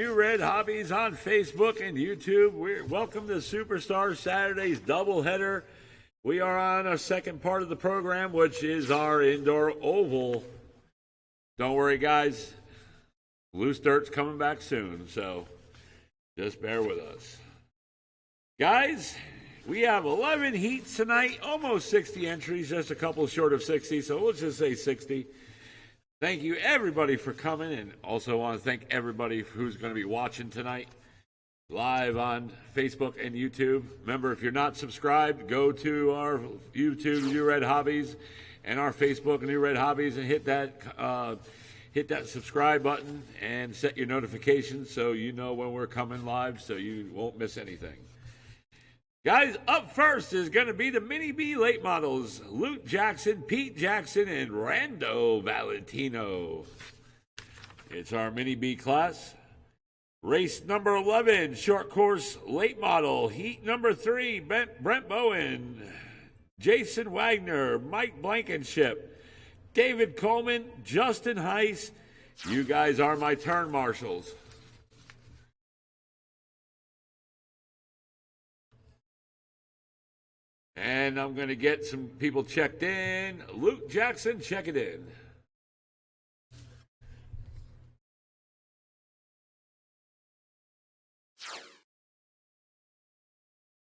New Red Hobbies on Facebook and YouTube. Welcome to Superstar Saturdays doubleheader. We are on a second part of the program, which is our indoor oval. Don't worry, guys. Loose dirt's coming back soon, so just bear with us. Guys, we have 11 heats tonight, almost 60 entries, just a couple short of 60, so let's just say 60. Thank you, everybody, for coming, and also want to thank everybody who's going to be watching tonight live on Facebook and YouTube. Remember, if you're not subscribed, go to our YouTube, New Red Hobbies, and our Facebook, New Red Hobbies, and hit that subscribe button and set your notifications so you know when we're coming live so you won't miss anything. Guys, up first is going to be the Mini B late models, Luke Jackson, Pete Jackson, and Rando Valentino. It's our Mini B class. Race number 11, short course late model, heat number 3, Brent Bowen, Jason Wagner, Mike Blankenship, David Coleman, Justin Heiss. You guys are my turn marshals. And I'm going to get some people checked in. Luke Jackson, check it in.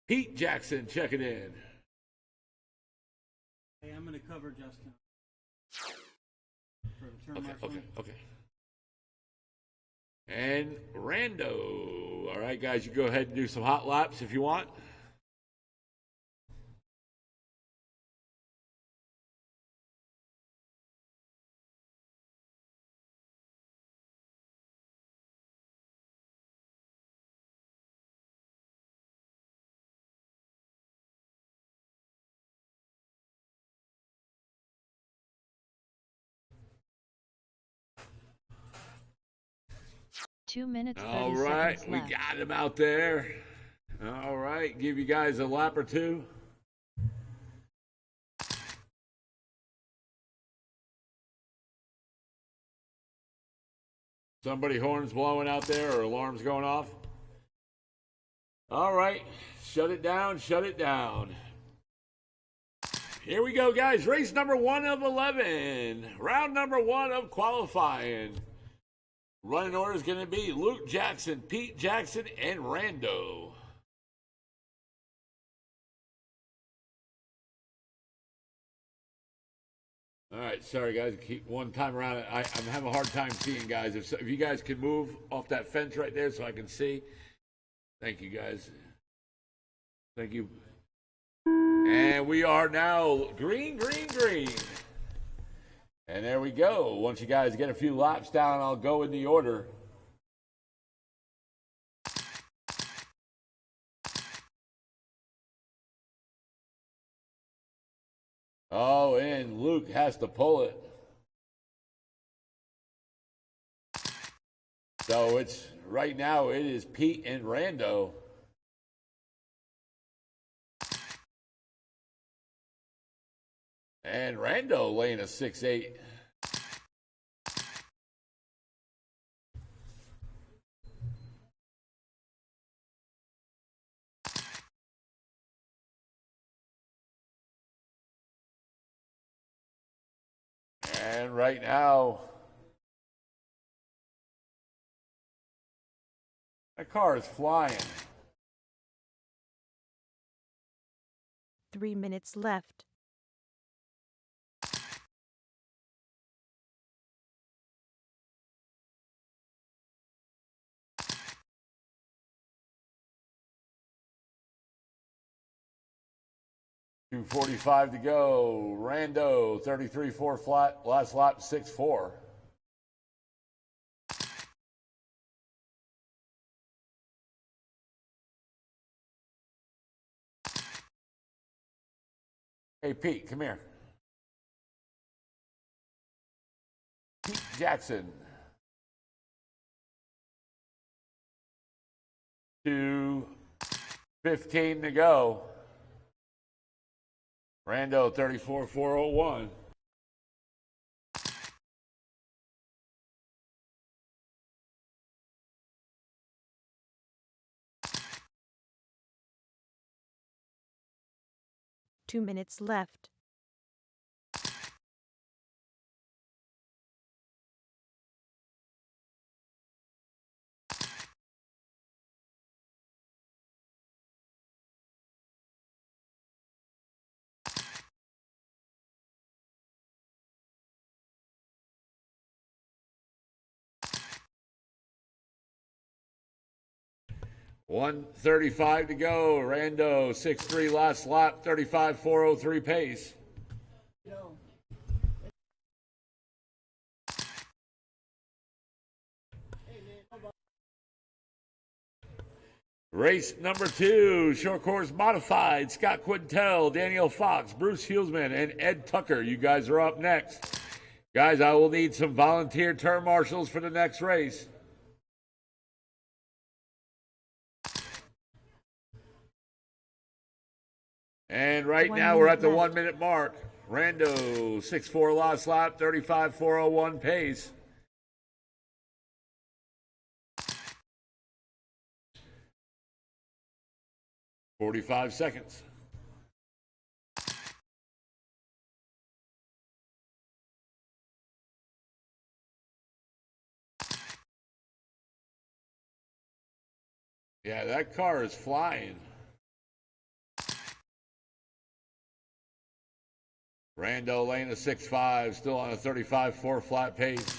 Pete Jackson, check it in. Hey, I'm going to cover Justin. For the turn Okay. And Rando. All right, guys, you go ahead and do some hot laps if you want. Two minutes, 30 All right, seconds we left. got him out there. All right, give you guys a lap or two. Somebody horns blowing out there or alarms going off. All right, shut it down, shut it down. Here we go, guys. Race number 1 of 11. Round number 1 of qualifying. Running order is going to be Luke Jackson, Pete Jackson, and Rando. All right, sorry guys, keep one time around. I'm having a hard time seeing, guys. If you guys can move off that fence right there so I can see. Thank you, guys. Thank you. And we are now green. And there we go. Once you guys get a few laps down, I'll go in the order. Oh, and Luke has to pull it. So it's right now it is Pete and Rando. And Rando laying a 6-8. And right now, that car is flying. 3 minutes left. .245 to go. Rando, 33.4 flat. Last lap, 6.4. Hey, Pete, come here. Pete Jackson. 2:15 to go. Rando, 34.401. 2 minutes left. $1:35 to go. Rando 6-3 last lap, 35.403 pace. Race number 2, short course modified. Scott Quintel, Daniel Fox, Bruce Hulsman, and Ed Tucker. You guys are up next. Guys, I will need some volunteer turn marshals for the next race. And right now we're at the 1 minute mark. Rando 6-4 last lap, 35.401 pace. $45 seconds. Yeah, that car is flying. Rando Lane a 6.5, still on a 35.4 flat pace.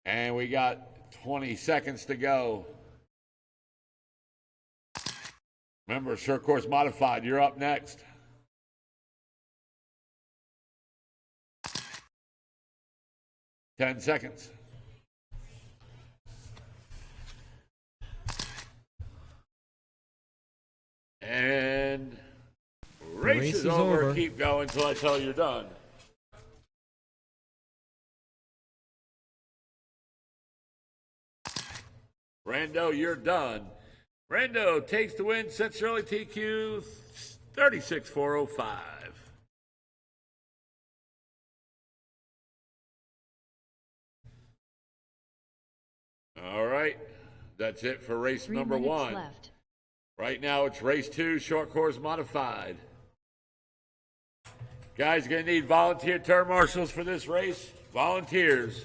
And we got 20 seconds to go. Remember, short course modified, you're up next. Ten seconds. And race is over. Keep going until I tell you you're done. Rando, you're done. Rando takes the win, sets early TQ 36.405. All right, that's it for race 3 number minutes 1. Left. Right now it's race 2, short course modified. Guys, gonna need volunteer turn marshals for this race. Volunteers.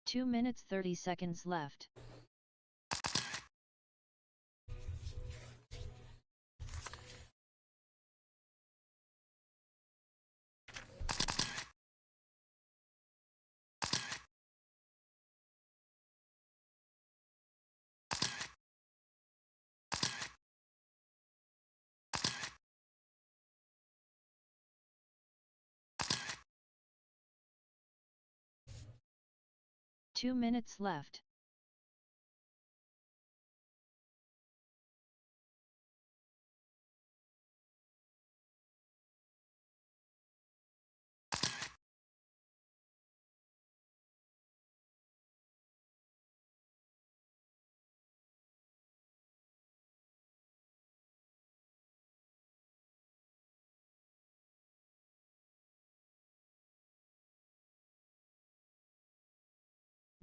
Two minutes 30 seconds left. Two minutes left.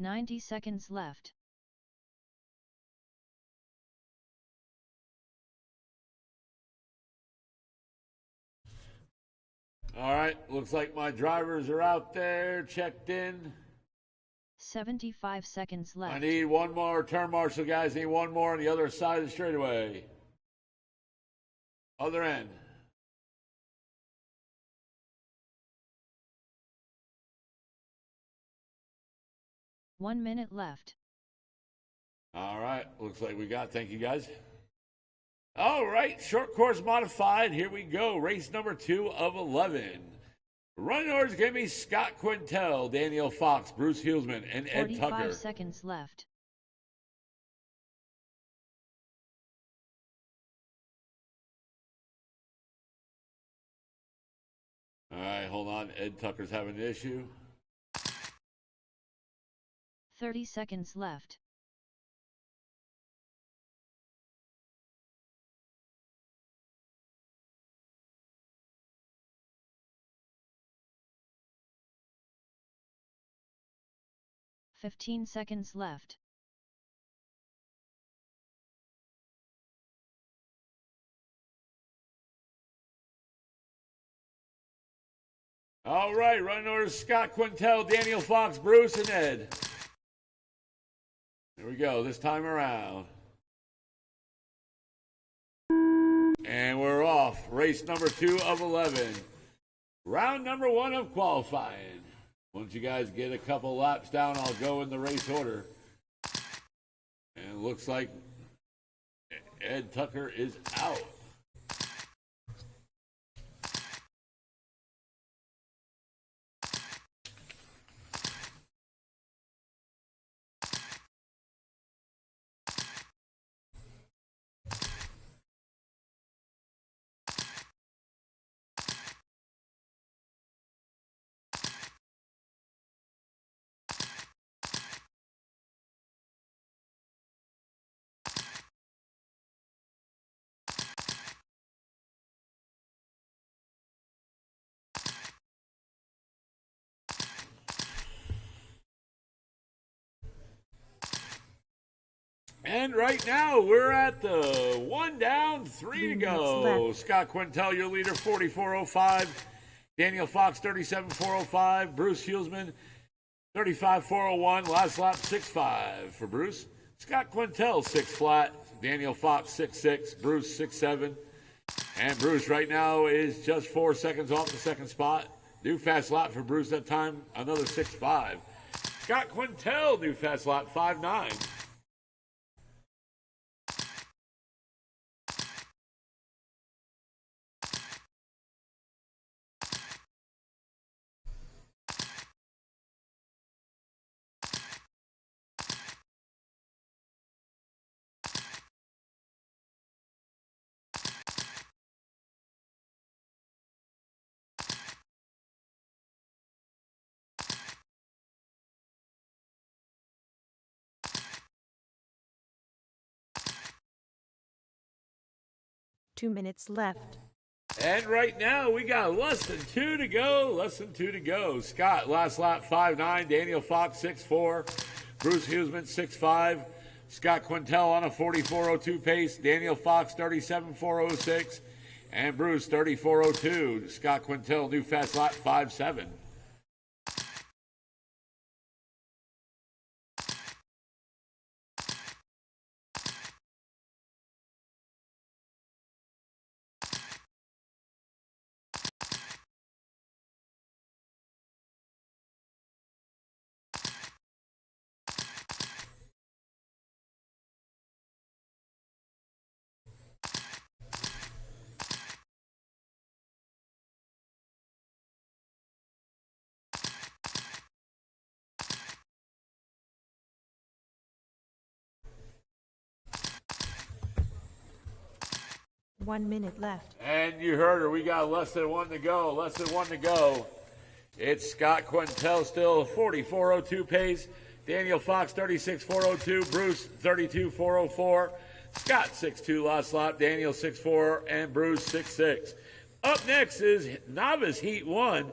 $90 seconds left. All right, looks like my drivers are out there, checked in. 75 seconds left. I need one more turn marshal, guys. Need one more on the other side of the straightaway. Other end. One minute left. All right, looks like we got. Thank you, guys. All right, short course modified. Here we go. Race number 2 of 11. Runners going to be Scott Quintel, Daniel Fox, Bruce Hulsman, and Ed Tucker. 45 seconds left. All right, hold on. Ed Tucker's having an issue. 30 seconds left. 15 seconds left. All right, running order: Scott Quintel, Daniel Fox, Bruce, and Ed. Here we go, this time around. And we're off. Race number 2 of 11. Round number 1 of qualifying. Once you guys get a couple laps down, I'll go in the race order. And it looks like Ed Tucker is out. And right now, we're at the 1 down, 3 to go. Scott Quintel, your leader, 44.05. Daniel Fox, 37.405. Bruce Hulsman, 35.401. Last lap, 6.5 for Bruce. Scott Quintel, 6 flat. Daniel Fox, 6.6. Bruce, 6.7. And Bruce right now is just 4 seconds off the second spot. New fast lap for Bruce that time, another 6.5. Scott Quintel, new fast lap, 5.9. Two minutes left. And right now, we got less than 2 to go. Less than 2 to go. Scott, last lap, 5.9. Daniel Fox, 6.4. Bruce Hulsman, 6.5. Scott Quintel on a 44.02 pace. Daniel Fox, 37.406. And Bruce, 34.02. Scott Quintel, new fast lap, 5.7. One minute left. And you heard her. We got less than 1 to go. Less than 1 to go. It's Scott Quintel still 44.02 pace. Daniel Fox 36.402. Bruce 32.404. Scott 6.2 last lap. Daniel 6.4 and Bruce 6.6. Up next is Novice Heat 1.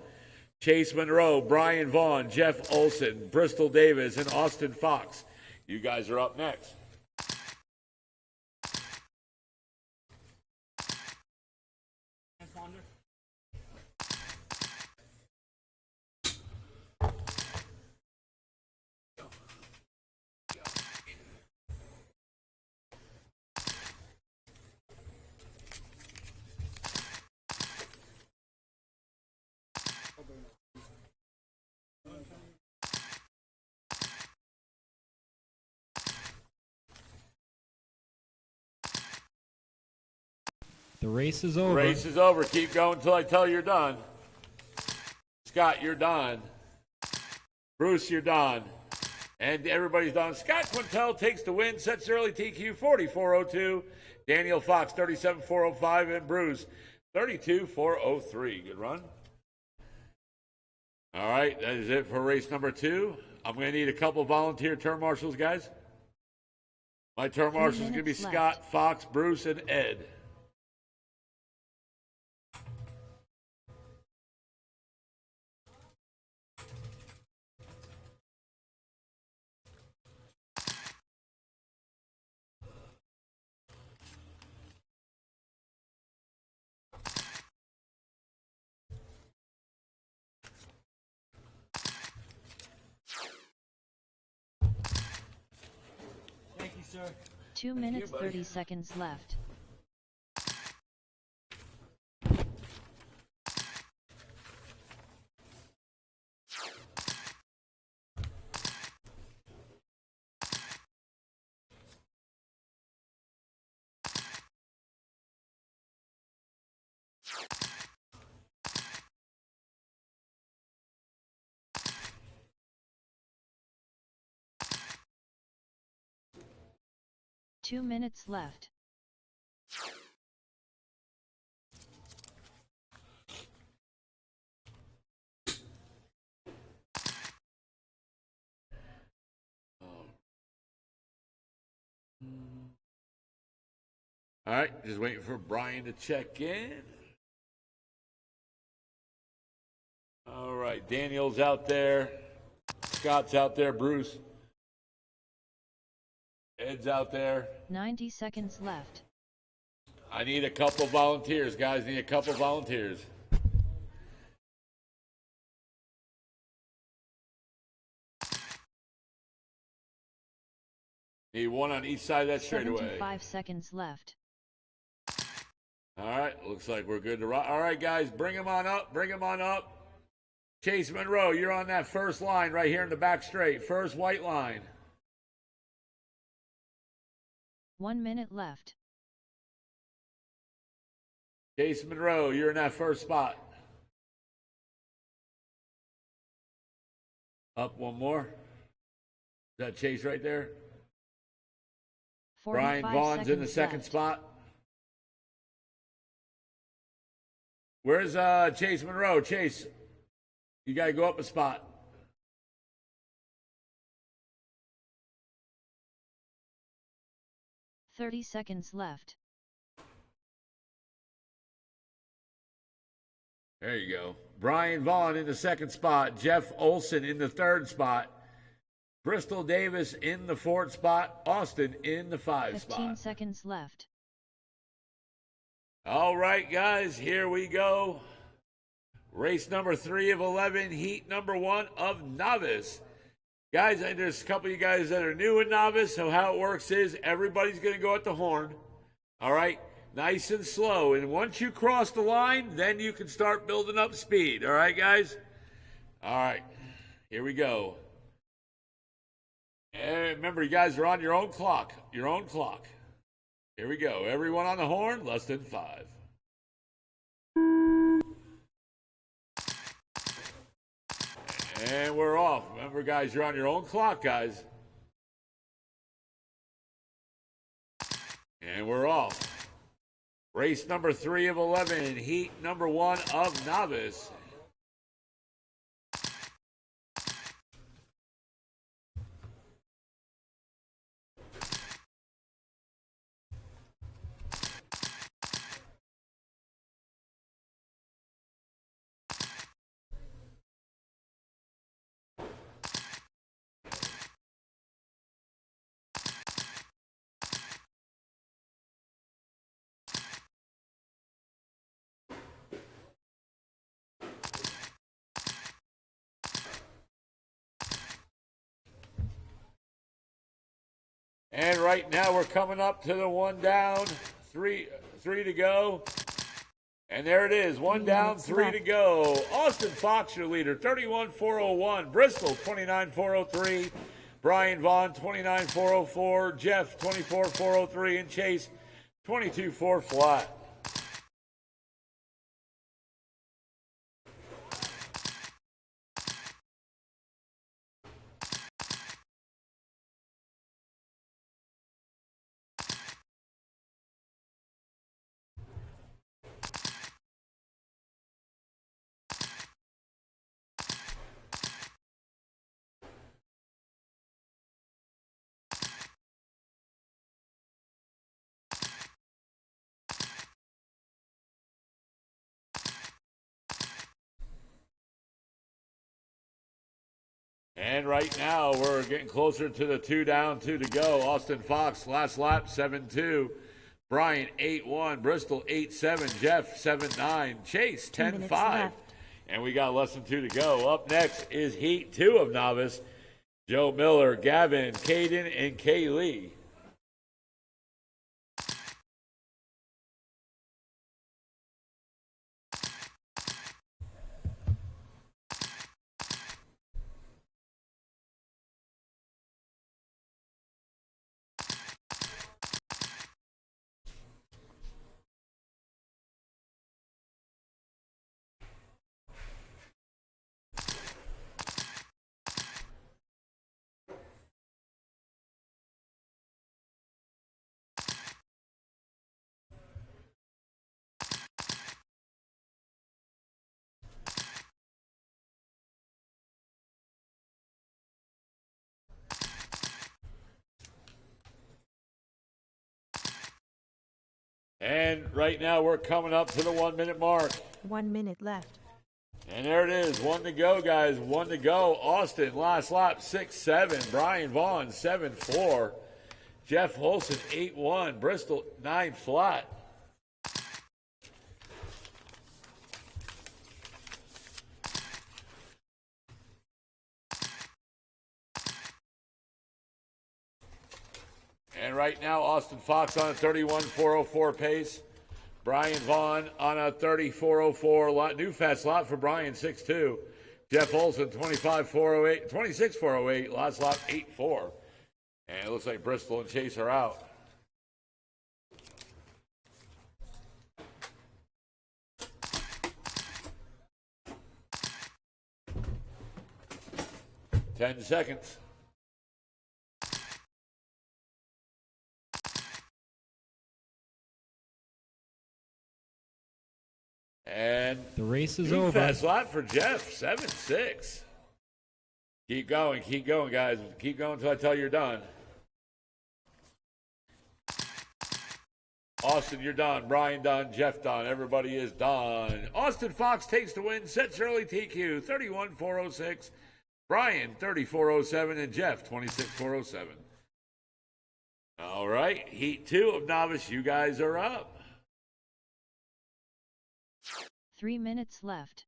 Chase Monroe, Brian Vaughn, Jeff Olson, Bristol Davis, and Austin Fox. You guys are up next. The race is over. Race is over. Keep going until I tell you you're done. Scott, you're done. Bruce, you're done. And everybody's done. Scott Quintel takes the win, sets early TQ 44.02. Daniel Fox 37.405 and Bruce 32.403. Good run. All right, that is it for race number 2. I'm going to need a couple volunteer turn marshals, guys. My turn marshals is going to be Scott, Fox, Bruce, and Ed. sir. 2 minutes 30 seconds left. Two minutes left. All right, just waiting for Brian to check in. All right, Daniel's out there. Scott's out there. Bruce. Ed's out there. 90 seconds left. I need a couple volunteers, guys. Need a couple volunteers. Need one on each side of that straightaway. 75 seconds left. All right, looks like we're good to rock. All right, guys, bring them on up. Bring them on up. Chase Monroe, you're on that first line right here in the back straight. First white line. 1 minute left. Chase Monroe, you're in that first spot. Up one more. Is that Chase right there? Brian Vaughn's in the second spot. Where's Chase Monroe? Chase, you got to go up a spot. .30 seconds left. There you go. Brian Vaughn in the second spot. Jeff Olson in the third spot. Bristol Davis in the fourth spot. Austin in the 5 spot. 15 seconds left. All right, guys, here we go. Race number 3 of 11, heat number 1 of novice. Guys, there's a couple of you guys that are new in novice, so how it works is everybody's going to go at the horn, all right? Nice and slow, and once you cross the line, then you can start building up speed, all right, guys? All right, here we go. And remember, you guys are on your own clock, Here we go. Everyone on the horn, less than 5. And we're off. Remember, guys, you're on your own clock, guys. And we're off. Race number 3 of 11, heat number 1 of novice. And right now we're coming up to the 1 down, three to go. And there it is, 1 down, 3 to go. Austin Fox, your leader, 31.401. Bristol, 29.403. Brian Vaughn, 29.404. Jeff, 24.403. And Chase, 22.4 flat. And right now, we're getting closer to the 2 down, 2 to go. Austin Fox, last lap, 7-2. Brian, 8-1. Bristol, 8-7. Jeff, 7-9. Chase, 10-5. And we got less than 2 to go. Up next is Heat 2 of novice. Joe Miller, Gavin, Caden, and Kaylee. And right now we're coming up to the 1 minute mark. 1 minute left. And there it is. 1 to go, guys. 1 to go. Austin, last lap, 6-7. Brian Vaughn, 7-4. Jeff Olson, 8-1. Bristol, 9 flat. And right now, Austin Fox on a 31.404 pace. Brian Vaughn on a 34.04 new fast slot for Brian, 6-2. Jeff Olson, 25.408, 26.408, last lap, 8-4. And it looks like Bristol and Chase are out. Ten seconds. And The race is new over. fast lap for Jeff, 7-6. Keep going, guys. Keep going until I tell you you're done. Austin, you're done. Brian done. Jeff done. Everybody is done. Austin Fox takes the win. Sets early TQ, 31.406. Brian, 34.07. And Jeff, 26.407. All right. Heat 2 of Novice. You guys are up. 3 minutes left.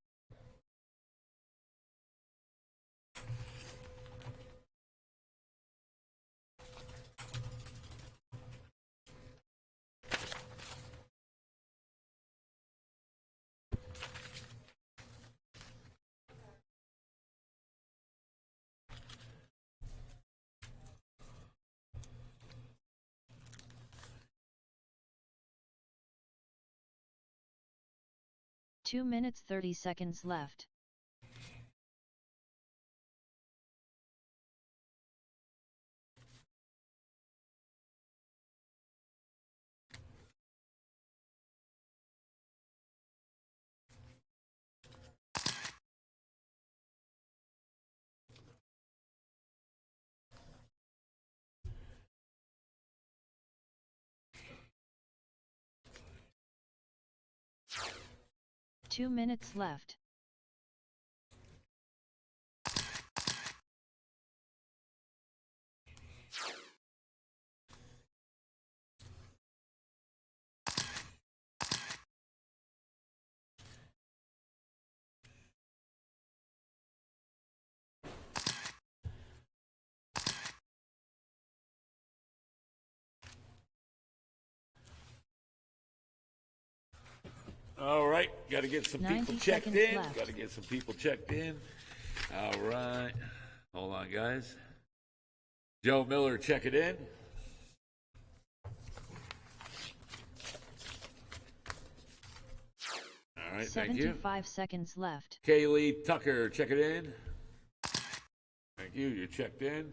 Two minutes 30 seconds left. Two minutes left. All right, got to get some people 90 checked seconds in. left. Got to get some people checked in. All right, hold on, guys. Joe Miller, check it in. All right, thank you. 75 seconds left. Kaylee Tucker, check it in. Thank you. You're checked in.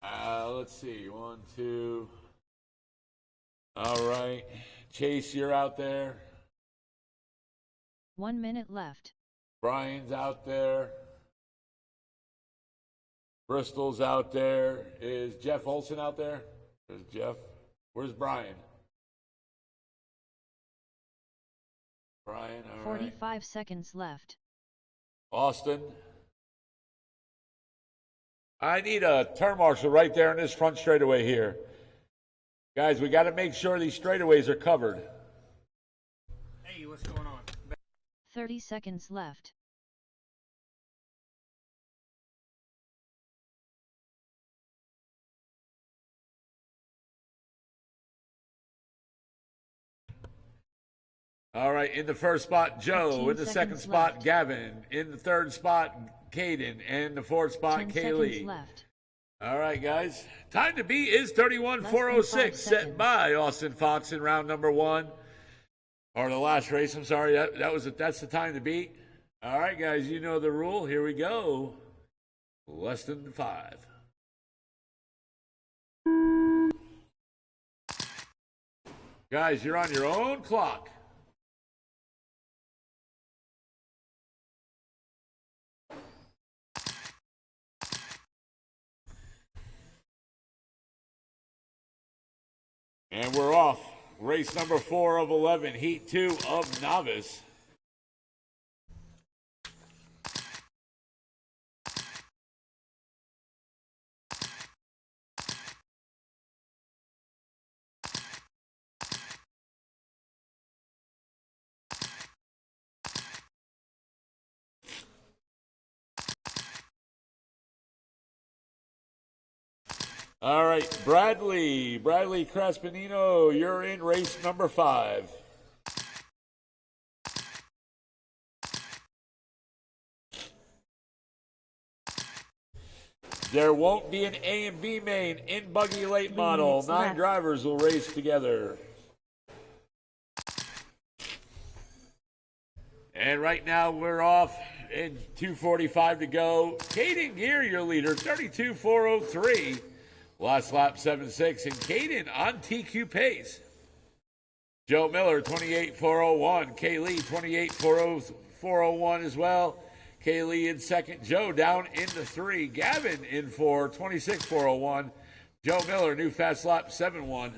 Let's see. 1, 2. All right. Chase, you're out there. 1 minute left. Brian's out there. Bristol's out there. Is Jeff Olson out there? There's Jeff. Where's Brian? Brian, all right. 45 seconds left. Austin. I need a turn marshal right there in this front straightaway here. Guys, we got to make sure these straightaways are covered. Hey, what's going on? 30 seconds left. All right, in the first spot, Joe. 15 In the second seconds spot, left. Gavin. In the third spot, Caden. And the fourth spot, 10 Kaylee. seconds left. All right, guys. Time to beat is Less than 31.406, 5 set seconds. by Austin Fox in round number 1. Or the last race, I'm sorry. That's the time to beat. All right, guys, you know the rule. Here we go. Less than 5. Guys, you're on your own clock. And we're off. Race number 4 of 11, Heat 2 of Novice. All right, Bradley Crespinino, you're in race number 5. There won't be an A and B main in buggy late 3 model. minutes 9 left. drivers will race together. And right now we're off in 2:45 to go. Caden Gear, your leader, 32.403. Last lap 7.6, and Caden on TQ pace. Joe Miller, 28.401. Kaylee, 28.401 as well. Kaylee in second. Joe down into 3. Gavin in 4, 26.401. Joe Miller, new fast lap 7.1.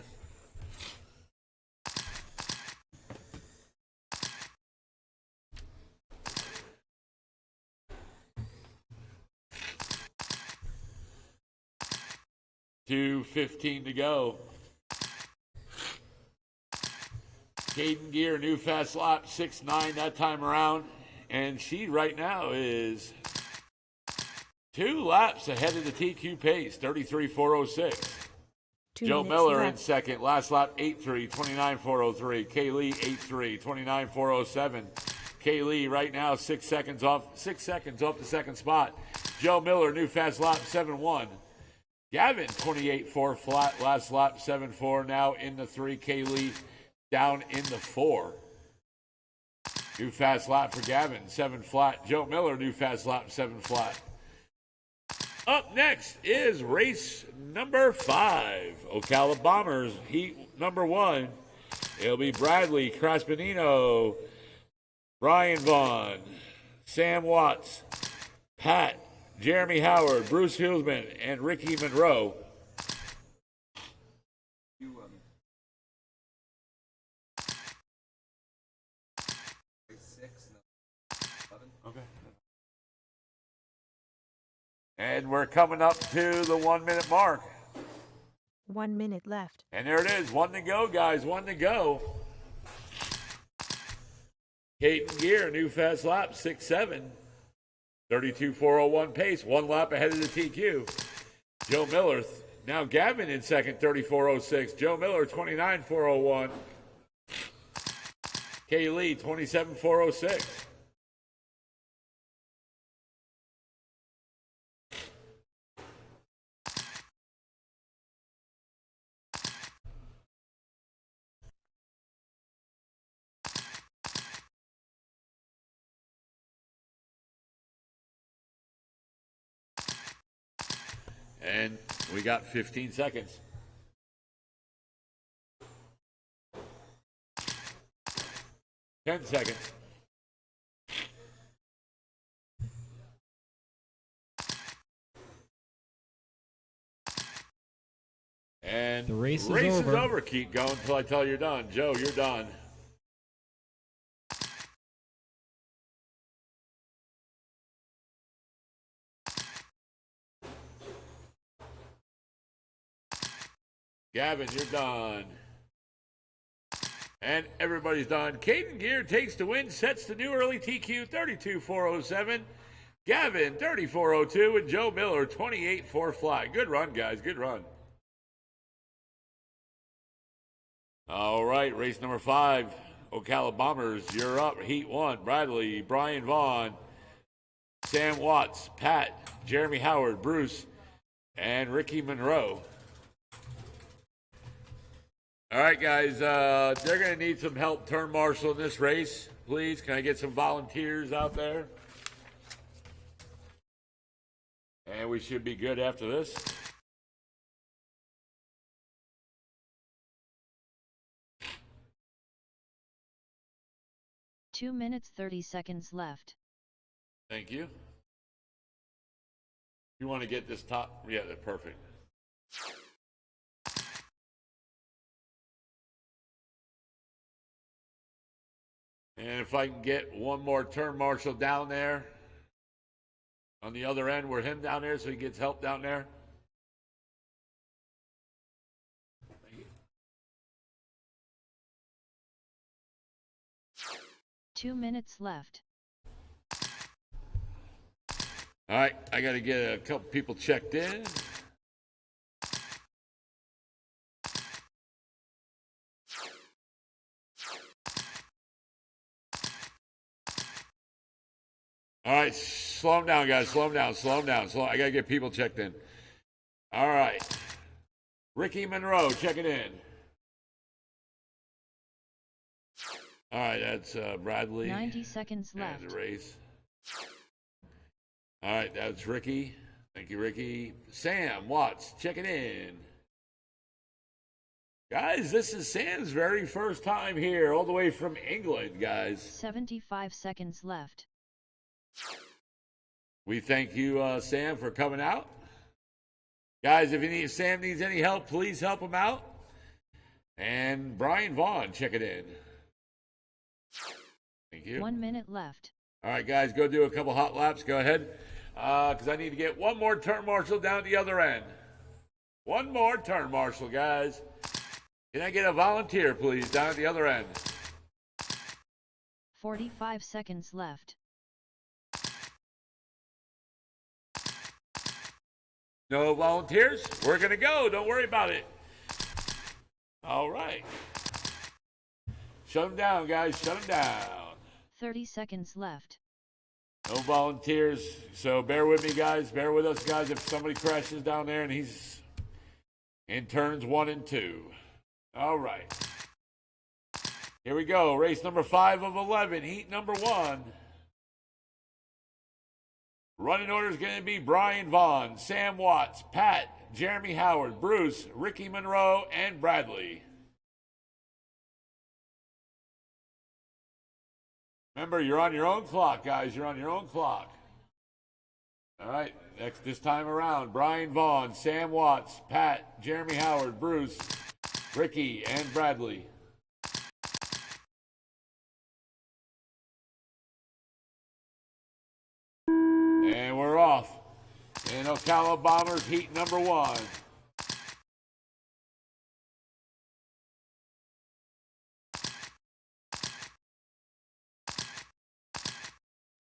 $2:15 to go. Caden Gear, new fast lap 6.9 that time around. And she right now is 2 laps ahead of the TQ pace, 33.406. 2 Joe minutes Miller in left. second, last lap 8.3, 29.403. Kaylee 8.3, 29.407. Kaylee right now 6 seconds off the second spot. Joe Miller, new fast lap 7.1. Gavin 28.4 flat, last lap 7.4, now in the 3. Kaylee down in the 4. New fast lap for Gavin, 7 flat. Joe Miller, new fast lap, 7 flat. Up next is race number 5. Ocala Bombers, heat number 1. It'll be Bradley Crespinino, Brian Vaughn, Sam Watts, Pat, Jeremy Howard, Bruce Hillsman, and Ricky Monroe. Okay. And we're coming up to the 1 minute mark. 1 minute left. And there it is. 1 to go, guys. 1 to go. Caden Gear, new fast lap, 6.7. 32.401 pace. 1 lap ahead of the TQ. Joe Miller. Now Gavin in second, 34.06. Joe Miller, 29.401. Kaylee, 27.406. And we got 15 seconds. Ten seconds. And The race is is over. over. Keep going until I tell you you're done. Joe, you're done. Gavin, you're done. And everybody's done. Caden Gear takes the win, sets the new early TQ 32.407. Gavin 34.02 and Joe Miller 28.4 fly. Good run, guys. Good run. All right, race number 5. Ocala Bombers, you're up. Heat 1. Bradley, Brian Vaughn, Sam Watts, Pat, Jeremy Howard, Bruce, and Ricky Monroe. All right, guys, they're going to need some help turn marshal in this race. Please, can I get some volunteers out there? And we should be good after this. Two minutes 30 seconds left. Thank you. You want to get this top? Yeah, that's perfect. And if I can get one more turn marshal down there on the other end, where him down there so he gets help down there. 2 minutes left. All right, I got to get a couple people checked in. All right, slow them down, guys. Slow them down. Slow them down. I got to get people checked in. All right. Ricky Monroe checking in. All right, that's Bradley. 90 seconds And left. the race. All right, that's Ricky. Thank you, Ricky. Sam Watts checking in. Guys, this is Sam's very first time here, all the way from England, guys. 75 seconds left. We thank you, Sam, for coming out. Guys, if Sam needs any help, please help him out. And Brian Vaughn checking in. Thank you. 1 minute left. All right, guys, go do a couple hot laps. Go ahead. Because I need to get one more turn marshal down the other end. One more turn marshal, guys. Can I get a volunteer, please, down at the other end? 45 seconds left. No volunteers? We're going to go. Don't worry about it. All right. Shut them down, guys. Shut them down. 30 seconds left. No volunteers. So bear with me, guys. Bear with us, guys, if somebody crashes down there and he's in turns 1 and 2. All right. Here we go. Race number 5 of 11. Heat number 1. Running order is going to be Brian Vaughn, Sam Watts, Pat, Jeremy Howard, Bruce, Ricky Monroe, and Bradley. Remember, you're on your own clock, guys. You're on your own clock. All right, this time around, Brian Vaughn, Sam Watts, Pat, Jeremy Howard, Bruce, Ricky, and Bradley. And we're off. In Ocala Bombers heat number 1.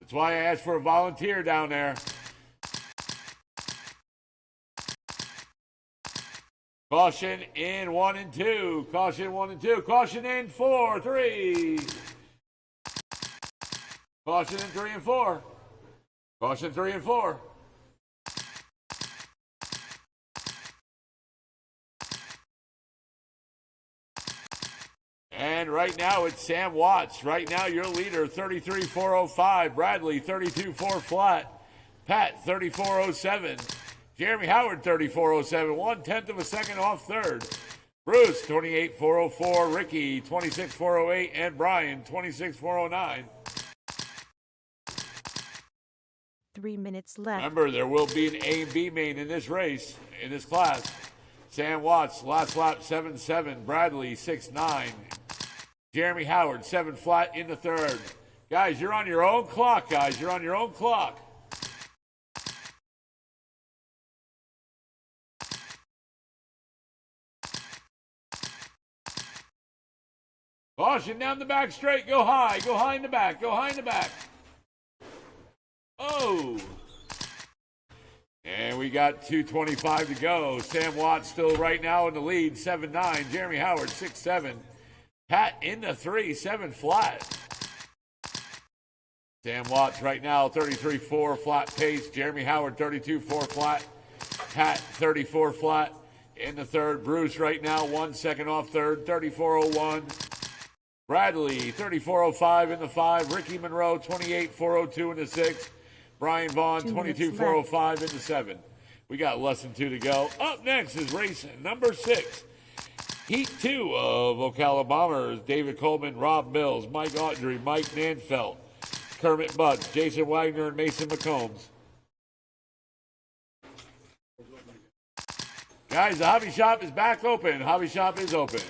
That's why I asked for a volunteer down there. Caution in 1 and 2. Caution 1 and 2. Caution in 4, 3. Caution in 3 and 4. Caution 3 and 4. And right now it's Sam Watts. Right now your leader, 33.405. Bradley, 32.4 flat. Pat, 34.07. Jeremy Howard, 34.07. 1/10 of a second off third. Bruce, 28.404. Ricky, 26.408. And Brian, 26.409. 3 minutes left. Remember, there will be an A and B main in this race, in this class. Sam Watts, last lap, 7.7. Bradley, 6.9. Jeremy Howard, 7 flat in the third. Guys, you're on your own clock, guys. You're on your own clock. Caution down the back straight. Go high. Go high in the back. Go high in the back. Oh. And we got 2:25 to go. Sam Watts still right now in the lead, 7.9. Jeremy Howard, 6.7. Pat in the 3, 7 flat. Sam Watts right now, 33.4 flat pace. Jeremy Howard, 32.4 flat. Pat, 34 flat in the third. Bruce right now, 1 second off third, 34.01. Bradley, 34.05 in the 5. Ricky Monroe, 28.402 in the 6. Brian Vaughn, 22.405 in the 7. We got less than 2 to go. Up next is race number 6. Heat 2 of Ocala Bombers. David Coleman, Rob Mills, Mike Autry, Mike Nanfelt, Kermit Butts, Jason Wagner, and Mason McCombs. Guys, the hobby shop is back open. Hobby shop is open.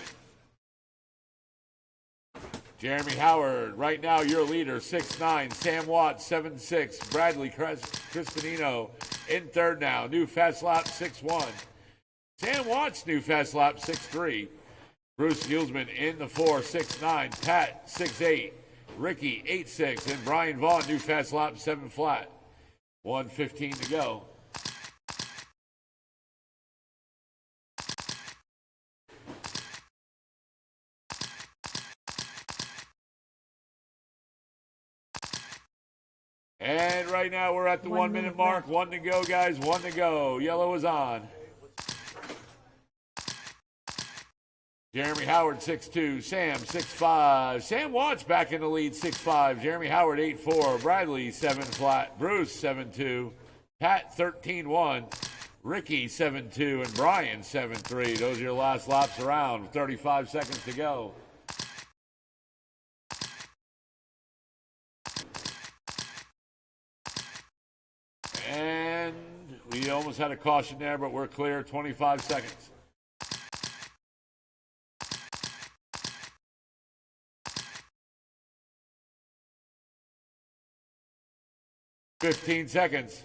Jeremy Howard, right now your leader, 6'9". Sam Watts, 7'6". Bradley Crispinino in third now. New fast lap, 6'1". Sam Watts, new fast lap, 6'3". Bruce Hulsman in the 4, 6'9". Pat, 6'8". Ricky, 8'6". And Brian Vaughn, new fast lap, 7 flat. 1:15 to go. And right now we're at the 1 minute mark. left. 1 to go, guys. 1 to go. Yellow is on. Jeremy Howard, 6'2". Sam, 6'5". Sam Watts back in the lead, 6'5". Jeremy Howard, 8'4". Bradley, 7 flat. Bruce, 7'2". Pat, 13'1". Ricky, 7'2". And Brian, 7'3". Those are your last laps around. 35 seconds to go. And we almost had a caution there, but we're clear. 25 seconds. $15 seconds.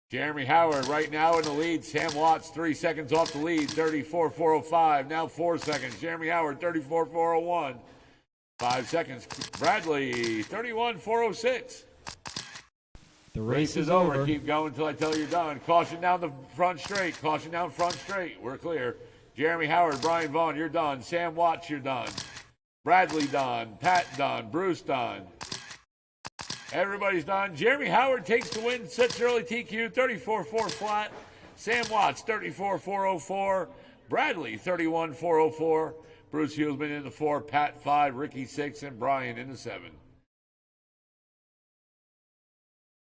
Jeremy Howard right now in the lead. Sam Watts 3 seconds off the lead. 34.405. Now 4 seconds. Jeremy Howard 34.401. 5 seconds. Bradley 31.406. The Race is over. Keep going until I tell you you're done. Caution down the front straight. Caution down front straight. We're clear. Jeremy Howard, Brian Vaughn, you're done. Sam Watts, you're done. Bradley done. Pat done. Bruce done. Everybody's done. Jeremy Howard takes the win. Sets early TQ. 34.4 flat. Sam Watts 34.404. Bradley 31.404. Bruce Hulsman in the 4. Pat 5. Ricky 6. And Brian in the 7.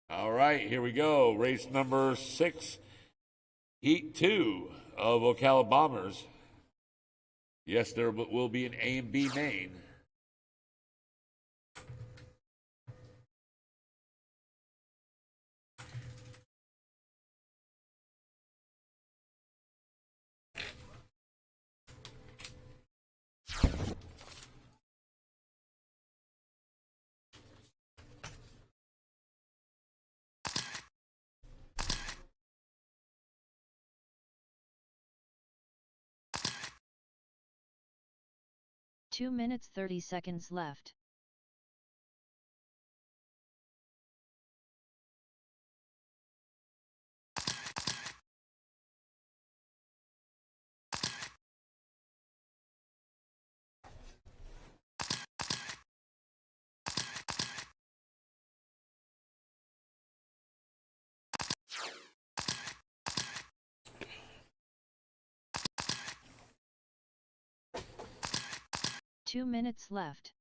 All right, here we go. Race number 6, Heat 2 of Ocala Bombers. Yes, there will be an A and B main. Two minutes 30 seconds left. Two minutes left.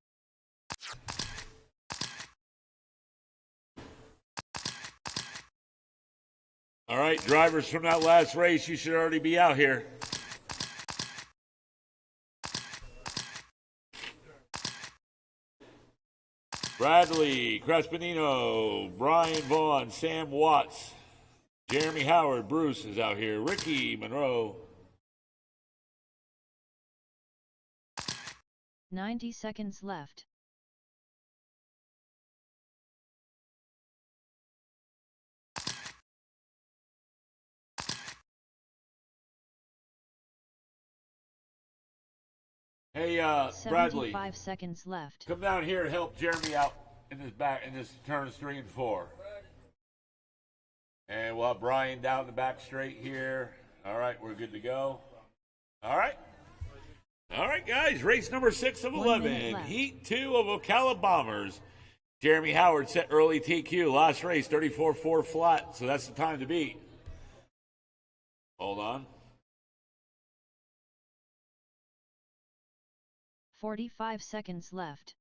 All right, drivers from that last race, you should already be out here. Bradley, Crespinino, Brian Vaughn, Sam Watts, Jeremy Howard, Bruce is out here, Ricky Monroe. 90 seconds left. Hey, Bradley, 75 seconds left. come down here and help Jeremy out in this turns 3 and 4. And we'll have Brian down the back straight here. All right, we're good to go. All right. All right, guys, race number 6 of 1 minute 11. left. Heat 2 of Ocala Bombers. Jeremy Howard set early TQ. Last race, 34.4 flat, so that's the time to beat. Hold on. 45 seconds left.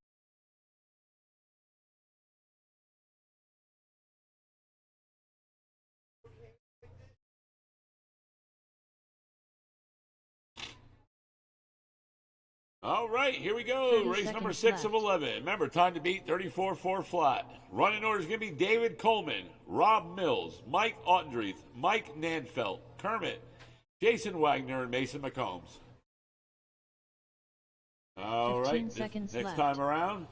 All right, here we go. 30 Race number seconds 6 of left. 11. Remember, time to beat 34.4 flat. Running order is going to be David Coleman, Rob Mills, Mike Otendreeth, Mike Nanfelt, Kermit, Jason Wagner, and Mason McCombs. All 15 right, seconds next left. time around.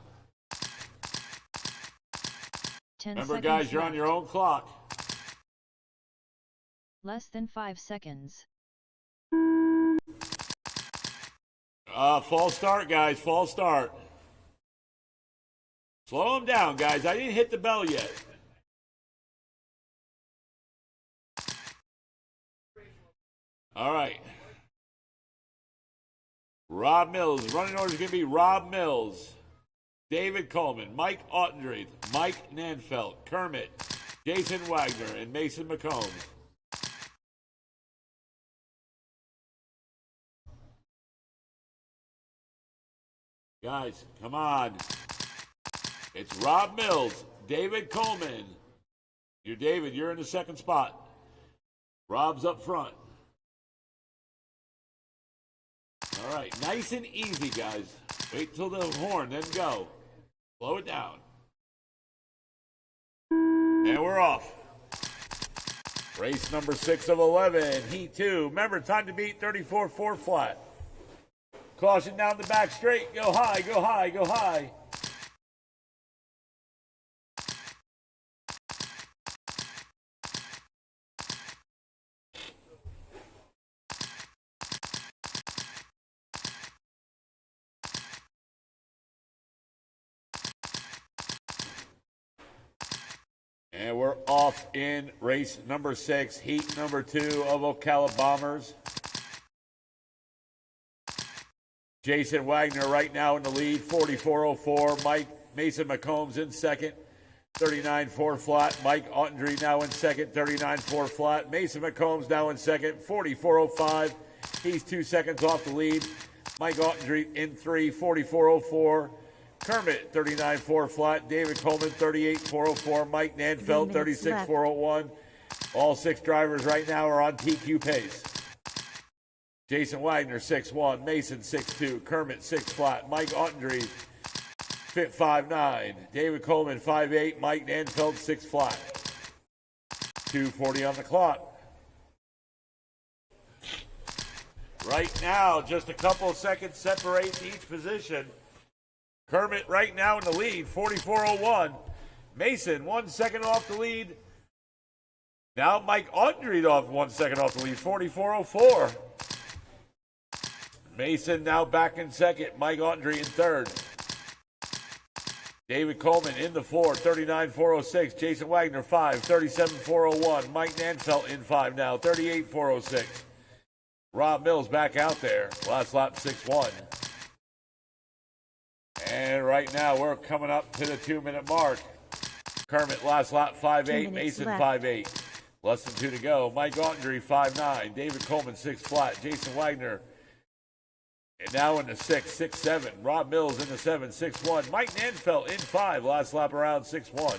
10 Remember, seconds guys, you're left. on your own clock. Less than 5 seconds. False start, guys. False start. Slow them down, guys. I didn't hit the bell yet. All right. Rob Mills. Running order is going to be Rob Mills, David Coleman, Mike Ottendreith, Mike Nanfelt, Kermit, Jason Wagner, and Mason McCombs. Guys, come on. It's Rob Mills, David Coleman. You're David, you're in the second spot. Rob's up front. All right, nice and easy, guys. Wait till the horn, then go. Slow it down. And we're off. Race number 6 of 11, Heat 2. Remember, time to beat 34-4 flat. Caution down the back straight. Go high, go high, go high. And we're off in race number 6, heat number 2 of Ocala Bombers. Jason Wagner right now in the lead, 44.04. Mike Mason McCombs in second, 39.4 flat. Mike Ottendreith now in second, 39.4 flat. Mason McCombs now in second, 44.05. He's 2 seconds off the lead. Mike Ottendreith in 3, 44.04. Kermit, 39.4 flat. David Coleman, 38.404. Mike Nanfelt, 36.401. All 6 drivers right now are on TQ pace. Jason Wagner, 6'1". Mason, 6'2". Kermit, 6 flat. Mike Ottendreith, 5'9". David Coleman, 5'8". Mike Nanfelt, 6 flat. 2:40 on the clock. Right now, just a couple of seconds separates each position. Kermit right now in the lead, 44.01. Mason, 1 second off the lead. Now Mike Ottendreith off 1 second off the lead, 44.04. Mason now back in second. Mike Ottendreith in third. David Coleman in the 4, 39.406. Jason Wagner 5, 37.401. Mike Nanfelt in 5 now, 38.406. Rob Mills back out there. Last lap 6-1. And right now we're coming up to the 2-minute mark. Kermit last lap 5.8. Mason 5.8. Less than 2 to go. Mike Ottendreith 5.9. David Coleman 6 flat. Jason Wagner and now in the 6, 6-7. Rob Mills in the 7, 6-1. Mike Nanfelt in 5. Last lap around 6-1.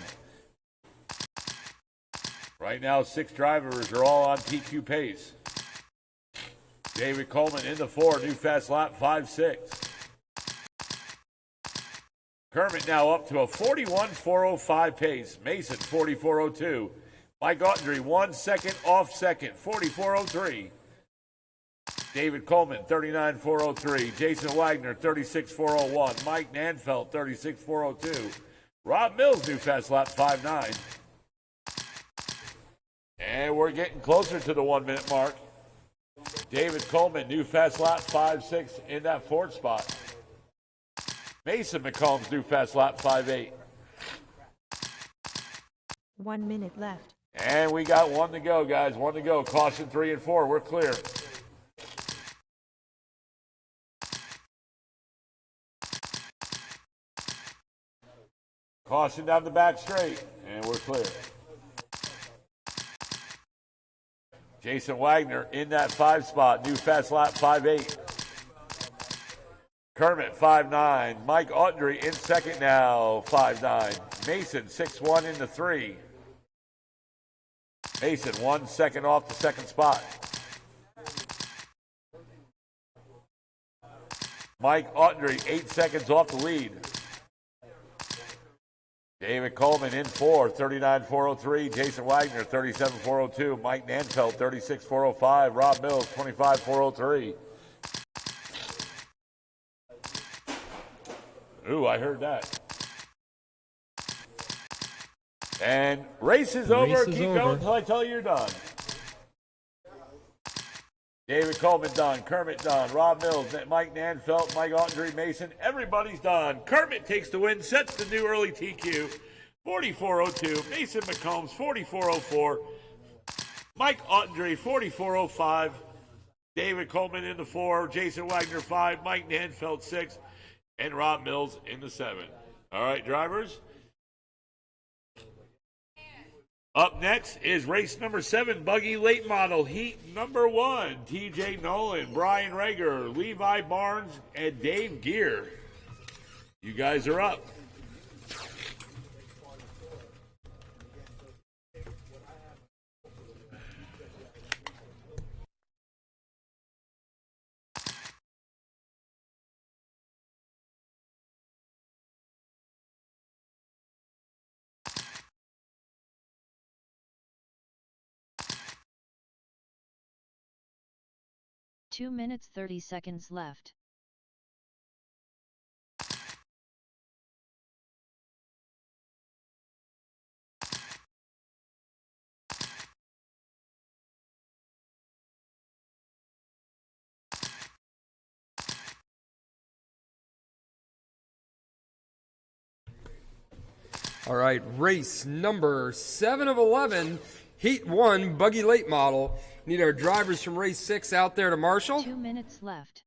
Right now 6 drivers are all on TQ pace. David Coleman in the 4. New fast lap 5-6. Kermit now up to a 41.405 pace. Mason 44.02. Mike Ottendreith 1 second off second, 44.03. David Coleman 39.403. Jason Wagner 36.401. Mike Nanfelt 36.402. Rob Mills new fast lap 5.9. And we're getting closer to the 1 minute mark. David Coleman new fast lap 5.6 in that 4th spot. Mason McCombs new fast lap 5.8. 1 minute left. And we got 1 to go, guys. 1 to go. Caution 3 and 4. We're clear. Caution down the back straight. And we're clear. Jason Wagner in that 5 spot. New fast lap 5.8. Kermit 5.9. Mike Ottendreith in second now, 5.9. Mason 6.1 into 3. Mason 1 second off the second spot. Mike Ottendreith 8 seconds off the lead. David Coleman in 4, 39.403. Jason Wagner 37.402. Mike Nanfelt 36.405. Rob Mills 25.403. Ooh, I heard that. And race is over. Race is Keep over. going until I tell you you're done. David Coleman done. Kermit done. Rob Mills, Mike Nanfelt, Mike Ottenry, Mason. Everybody's done. Kermit takes the win, sets the new early TQ. 44.02. Mason McCombs, 44.04. Mike Ottenry, 44.05. David Coleman in the 4. Jason Wagner, 5. Mike Nanfelt, 6. And Rob Mills in the 7. All right, drivers. Up next is race number 7, Buggy Late Model, Heat number 1. TJ Nolan, Brian Rager, Levi Barnes, and Dave Gear. You guys are up. Two minutes 30 seconds left. All right, race number 7 of 11, Heat 1, Buggy Late Model. Need our drivers from race 6 out there to marshal. 2 minutes left.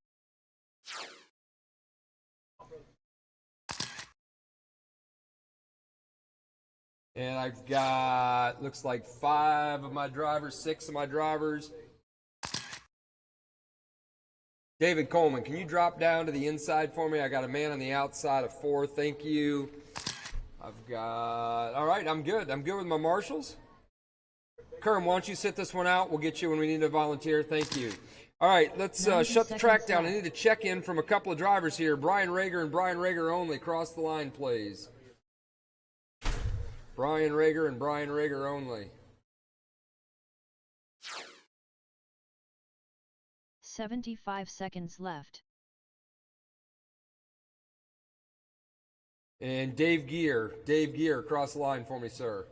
And I've got, looks like 5 of my drivers, 6 of my drivers. David Coleman, can you drop down to the inside for me? I got a man on the outside of 4, thank you. I've got, all right, I'm good. I'm good with my marshals. Kerm, why don't you sit this one out? We'll get you when we need a volunteer. Thank you. All right, let's 90 shut the track seconds down. I left. need to check in from a couple of drivers here. Brian Rager and Brian Rager only. Cross the line, please. Brian Rager and Brian Rager only. 75 seconds left. And Dave Gear. Dave Gear, cross the line for me, sir.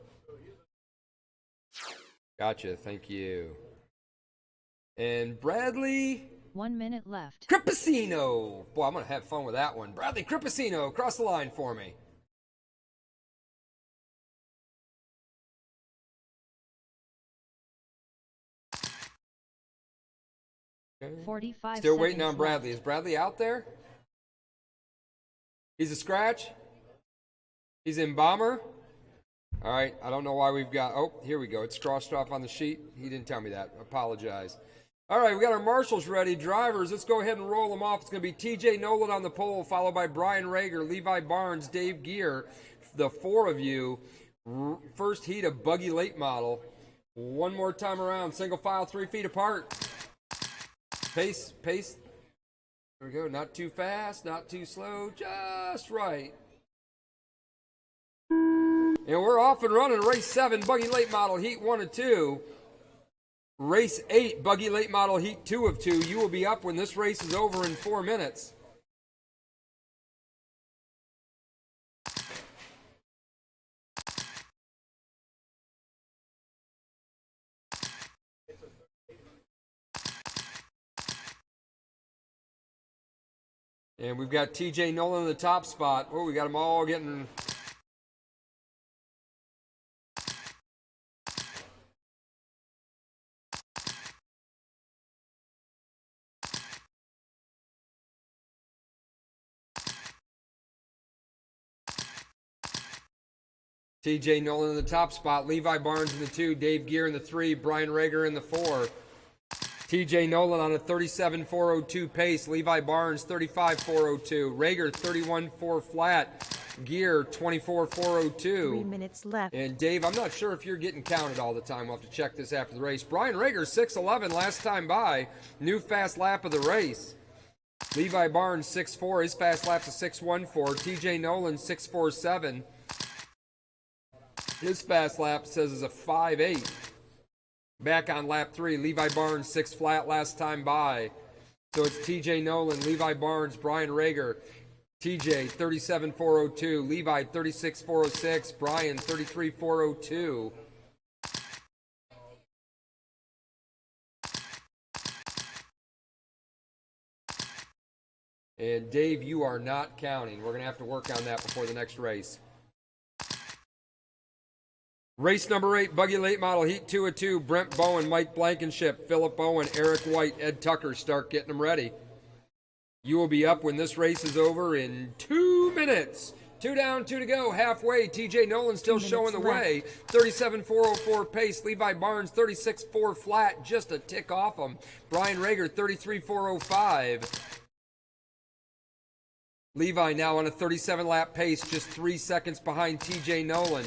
Gotcha, thank you. And Bradley 1 minute left. Cripicino. Boy, I'm going to have fun with that one. Bradley Cripicino, cross the line for me. Okay. 45 Still waiting seconds on Bradley. left. Is Bradley out there? He's a scratch? He's in bomber? All right, I don't know why we've got, oh, here we go. It's crossed off on the sheet. He didn't tell me that. Apologize. All right, we got our marshals ready. Drivers, let's go ahead and roll them off. It's going to be TJ Nolan on the pole, followed by Brian Rager, Levi Barnes, Dave Gear. The 4 of you. First heat of Buggy Late Model. One more time around. Single file, 3 feet apart. Pace, pace. There we go. Not too fast, not too slow, just right. And we're off and running. Race 7, Buggy Late Model, Heat 1 and 2. Race 8, Buggy Late Model, Heat 2 of 2. You will be up when this race is over in 4 minutes. And we've got TJ Nolan in the top spot. Oh, we got them all getting... TJ Nolan in the top spot, Levi Barnes in the 2, Dave Gear in the 3, Brian Rager in the 4. TJ Nolan on a 37.402 pace, Levi Barnes 35.402, Rager 31.4 flat, Gear 24.402. 3 minutes left. And Dave, I'm not sure if you're getting counted all the time. We'll have to check this after the race. Brian Rager 6.11 last time by, new fast lap of the race. Levi Barnes 6.4, his fast lap's a 6.14. TJ Nolan 6.47. His fast lap says is a 5.8. Back on lap 3, Levi Barnes 6 flat last time by. So it's TJ Nolan, Levi Barnes, Brian Rager. TJ 37,402. Levi 36,406. Brian 33,402. And Dave, you are not counting. We're going to have to work on that before the next race. Race number 8, Buggy Late Model, Heat 2 of 2. Brent Bowen, Mike Blankenship, Philip Bowen, Eric White, Ed Tucker. Start getting them ready. You will be up when this race is over in 2 minutes. 2 down, 2 to go. Halfway. TJ Nolan still showing the way. 37,404 pace. Levi Barnes 36,4 flat. Just a tick off him. Brian Rager 33,405. Levi now on a 37-lap pace, just 3 seconds behind TJ Nolan.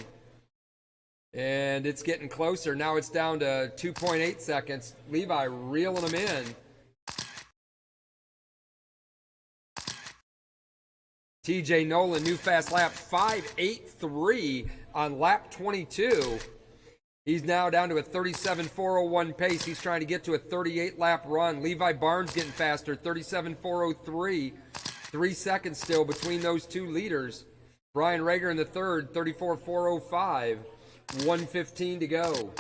And it's getting closer. Now it's down to 2.8 seconds. Levi reeling them in. TJ Nolan, new fast lap, 5.83 on lap 22. He's now down to a 37.401 pace. He's trying to get to a 38-lap run. Levi Barnes getting faster, 37.403. 3 seconds still between those two leaders. Brian Rager in the third, 34.405. 1:15 to go.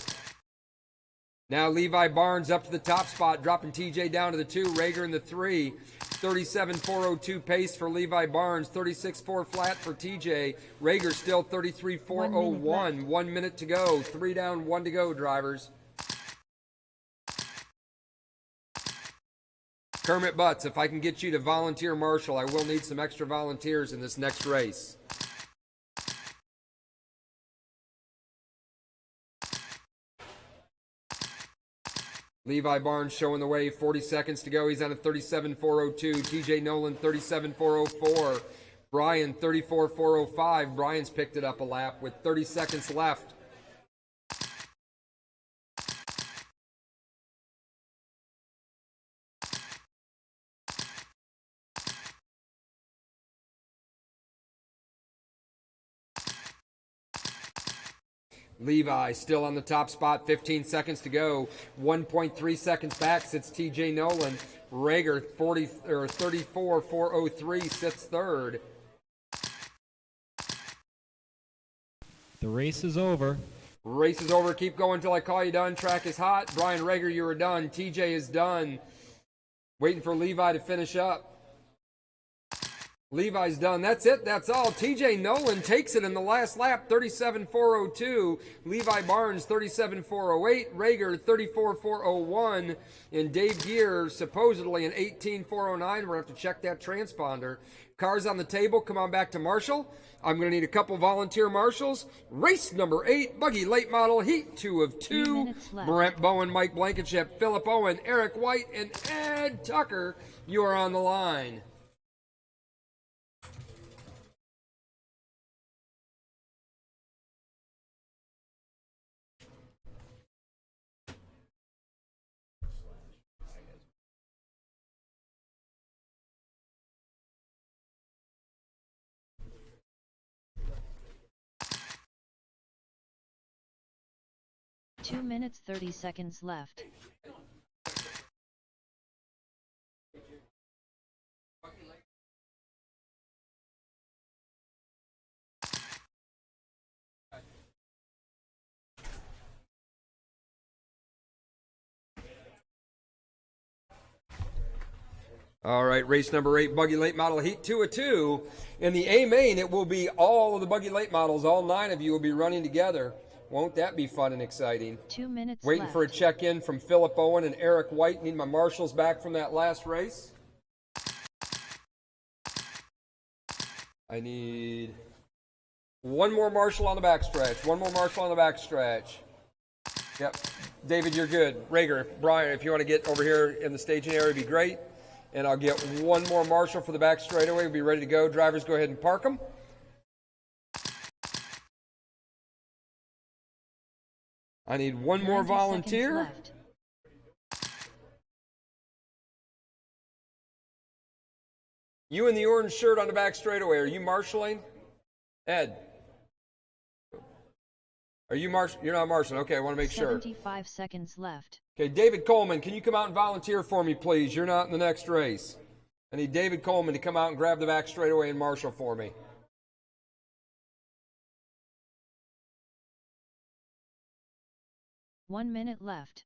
Now Levi Barnes up to the top spot, dropping TJ down to the 2. Rager in the 3. 37.402 pace for Levi Barnes. 36.4 flat for TJ. Rager still 33.401. 1 minute to go. 3 down, 1 to go, drivers. Kermit Butts, if I can get you to volunteer marshal, I will need some extra volunteers in this next race. Levi Barnes showing the way, 40 seconds to go. He's on a 37.402. TJ Nolan, 37.404. Brian, 34.405. Brian's picked it up a lap with 30 seconds left. Levi still on the top spot, 15 seconds to go. 1.3 seconds back sits TJ Nolan. Rager 34.403 sits third. The race is over. Race is over. Keep going until I call you done. Track is hot. Brian Rager, you are done. TJ is done. Waiting for Levi to finish up. Levi's done. That's it. That's all. TJ Nolan takes it in the last lap, 37.402. Levi Barnes, 37.408. Rager, 34.401. And Dave Gear, supposedly an 18.409. We're going to have to check that transponder. Cars on the table. Come on back to Marshall. I'm going to need a couple volunteer marshals. Race number 8, Buggy Late Model, Heat 2 of 2. Brent Bowen, Mike Blankenship, Philip Owen, Eric White, and Ed Tucker. You are on the line. Two minutes 30 seconds left. All right, race number 8, Buggy Late Model, Heat 2 of 2. In the A main, it will be all of the Buggy Late Models. All 9 of you will be running together. Won't that be fun and exciting? 2 minutes Waiting left. for a check-in from Philip Owen and Eric White. Need my marshals back from that last race. I need one more marshal on the backstretch. One more marshal on the backstretch. Yep. David, you're good. Rager, Brian, if you want to get over here in the staging area, it'd be great. And I'll get one more marshal for the back straightaway. We'll be ready to go. Drivers, go ahead and park them. I need one more volunteer. You in the orange shirt on the back straightaway, are you marshaling? Ed? Are you You're not marshaling. Okay, I want to make sure. 75 seconds left. Okay, David Coleman, can you come out and volunteer for me, please? You're not in the next race. I need David Coleman to come out and grab the back straightaway and marshal for me. One minute left.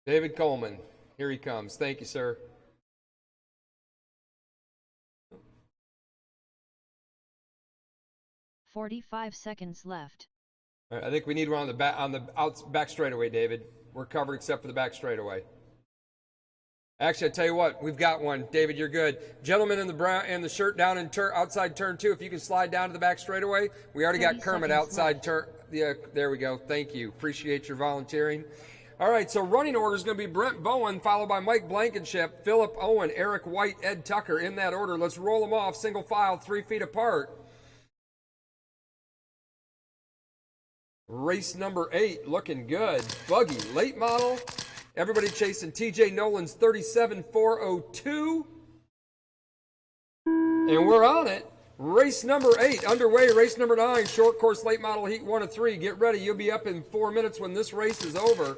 David Coleman, here he comes. Thank you, sir. "45 seconds left. All right, I think we need one on the back straightaway, David. We're covered except for the back straightaway. Actually, I tell you what, we've got one. David, you're good. Gentleman in the brown and the shirt down in outside turn 2. If you can slide down to the back straightaway. We already got 30 Kermit seconds outside left. turn. Yeah, there we go. Thank you. Appreciate your volunteering. All right, so running order is going to be Brent Bowen, followed by Mike Blankenship, Philip Owen, Eric White, Ed Tucker in that order. Let's roll them off single file, 3 feet apart. Race number 8, looking good. Buggy, late model. Everybody chasing TJ Nolan's 37,402. And we're on it. Race number 8 underway. Race number 9, short course late model heat 1 of 3. Get ready. You'll be up in 4 minutes when this race is over.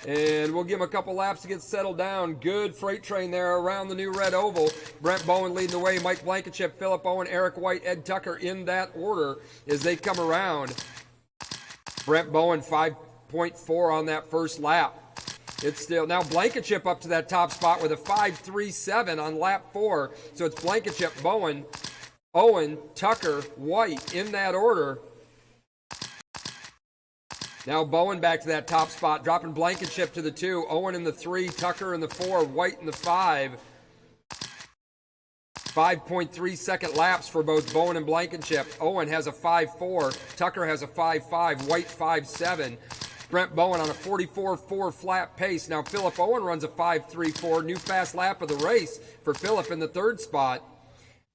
And we'll give him a couple laps to get settled down. Good freight train there around the new red oval. Brent Bowen leading the way. Mike Blankenship, Philip Owen, Eric White, Ed Tucker in that order as they come around. Brent Bowen 5.4 on that first lap. It's still now Blankenship up to that top spot with a 5.37 on lap 4. So it's Blankenship, Bowen, Owen, Tucker, White in that order. Now Bowen back to that top spot, dropping Blankenship to the 2, Owen in the 3, Tucker in the 4, White in the 5. 5.3 second laps for both Bowen and Blankenship. Owen has a 5.4, Tucker has a 5.5, White 5.7. Brent Bowen on a 44.4 flat pace. Now Philip Owen runs a 5.34, new fast lap of the race for Philip in the 3rd spot.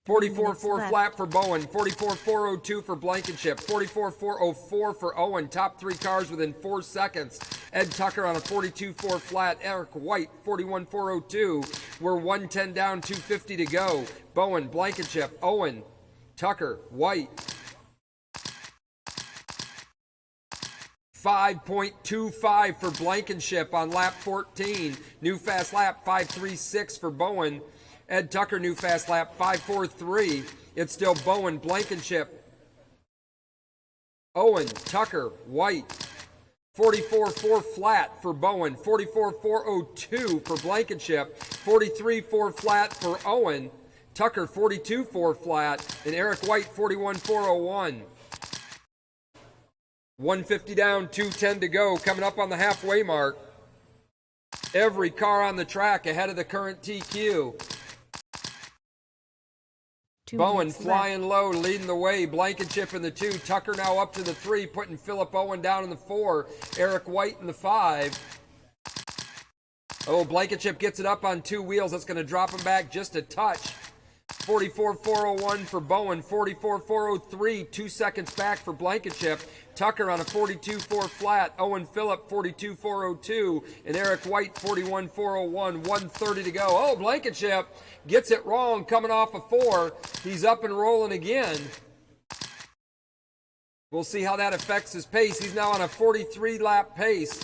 44.4 flat for Bowen, 44.402 for Blankenship, 44.404 for Owen. Top 3 cars within 4 seconds. Ed Tucker on a 42.4 flat. Eric White, 41.402. We're 110 down, 250 to go. Bowen, Blankenship, Owen, Tucker, White. 5.25 for Blankenship on lap 14. New fast lap, 5.36 for Bowen. Ed Tucker, new fast lap, 5.43. It's still Bowen, Blankenship, Owen, Tucker, White. 44.4 flat for Bowen, 44.402 for Blankenship, 43.4 flat for Owen, Tucker 42.4 flat, and Eric White 41.401. 150 down, 210 to go, coming up on the halfway mark. Every car on the track ahead of the current TQ. 2 Bowen minutes flying low, leading the way. Blankenship in the 2. Tucker now up to the 3, putting Philip Owen down in the 4. Eric White in the 5. Oh, Blankenship gets it up on 2 wheels. That's going to drop him back just a touch. 44.401 for Bowen. 44.403, 2 seconds back for Blankenship. Tucker on a 42.4 flat. Owen Phillip 42.402. And Eric White 41.401. 130 to go. Oh, Blankenship gets it wrong coming off a 4. He's up and rolling again. We'll see how that affects his pace. He's now on a 43 lap pace.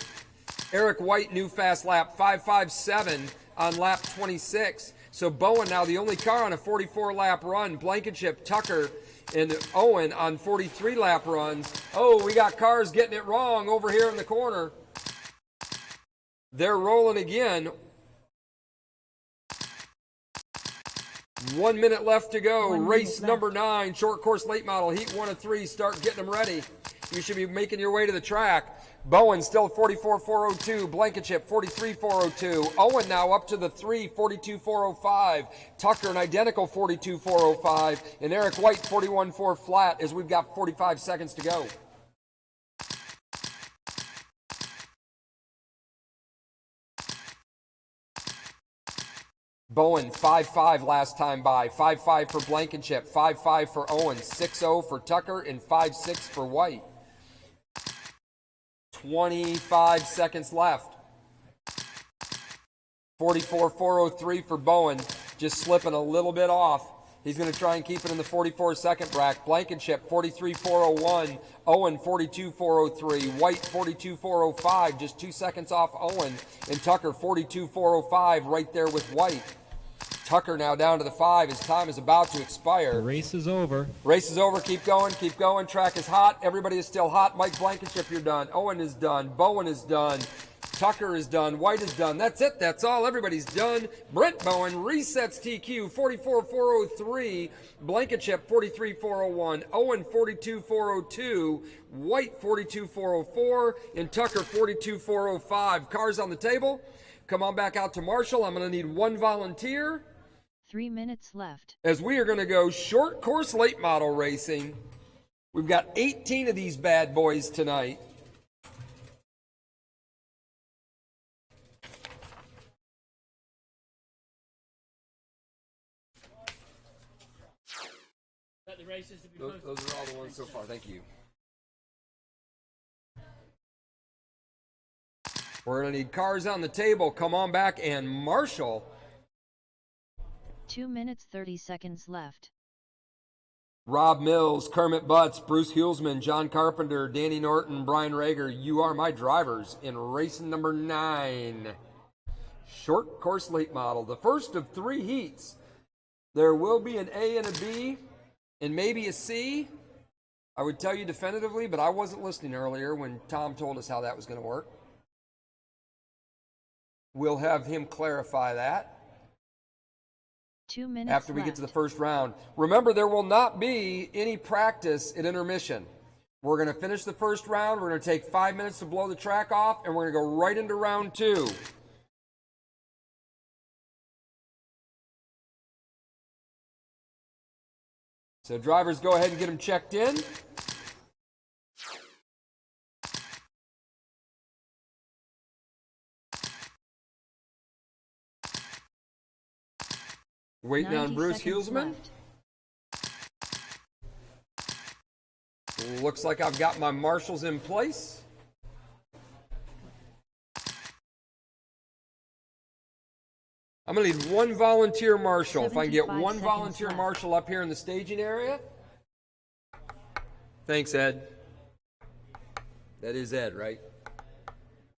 Eric White, new fast lap, 5.57 on lap 26. So Bowen now the only car on a 44 lap run. Blankenship, Tucker, and Owen on 43 lap runs. Oh, we got cars getting it wrong over here in the corner. They're rolling again. 1 minute left to go. 1 Race minute number left. 9, short course late model, heat 1 of 3. Start getting them ready. You should be making your way to the track. Bowen still 44.402. Blankenship 43.402. Owen now up to the 3, 42.405. Tucker an identical 42.405. And Eric White 41.4 flat as we've got 45 seconds to go. Bowen 5.5 last time by. 5.5 for Blankenship. 5.5 for Owen. 6.0 for Tucker and 5.6 for White. 25 seconds left. 44.403 for Bowen, just slipping a little bit off. He's going to try and keep it in the 44-second bracket. Blankenship, 43.401. Owen, 42.403. White, 42.405. Just 2 seconds off Owen. And Tucker, 42.405, right there with White. Tucker now down to the 5. His time is about to expire. The race is over. Race is over. Keep going. Keep going. Track is hot. Everybody is still hot. Mike Blankenship, you're done. Owen is done. Bowen is done. Tucker is done. White is done. That's it. That's all. Everybody's done. Brent Bowen resets TQ 44.403. Blankenship 43.401. Owen 42.402. White 42.404. And Tucker 42.405. Cars on the table. Come on back out to Marshall. I'm going to need one volunteer. 3 minutes left. As we are going to go short course late model racing. We've got 18 of these bad boys tonight. The races to be Those are all the ones so far. Thank you. We're going to need cars on the table. Come on back and Marshall. 2 minutes 30 seconds left. Rob Mills, Kermit Butts, Bruce Hulsman, John Carpenter, Danny Norton, Brian Rager. You are my drivers in race number 9. Short course late model. The first of 3 heats. There will be an A and a B and maybe a C. I would tell you definitively, but I wasn't listening earlier when Tom told us how that was going to work. We'll have him clarify that 2 minutes after we left. get to the first round. Remember, there will not be any practice at intermission. We're going to finish the first round. We're going to take 5 minutes to blow the track off, and we're going to go right into round 2. So drivers, go ahead and get them checked in. Waiting on 90 Bruce seconds Hulsman. left. Looks like I've got my marshals in place. I'm going to need one volunteer marshal. If I can get 75 one seconds volunteer left. marshal up here in the staging area. Thanks, Ed. That is Ed, right?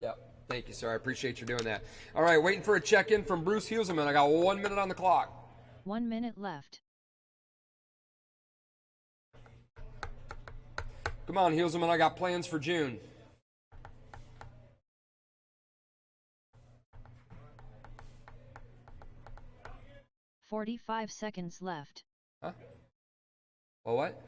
Yep. Thank you, sir. I appreciate you doing that. All right, waiting for a check-in from Bruce Hulsman. I got 1 minute on the clock. 1 minute left. Come on, Hulsman. I got plans for June. $45 seconds left. Huh? Well, what?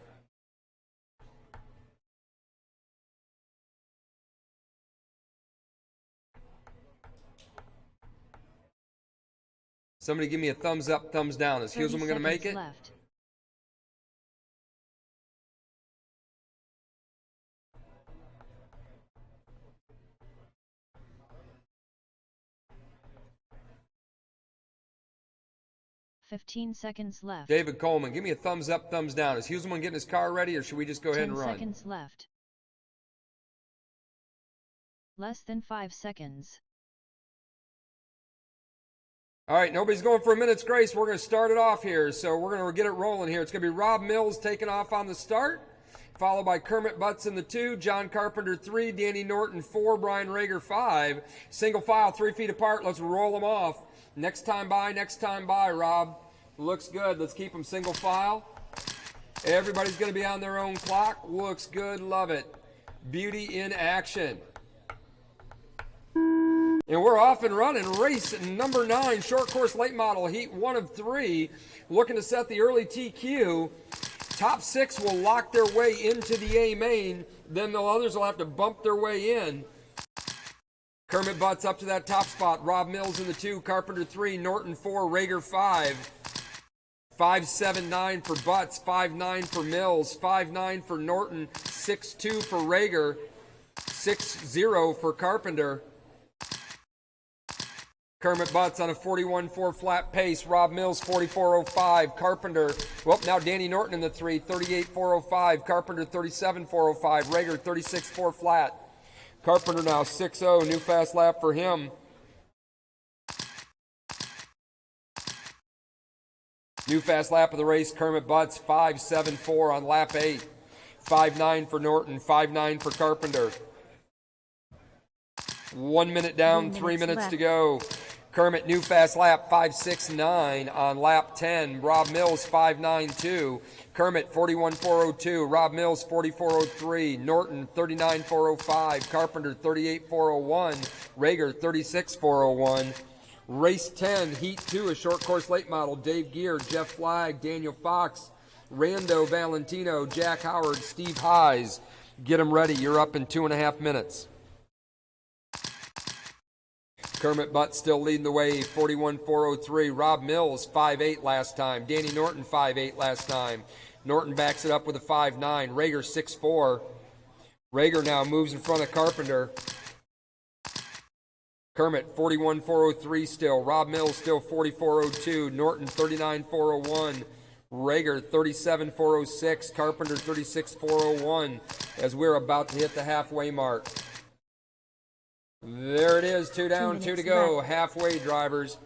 Somebody give me a thumbs up, thumbs down. Is 30 Hulsman going to make it? seconds left. $15 seconds left. David Coleman, give me a thumbs up, thumbs down. Is Hulsman getting his car ready, or should we just go ahead 10 and run? seconds left. Less than 5 seconds. All right, nobody's going for a minute's grace. We're going to start it off here, so we're going to get it rolling here. It's going to be Rob Mills taking off on the start, followed by Kermit Butts in the 2, John Carpenter 3, Danny Norton 4, Brian Rager 5. Single file, 3 feet apart. Let's roll them off. Next time by, Rob. Looks good. Let's keep them single file. Everybody's going to be on their own clock. Looks good. Love it. Beauty in action. And we're off and running. Race number 9, short course late model, heat 1 of 3. Looking to set the early TQ. Top 6 will lock their way into the A main. Then the others will have to bump their way in. Kermit Butts up to that top spot. Rob Mills in the 2, Carpenter 3, Norton 4, Rager 5. 5.79 for Butts, 5.9 for Mills, 5.9 for Norton, 6.2 for Rager, 6.0 for Carpenter. Kermit Butts on a 41.4 flat pace. Rob Mills 44.05. Carpenter, well, now Danny Norton in the 3, 38.405. Carpenter 37.405. Rager 36.4 flat. Carpenter now 6.0. New fast lap for him. New fast lap of the race, Kermit Butts, 5.74 on lap 8. 5.9 for Norton, 5.9 for Carpenter. 1 minute down, 3 minutes to go. Kermit, new fast lap, 5.69 on lap 10. Rob Mills, 5.92. Kermit, 41.402. Rob Mills, 44.03. Norton, 39.405. Carpenter, 38.401. Rager, 36.401. Race 10, Heat 2, a short course late model. Dave Gear, Jeff Flagg, Daniel Fox, Rando Valentino, Jack Howard, Steve Hayes. Get them ready. You're up in 2.5 minutes. Kermit Butts still leading the way, 41.403. Rob Mills, 5.8 last time. Danny Norton, 5.8 last time. Norton backs it up with a 5.9. Rager, 6.4. Rager now moves in front of Carpenter. Kermit, 41.403 still. Rob Mills still 44.02. Norton, 39.401. Rager, 37.406. Carpenter, 36.401 as we're about to hit the halfway mark. There it is, 2 down, 2 to go. Halfway, drivers.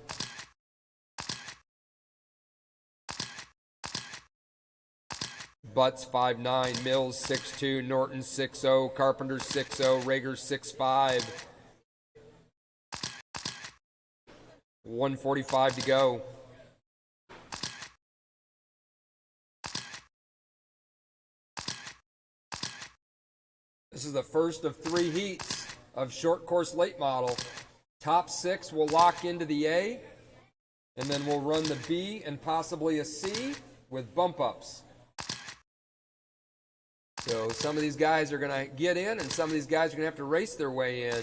Butts 5.9, Mills 6.2, Norton 6.0, Carpenter 6.0, Rager 6.5. 1:45 to go. This is the first of 3 heats of short course late model. Top 6 will lock into the A, and then we'll run the B and possibly a C with bump ups. So some of these guys are going to get in, and some of these guys are going to have to race their way in.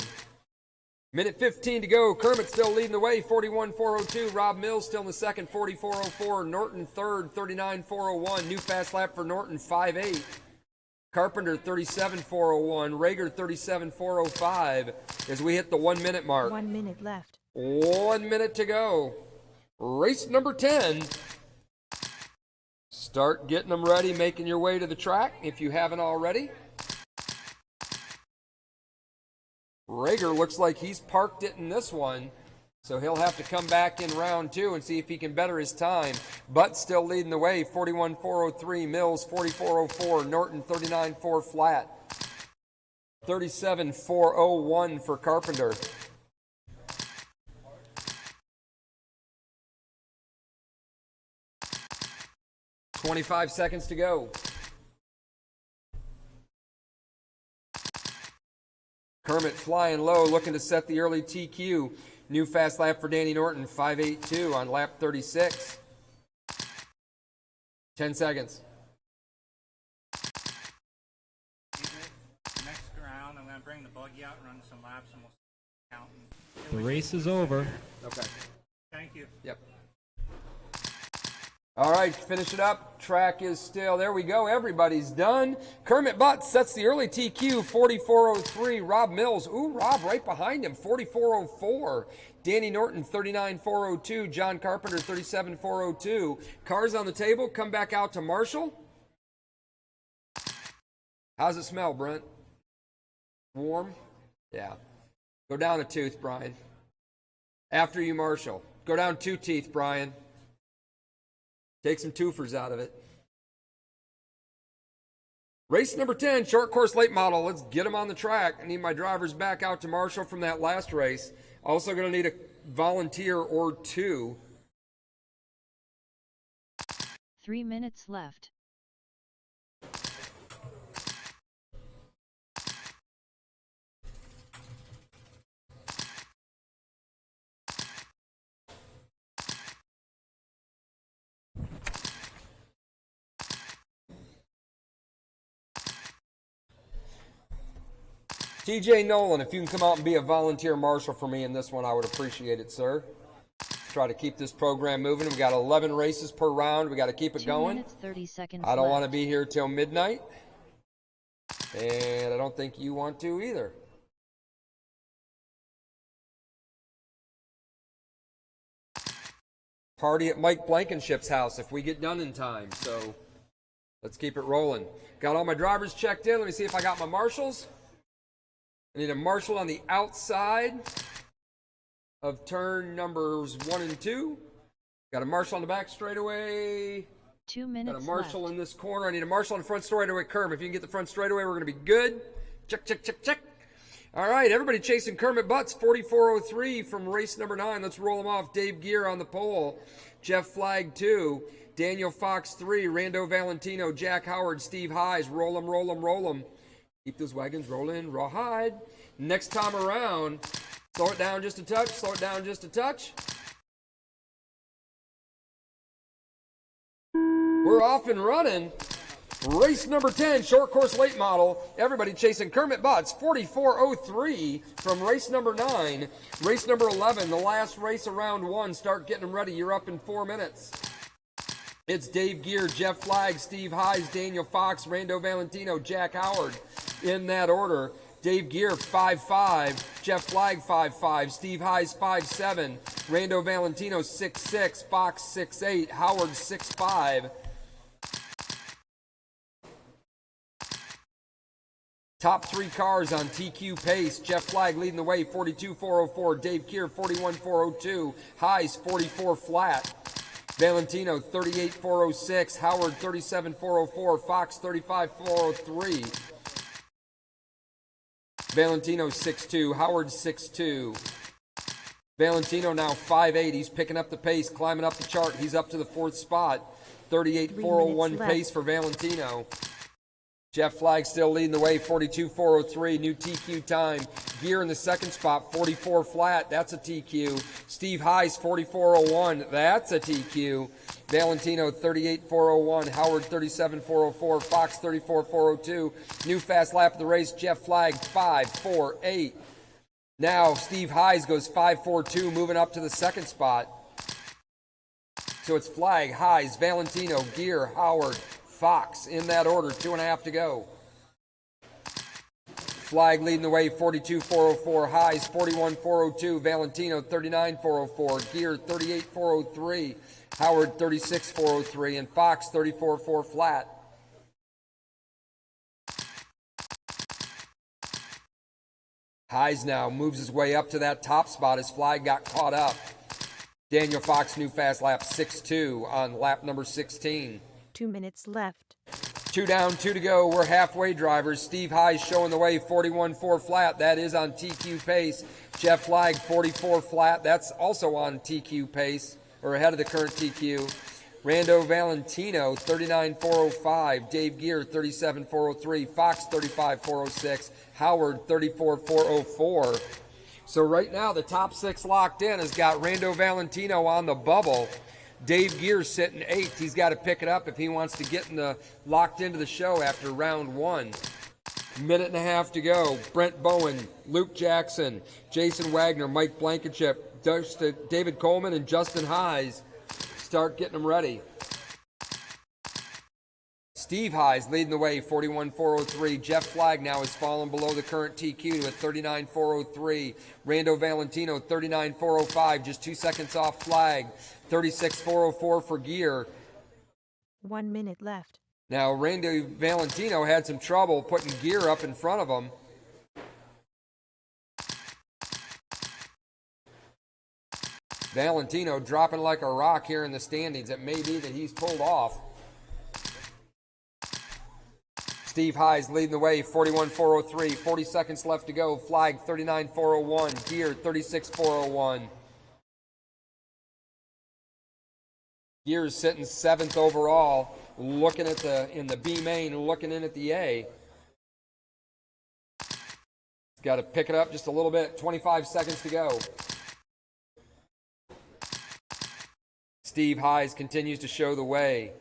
Minute 15 to go. Kermit still leading the way, 41.402. Rob Mills still in the second, 44.04. Norton third, 39.401. New fast lap for Norton, 5.8. Carpenter 37.401, Rager 37.405 as we hit the 1 minute mark. 1 minute left. 1 minute to go. Race number 10. Start getting them ready, making your way to the track if you haven't already. Rager looks like he's parked it in this one, so he'll have to come back in round 2 and see if he can better his time. Butts still leading the way, 41.403. Mills, 44.04. Norton, 39.4 flat. 37.401 for Carpenter. $25 seconds to go. Kermit flying low, looking to set the early TQ. New fast lap for Danny Norton, 5.82 on lap 36. 10 seconds. Next round, I'm going to bring the buggy out and run some laps, and we'll count. The race is over. Okay. Thank you. Yep. All right, finish it up. Track is still, there we go. Everybody's done. Kermit Butts sets the early TQ, 44.03. Rob Mills, ooh, Rob right behind him, 44.04. Danny Norton, 39.402. John Carpenter, 37.402. Cars on the table, come back out to Marshall. How's it smell, Brent? Warm? Yeah. Go down a tooth, Brian. After you, Marshall. Go down 2 teeth, Brian. Take some twofers out of it. Race number 10, short course late model. Let's get them on the track. I need my drivers back out to Marshall from that last race. Also going to need a volunteer or 2. 3 minutes left. TJ Nolan, if you can come out and be a volunteer marshal for me in this one, I would appreciate it, sir. Try to keep this program moving. We got 11 races per round. We got to keep it 2 going. minutes, 30 seconds I don't want to left. be here till midnight. And I don't think you want to either. Party at Mike Blankenship's house if we get done in time. So let's keep it rolling. Got all my drivers checked in. Let me see if I got my marshals. I need a marshal on the outside of turn numbers 1 and 2. Got a Marshall on the back straightaway. 2 Got a minutes Marshall left. in this corner. I need a Marshall on the front straightaway curve. If you can get the front straightaway, we're going to be good. Check, check, check, check. All right, everybody chasing Kermit Butts, 4403 from race number 9. Let's roll them off. Dave Gear on the pole. Jeff Flagg 2. Daniel Fox 3. Rando Valentino. Jack Howard. Steve Highs. Roll them, roll them, roll them. Keep those wagons rolling. Rawhide. Next time around, slow it down just a touch. Slow it down just a touch. We're off and running. Race number 10, short course late model. Everybody chasing Kermit Butts, 4403 from race number 9. Race number 11, the last race of round 1. Start getting them ready. You're up in 4 minutes. It's Dave Gear, Jeff Flagg, Steve Highs, Daniel Fox, Rando Valentino, Jack Howard in that order. Dave Gear 5-5, Jeff Flagg 5-5, Steve Highs 5-7, Rando Valentino 6-6, Fox 6-8, Howard 6-5. Top 3 cars on TQ pace. Jeff Flagg leading the way, 42.404. Dave Gear, 41.402. Highs, 44 flat. Valentino, 38.406. Howard, 37.404. Fox, 35.403. Valentino, 6.2. Howard, 6.2. Valentino now 5.8. He's picking up the pace, climbing up the chart. He's up to the 4th spot. 38.401 pace for Valentino. Jeff Flagg still leading the way, 42.403, new TQ time. Gear in the 2nd spot, 44 flat, that's a TQ. Steve Highs, 44.01, that's a TQ. Valentino, 38.401, Howard, 37.404, Fox, 34.402. New fast lap of the race, Jeff Flagg, 5.48. Now, Steve Highs goes 5.42, moving up to the 2nd spot. So it's Flagg, Highs, Valentino, Gear, Howard, Fox in that order, 2.5 to go. Flagg leading the way, 42.404. Highs, 41.402. Valentino, 39.404. Gear, 38.403. Howard, 36.403. And Fox, 34.4 flat. Highs now moves his way up to that top spot as Flagg got caught up. Daniel Fox, new fast lap, 6.2 on lap number 16. 2 minutes left. 2 down, 2 to go. We're halfway drivers. Steve Highs showing the way, 41.4 flat. That is on TQ pace. Jeff Flagg, 44 flat. That's also on TQ pace, or ahead of the current TQ. Rando Valentino, 39.405. Dave Gear, 37.403. Fox, 35.406. Howard, 34.404. So right now, the top 6 locked in has got Rando Valentino on the bubble. Dave Gear sitting 8th. He's got to pick it up if he wants to get locked into the show after round 1. Minute and a half to go. Brent Bowen, Luke Jackson, Jason Wagner, Mike Blankenship, David Coleman, and Justin Highs start getting them ready. Steve Highs leading the way, 41.403. Jeff Flagg now has fallen below the current TQ to a 39.403. Rando Valentino, 39.405, just 2 seconds off Flagg. 36.404 for Gear. 1 minute left. Now, Rando Valentino had some trouble putting Gear up in front of him. Valentino dropping like a rock here in the standings. It may be that he's pulled off. Steve Highs leading the way, 41.403. 40 seconds left to go. Flagg, 39.401. Gear, 36.401. Gear is sitting 7th overall, looking at in the B main, looking in at the A. Got to pick it up just a little bit. 25 seconds to go. Steve Highs continues to show the way.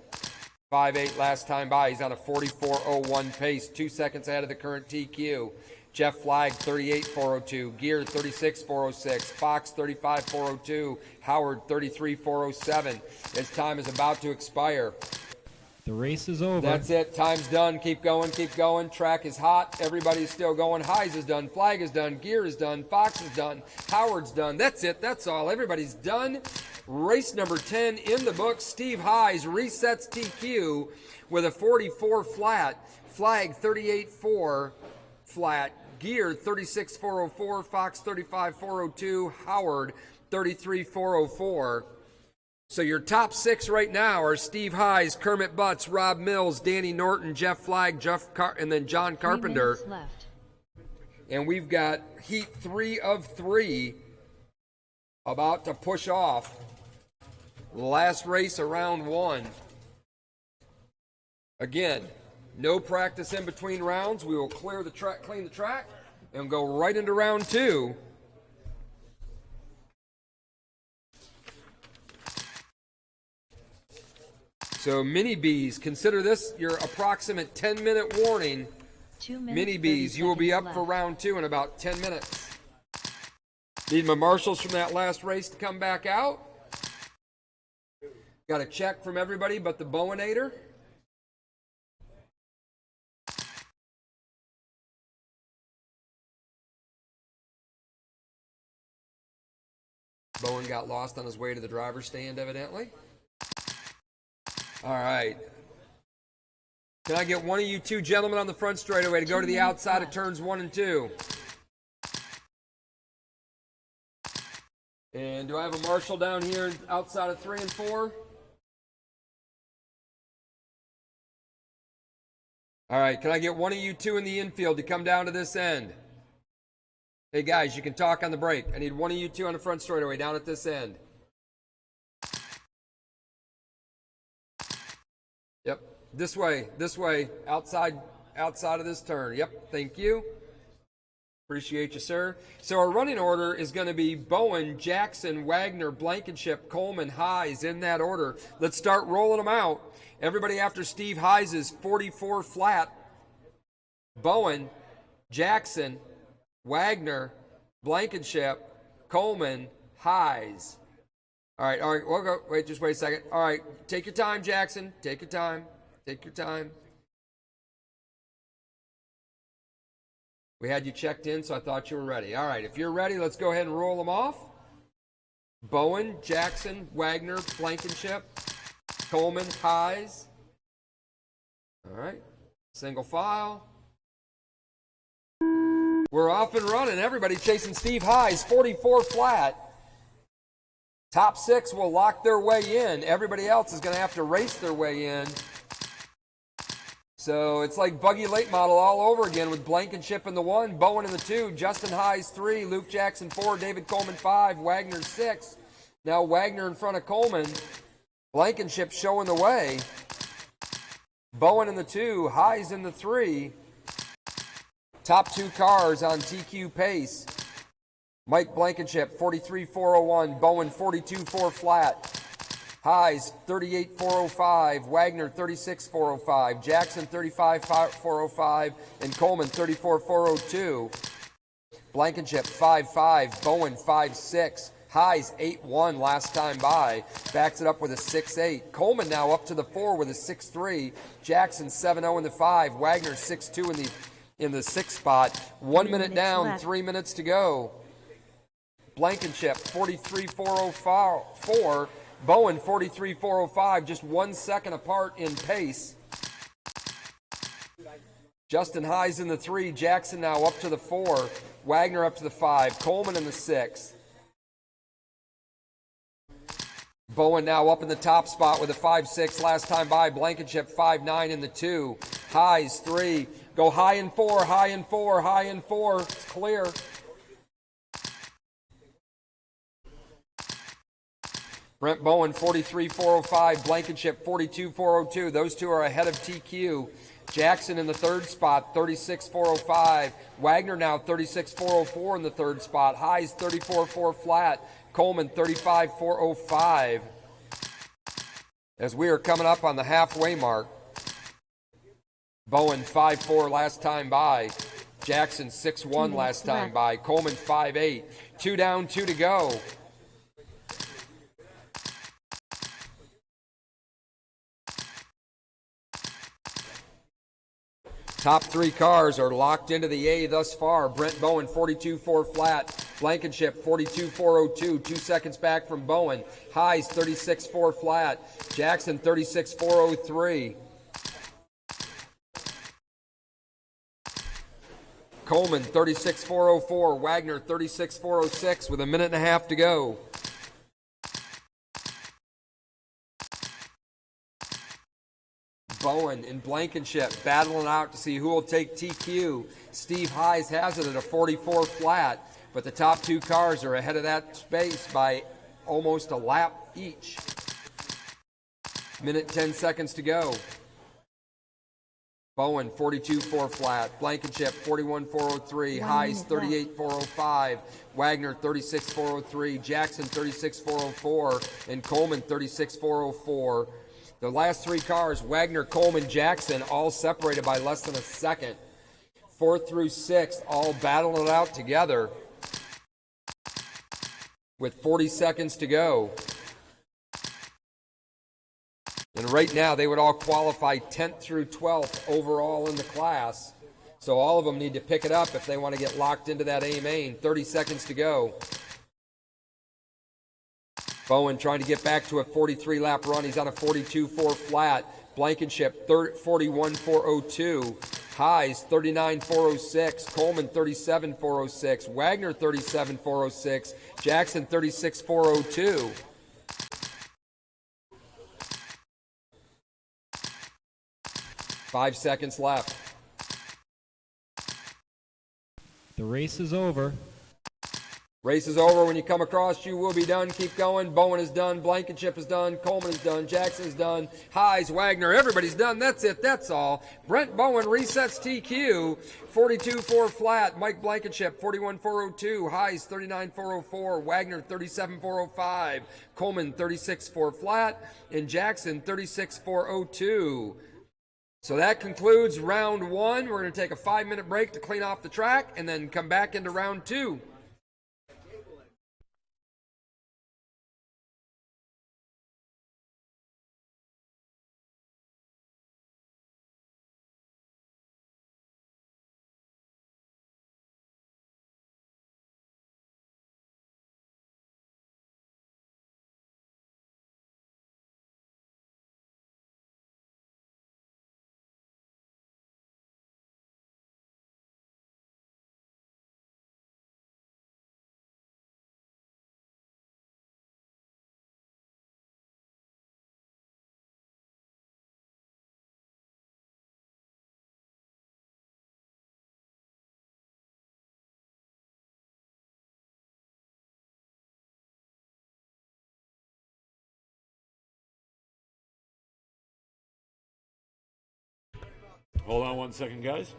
5.8 last time by. He's on a 44.01 pace, 2 seconds ahead of the current TQ. Jeff Flagg, 38.402. Gear, 36.406. Fox, 35.402. Howard, 33.407. His time is about to expire. The race is over. That's it. Time's done. Keep going. Keep going. Track is hot. Everybody's still going. Highs is done. Flagg is done. Gear is done. Fox is done. Howard's done. That's it. That's all. Everybody's done. Race number 10 in the books. Steve Highs resets TQ with a 44 flat. Flagg, 38.4 flat. Gear, 36.404. Fox, 35.402. Howard, 33.404. So your top 6 right now are Steve Highs, Kermit Butts, Rob Mills, Danny Norton, Jeff Flagg, and then John 3 Carpenter. minutes left. And we've got heat 3 of 3 about to push off. Last race of round 1. Again, no practice in between rounds. We will clean the track, and go right into round 2. So mini bees, consider this your approximate 10-minute warning. 2 minutes. Mini bees, you will be up for round 2 in about 10 minutes. Need my marshals from that last race to come back out. Got a check from everybody but the Bowinator. Bowen got lost on his way to the driver's stand, evidently. All right. Can I get one of you two gentlemen on the front straightaway to go to the outside of turns 1 and 2? And do I have a marshal down here outside of 3 and 4? All right, can I get one of you two in the infield to come down to this end? Hey guys, you can talk on the break. I need one of you two on the front straightaway down at this end. Yep, this way, outside of this turn. Yep, thank you. Appreciate you, sir. So our running order is going to be Bowen, Jackson, Wagner, Blankenship, Coleman, Highs, in that order. Let's start rolling them out. Everybody after Steve Highs is 44 flat. Bowen, Jackson, Wagner, Blankenship, Coleman, Highs. All right, we'll go. Wait, just wait a second. All right, take your time, Jackson. Take your time. Take your time. We had you checked in, so I thought you were ready. All right, if you're ready, let's go ahead and roll them off. Bowen, Jackson, Wagner, Blankenship, Coleman, Highs. All right, single file. We're off and running. Everybody chasing Steve Highs, 44 flat. Top 6 will lock their way in. Everybody else is going to have to race their way in. So it's like buggy late model all over again with Blankenship in the 1, Bowen in the 2, Justin Highs 3, Luke Jackson 4, David Coleman 5, Wagner 6. Now Wagner in front of Coleman. Blankenship showing the way. Bowen in the 2, Highs in the 3. Top 2 cars on TQ pace. Mike Blankenship 43.401, Bowen 42.4 flat. Highs 38.405, Wagner 36.405, Jackson 35.405, and Coleman 34.402. Blankenship 5.5, Bowen 5.6, Highs 8.1 last time by, backs it up with a 6.8. Coleman now up to the 4 with a 6.3, Jackson 7.0 in the 5, Wagner 6.2 in the 6 spot. 1 minute down, left. 3 minutes to go. Blankenship 43.404. Bowen 43.405, just 1 second apart in pace. Justin Highs in the 3, Jackson now up to the 4, Wagner up to the 5, Coleman in the 6. Bowen now up in the top spot with a 5.6 last time by, Blankenship 5.9 in the 2, Highs 3, go high in 4, high in 4, high in 4, it's clear. Brent Bowen, 43.405. Blankenship, 42.402. Those two are ahead of TQ. Jackson in the 3rd spot, 36.405. Wagner now 36.404 in the 3rd spot. Highs, 34.4 flat. Coleman, 35.405. As we are coming up on the halfway mark. Bowen, 5.4 last time by. Jackson, 6.1 last time by. Coleman, 5.8. 2 down, 2 to go. Top 3 cars are locked into the A thus far. Brent Bowen, 42.4 flat. Blankenship, 42.402. 2 seconds back from Bowen. Highs, 36.4 flat. Jackson, 36.403. Coleman, 36.404. Wagner, 36.406 with a minute and a half to go. Bowen and Blankenship battling out to see who will take TQ. Steve Highs has it at a 44 flat, but the top two cars are ahead of that space by almost a lap each. Minute 10 seconds to go. Bowen 42.4 flat, Blankenship 41.403, 1 Highs minute 38.405, Wagner 36.403, Jackson 36.404, and Coleman 36.404. The last three cars, Wagner, Coleman, Jackson, all separated by less than a second. 4th through 6th, all battling it out together with 40 seconds to go. And right now, they would all qualify 10th through 12th overall in the class. So all of them need to pick it up if they want to get locked into that A main. 30 seconds to go. Bowen trying to get back to a 43-lap run. He's on a 42.4 flat. Blankenship 41.402. Highs 39.406. Coleman 37.406. Wagner 37.406. Jackson 36.402. Five seconds left. The race is over. Race is over. When you come across, you will be done. Keep going. Bowen is done. Blankenship is done. Coleman is done. Jackson is done. Highs, Wagner, everybody's done. That's it. That's all. Brent Bowen resets TQ. 42.4 flat. Mike Blankenship, 41.402. Highs, 39.404. Wagner, 37.405. Coleman, 36.4 flat. And Jackson, 36.402. So that concludes round one. We're going to take a 5-minute break to clean off the track and then come back into round two. Hold on 1 second, guys.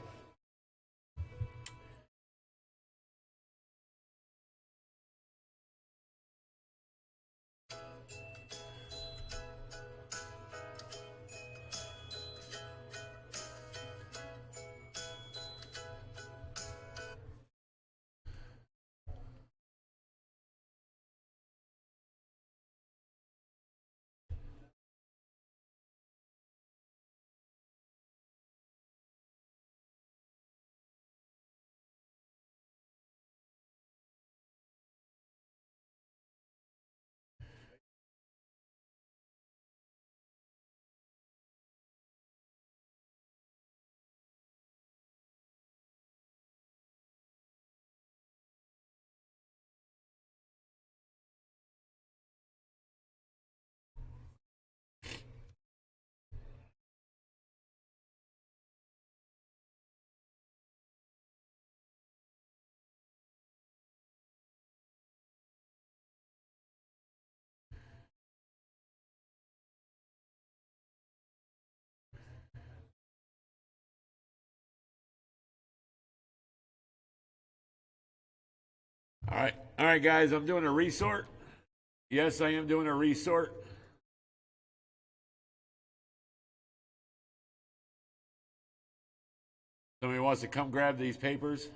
All right, guys, I'm doing a resort. Yes, I am doing a resort. Somebody wants to come grab these papers?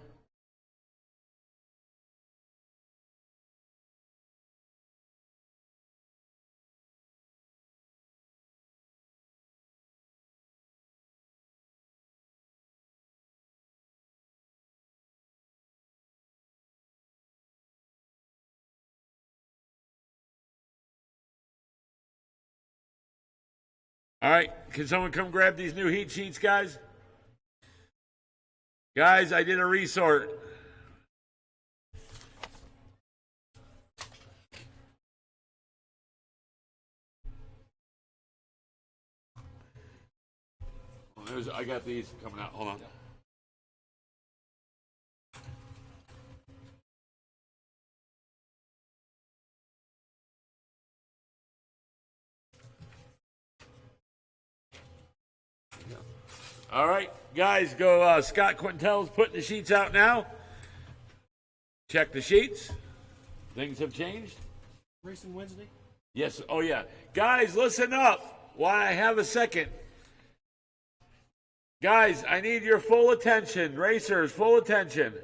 All right, can someone come grab these new heat sheets, guys? Guys, I did a resort. I got these coming out. Hold on. All right, guys, go. Scott Quintel's putting the sheets out now. Check the sheets. Things have changed. Racing Wednesday? Yes. Oh, yeah. Guys, listen up while I have a second. Guys, I need your full attention. Racers, full attention.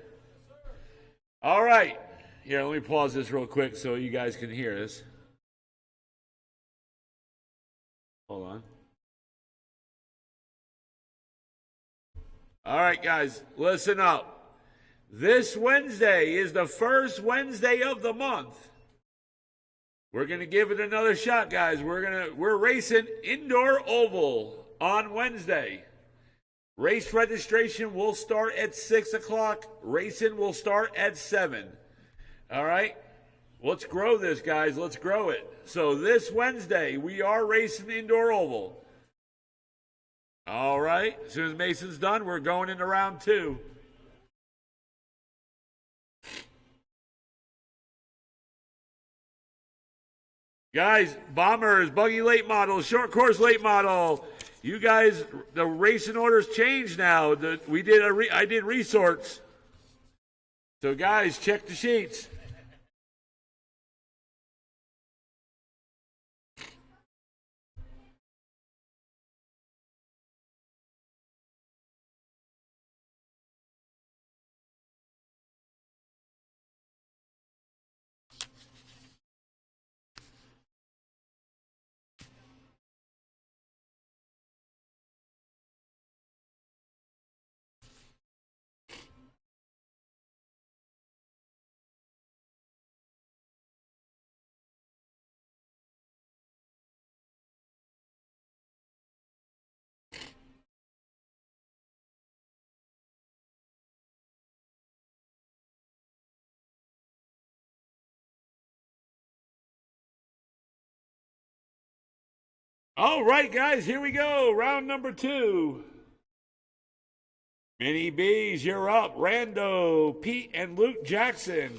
All right. Here, let me pause this real quick so you guys can hear this. Hold on. All right, guys, listen up. This Wednesday is the first Wednesday of the month. We're going to give it another shot, guys. We're racing indoor oval on Wednesday. Race registration will start at 6 o'clock. Racing will start at 7. All right? Let's grow this, guys. Let's grow it. So this Wednesday, we are racing indoor oval. All right. As soon as Mason's done, we're going into round 2. Guys, bombers, buggy late model, short course late model. You guys, the racing orders changed now. I did resorts. So guys, check the sheets. All right, guys, here we go. Round number 2. Mini B's, you're up. Rando, Pete, and Luke Jackson.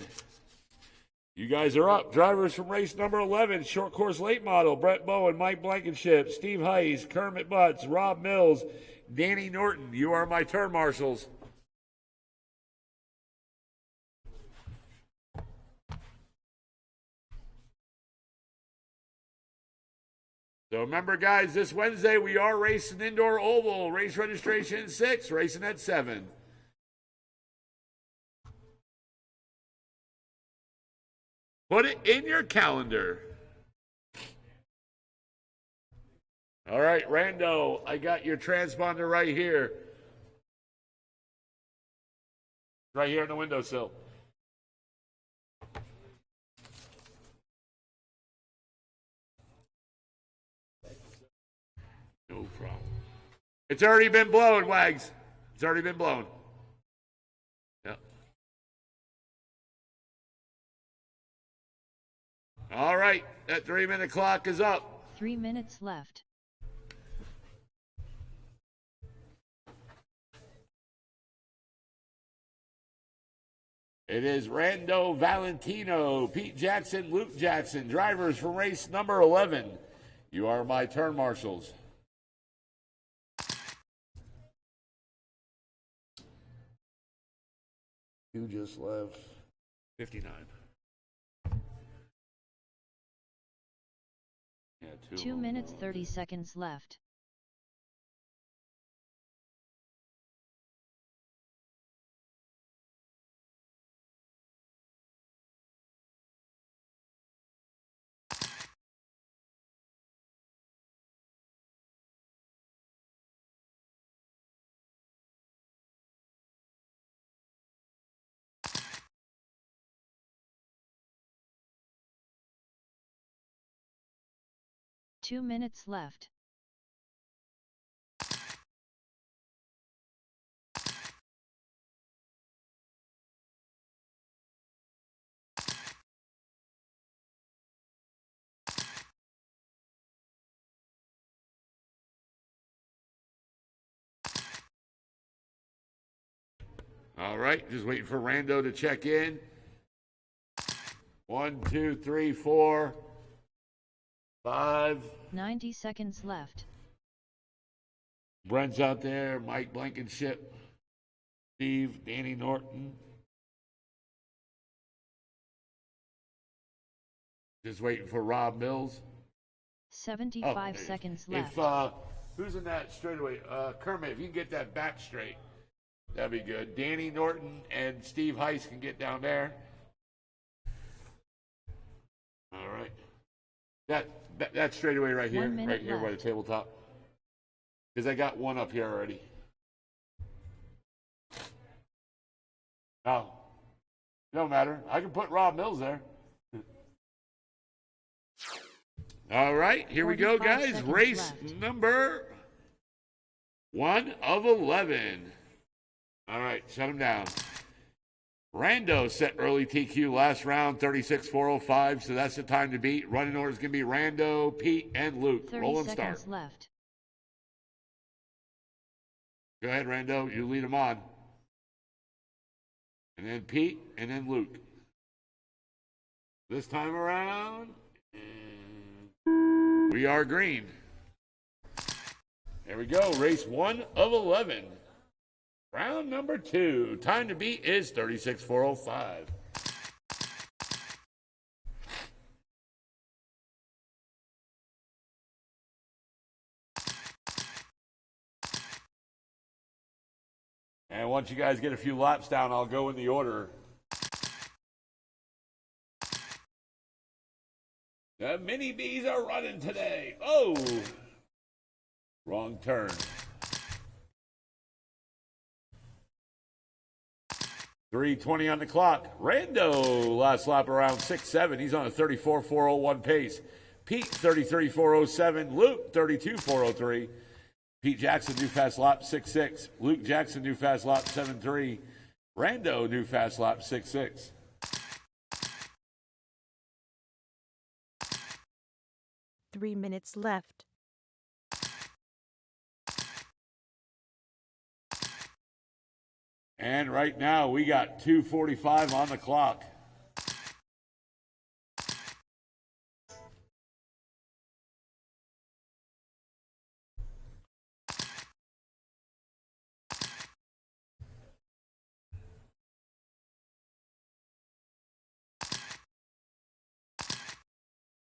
You guys are up. Drivers from race number 11, short course late model. Brett Bowen, Mike Blankenship, Steve Heiss, Kermit Butts, Rob Mills, Danny Norton. You are my turn marshals. So remember, guys, this Wednesday we are racing indoor oval. Race registration 6, racing at 7. Put it in your calendar. All right, Rando, I got your transponder right here. Right here on the windowsill. No problem. It's already been blown, Wags. It's already been blown. Yep. All right, that 3-minute clock is up. 3 minutes left. It is Rando Valentino, Pete Jackson, Luke Jackson, drivers from race number 11. You are my turn marshals. You just left 59. Yeah, 2 minutes 30 seconds left. Two minutes left. All right, just waiting for Rando to check in. 1, 2, 3, 4, 5. 90 seconds left. Brent's out there. Mike Blankenship. Steve. Danny Norton. Just waiting for Rob Mills. 75 Oh, seconds if left. who's in that straightaway? Kermit, if you can get that back straight, that'd be good. Danny Norton and Steve Heiss can get down there. All right. That straightaway right here, 1 minute right here by the left. tabletop. Because I got one up here already. No, don't matter. I can put Rob Mills there. All right, here we go, 45 guys. seconds Race left. number 1 of 11. All right, shut him down. Rando set early TQ last round, 36,405, so that's the time to beat. Running order is going to be Rando, Pete, and Luke. 30 Roll and seconds start. left. Go ahead, Rando. You lead them on. And then Pete, and then Luke. This time around, we are green. There we go. Race 1 of 11. Round number 2. Time to beat is 36,405. And once you guys get a few laps down, I'll go in the order. The mini bees are running today. Oh, wrong turn. 3:20 on the clock. Rando, last lap around 6.7. He's on a 34,401 pace. Pete, 33,407. Luke, 32,403. Pete Jackson, new fast lap 6.6. Luke Jackson, new fast lap 7.3. Rando, new fast lap 6.6. Three minutes left. And right now we got 2:45 on the clock.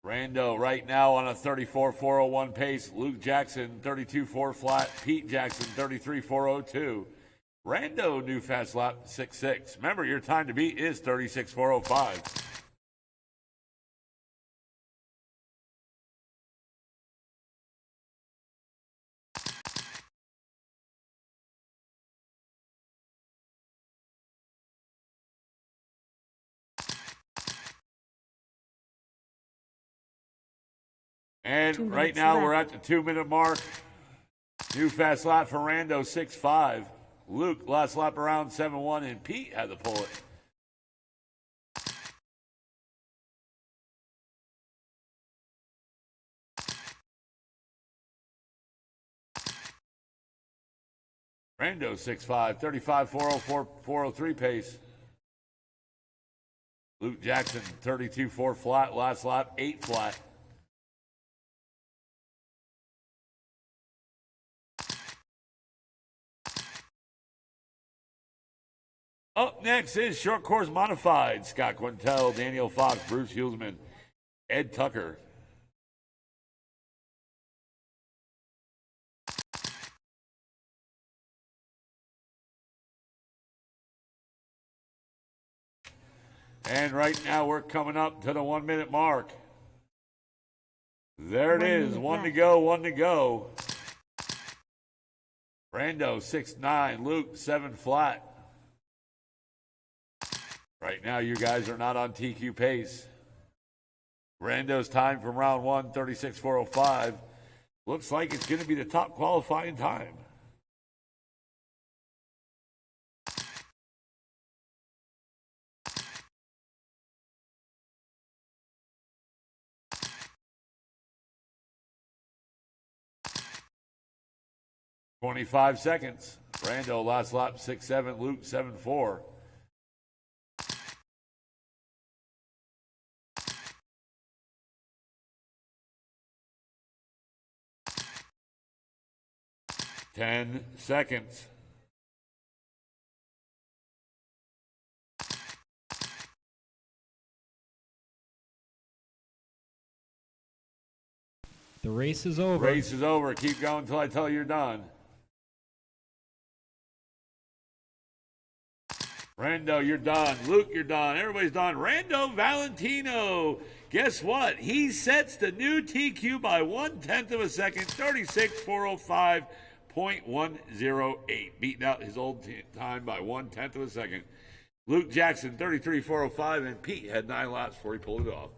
Rando right now on a 34,401 pace. Luke Jackson 32.4 flat. Pete Jackson 33,402. Rando new fast lap 6.6. Remember, your time to beat is 36,405. And 2 right minutes now left. we're at the 2-minute mark. New fast lap for Rando 6.5. Luke last lap around 7.1, and Pete had to pull it. Rando 6.5, 35,404, 403 pace. Luke Jackson 32.4 flat, last lap 8 flat. Up next is Short Course Modified. Scott Quintel, Daniel Fox, Bruce Hulsman, Ed Tucker. And right now we're coming up to the 1-minute mark. There it 1 is. minute One to left. go, one to go. Rando 6.9, Luke 7 flat. Right now, you guys are not on TQ pace. Rando's time from round 1, 36,405. Looks like it's going to be the top qualifying time. $25 seconds. Rando last lap 6-7, Luke 7-4. Ten seconds. The race is over. Race is over. Keep going until I tell you you're done. Rando, you're done. Luke, you're done. Everybody's done. Rando Valentino. Guess what? He sets the new TQ by 1/10 of a second, 36,405.108. Beating out his old time by 1/10 of a second. Luke Jackson, 33,405, and Pete had 9 laps before he pulled it off.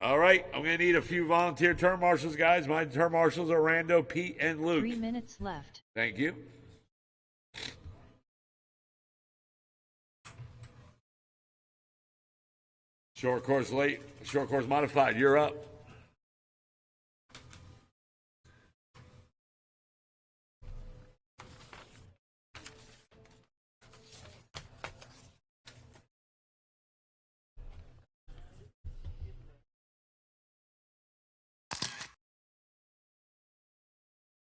All right, I'm going to need a few volunteer turn marshals, guys. My turn marshals are Rando, Pete, and Luke. 3 minutes left. Thank you. Short course late, short course modified. You're up.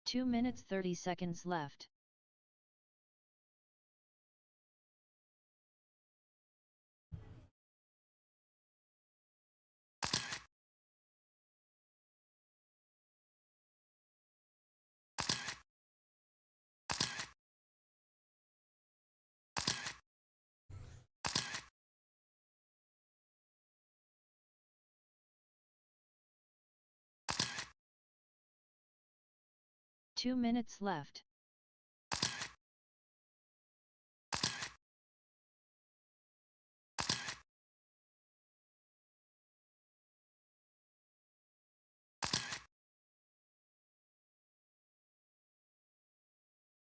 Two minutes 30 seconds left. Two minutes left.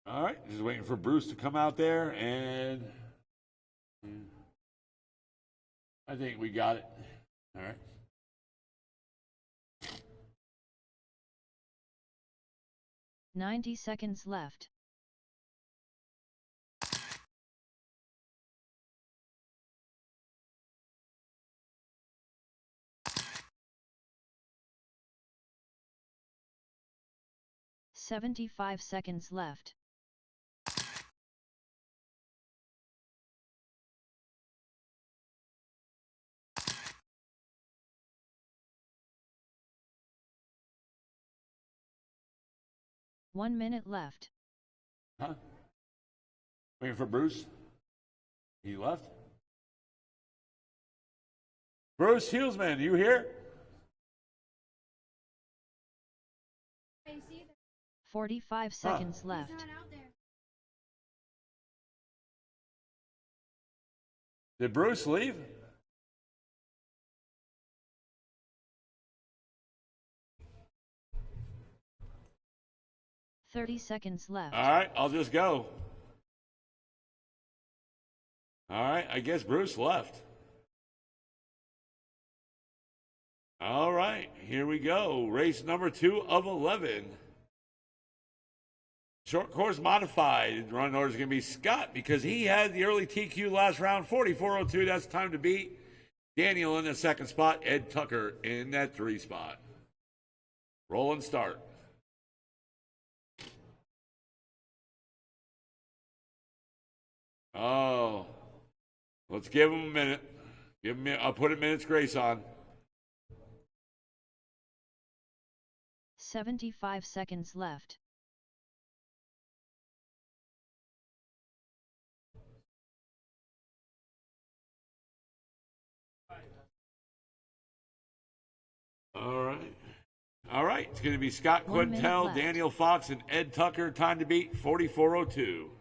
All right, just waiting for Bruce to come out there, and I think we got it. All right. 90 seconds left. "75 seconds left. One minute left. Huh? Waiting for Bruce? He left? Bruce Huelsman, you here? 45 seconds left. Did Bruce leave? "30 seconds left. All right, I'll just go. All right, I guess Bruce left. All right, here we go. Race number 2 of 11. Short course modified. Run order is going to be Scott because he had the early TQ last round, 44.02. That's time to beat. Daniel in the second spot. Ed Tucker in that 3 spot. Roll and start. Oh, let's give him a minute. Give him. I'll put a minute's grace on. 75 seconds left. All right. All right. It's going to be Scott 1 minute Quintel, left. Daniel Fox, and Ed Tucker. Time to beat 44.02.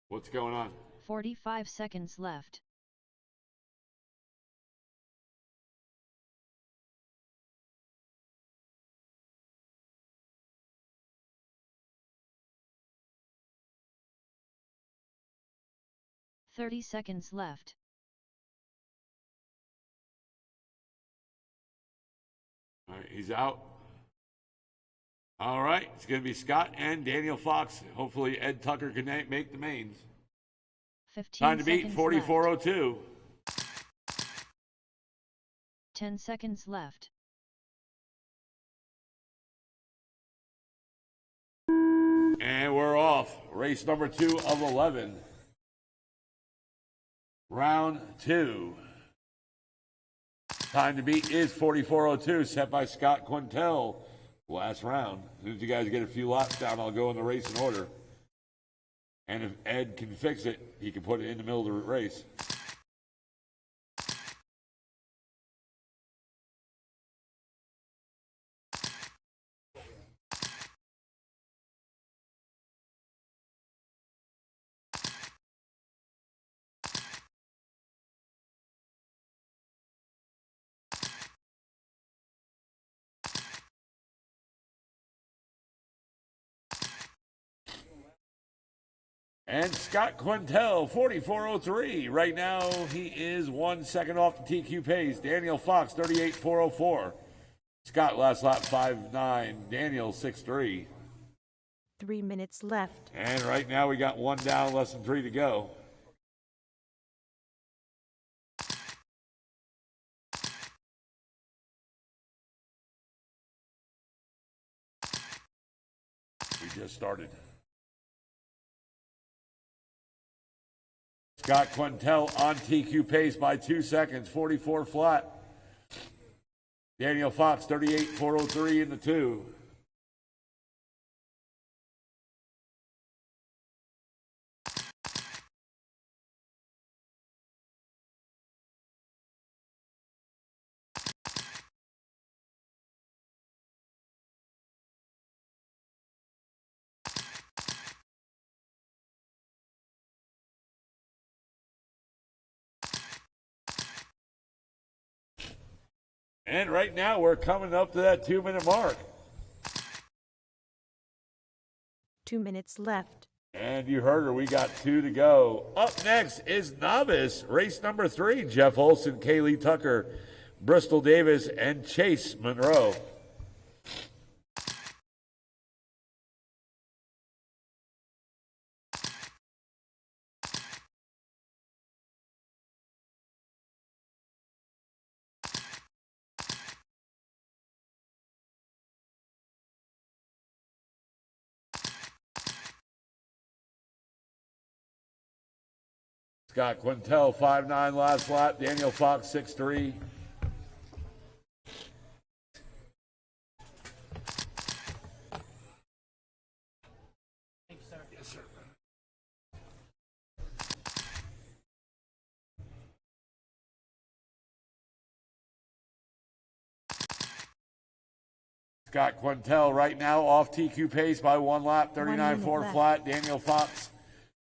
What's going on? 45 seconds left. "30 seconds left. All right, he's out. All right, it's going to be Scott and Daniel Fox. Hopefully, Ed Tucker can make the mains. 15 Time to beat seconds 4402. left. 10 seconds left. And we're off. Race number 2 of 11. Round 2. Time to beat is 4402, set by Scott Quintel. Last round. As soon as you guys get a few lots down, I'll go in the race in order. And if Ed can fix it, he can put it in the middle of the race. And Scott Quintel, 4403. Right now, he is 1 second off the TQ pace. Daniel Fox, 38404. Scott, last lap, 5.9. Daniel, 6.3. 3 minutes left. And right now, we got 1 down, less than 3 to go. We just started. Scott Quintel on TQ pace by 2 seconds, 44 flat. Daniel Fox, 38.403 in the 2. And right now, we're coming up to that 2-minute mark. 2 minutes left. And you heard her, we got 2 to go. Up next is Novice, race number 3. Jeff Olson, Kaylee Tucker, Bristol Davis, and Chase Monroe. Scott Quintel, 5.9 last lap. Daniel Fox, 6.3. Thank you, sir. Yes, sir. Scott Quintel right now off TQ pace by 1 lap, 39.4 left. flat. Daniel Fox,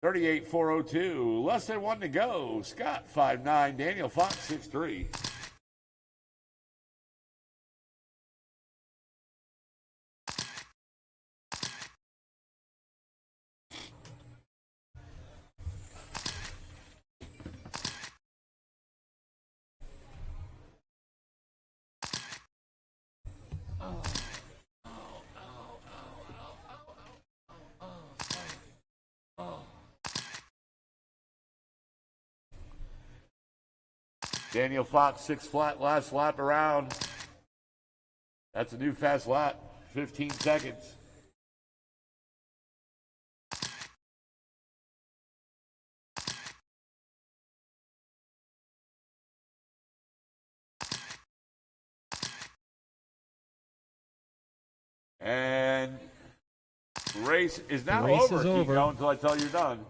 38.402. Less than 1 to go. Scott, 5.9. Daniel Fox, 6.3. Daniel Fox, 6 flat, last lap around. That's a new fast lap, 15 seconds. And race is now race over. is Keep over. going until I tell you you're done.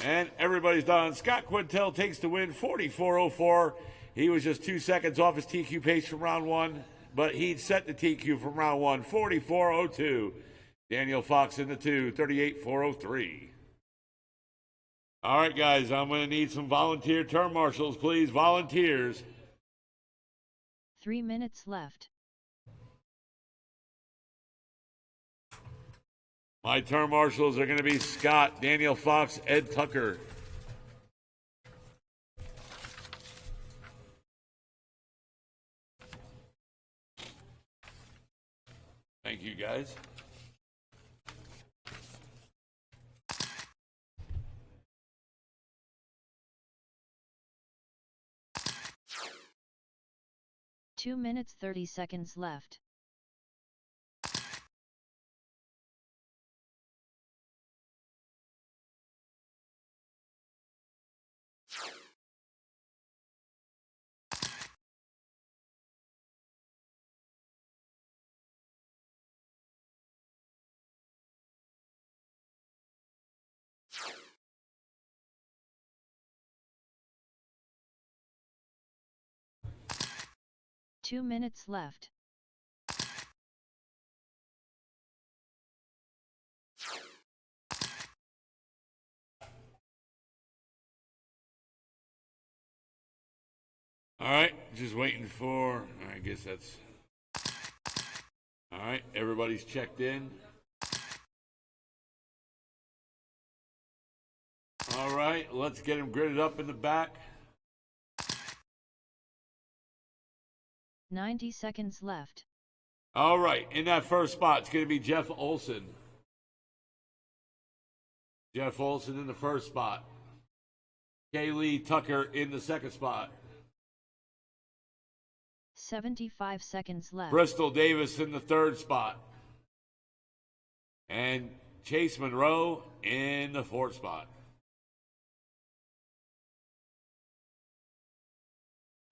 And everybody's done. Scott Quintel takes the win, 44.04. He was just 2 seconds off his TQ pace from round 1, but he'd set the TQ from round 1, 44.02. Daniel Fox in the 2, 38.403. All right, guys, I'm going to need some volunteer term marshals, please. Volunteers. 3 minutes left. My term marshals are going to be Scott, Daniel Fox, Ed Tucker. Thank you, guys. Two minutes 30 seconds left. Two minutes left. All right, just waiting for, I guess that's, all right, everybody's checked in. All right, let's get them gridded up in the back. 90 seconds left. All right, in that first spot, it's going to be Jeff Olson. Jeff Olson in the first spot. Kaylee Tucker in the second spot. 75 seconds left. Bristol Davis in the third spot. And Chase Monroe in the fourth spot.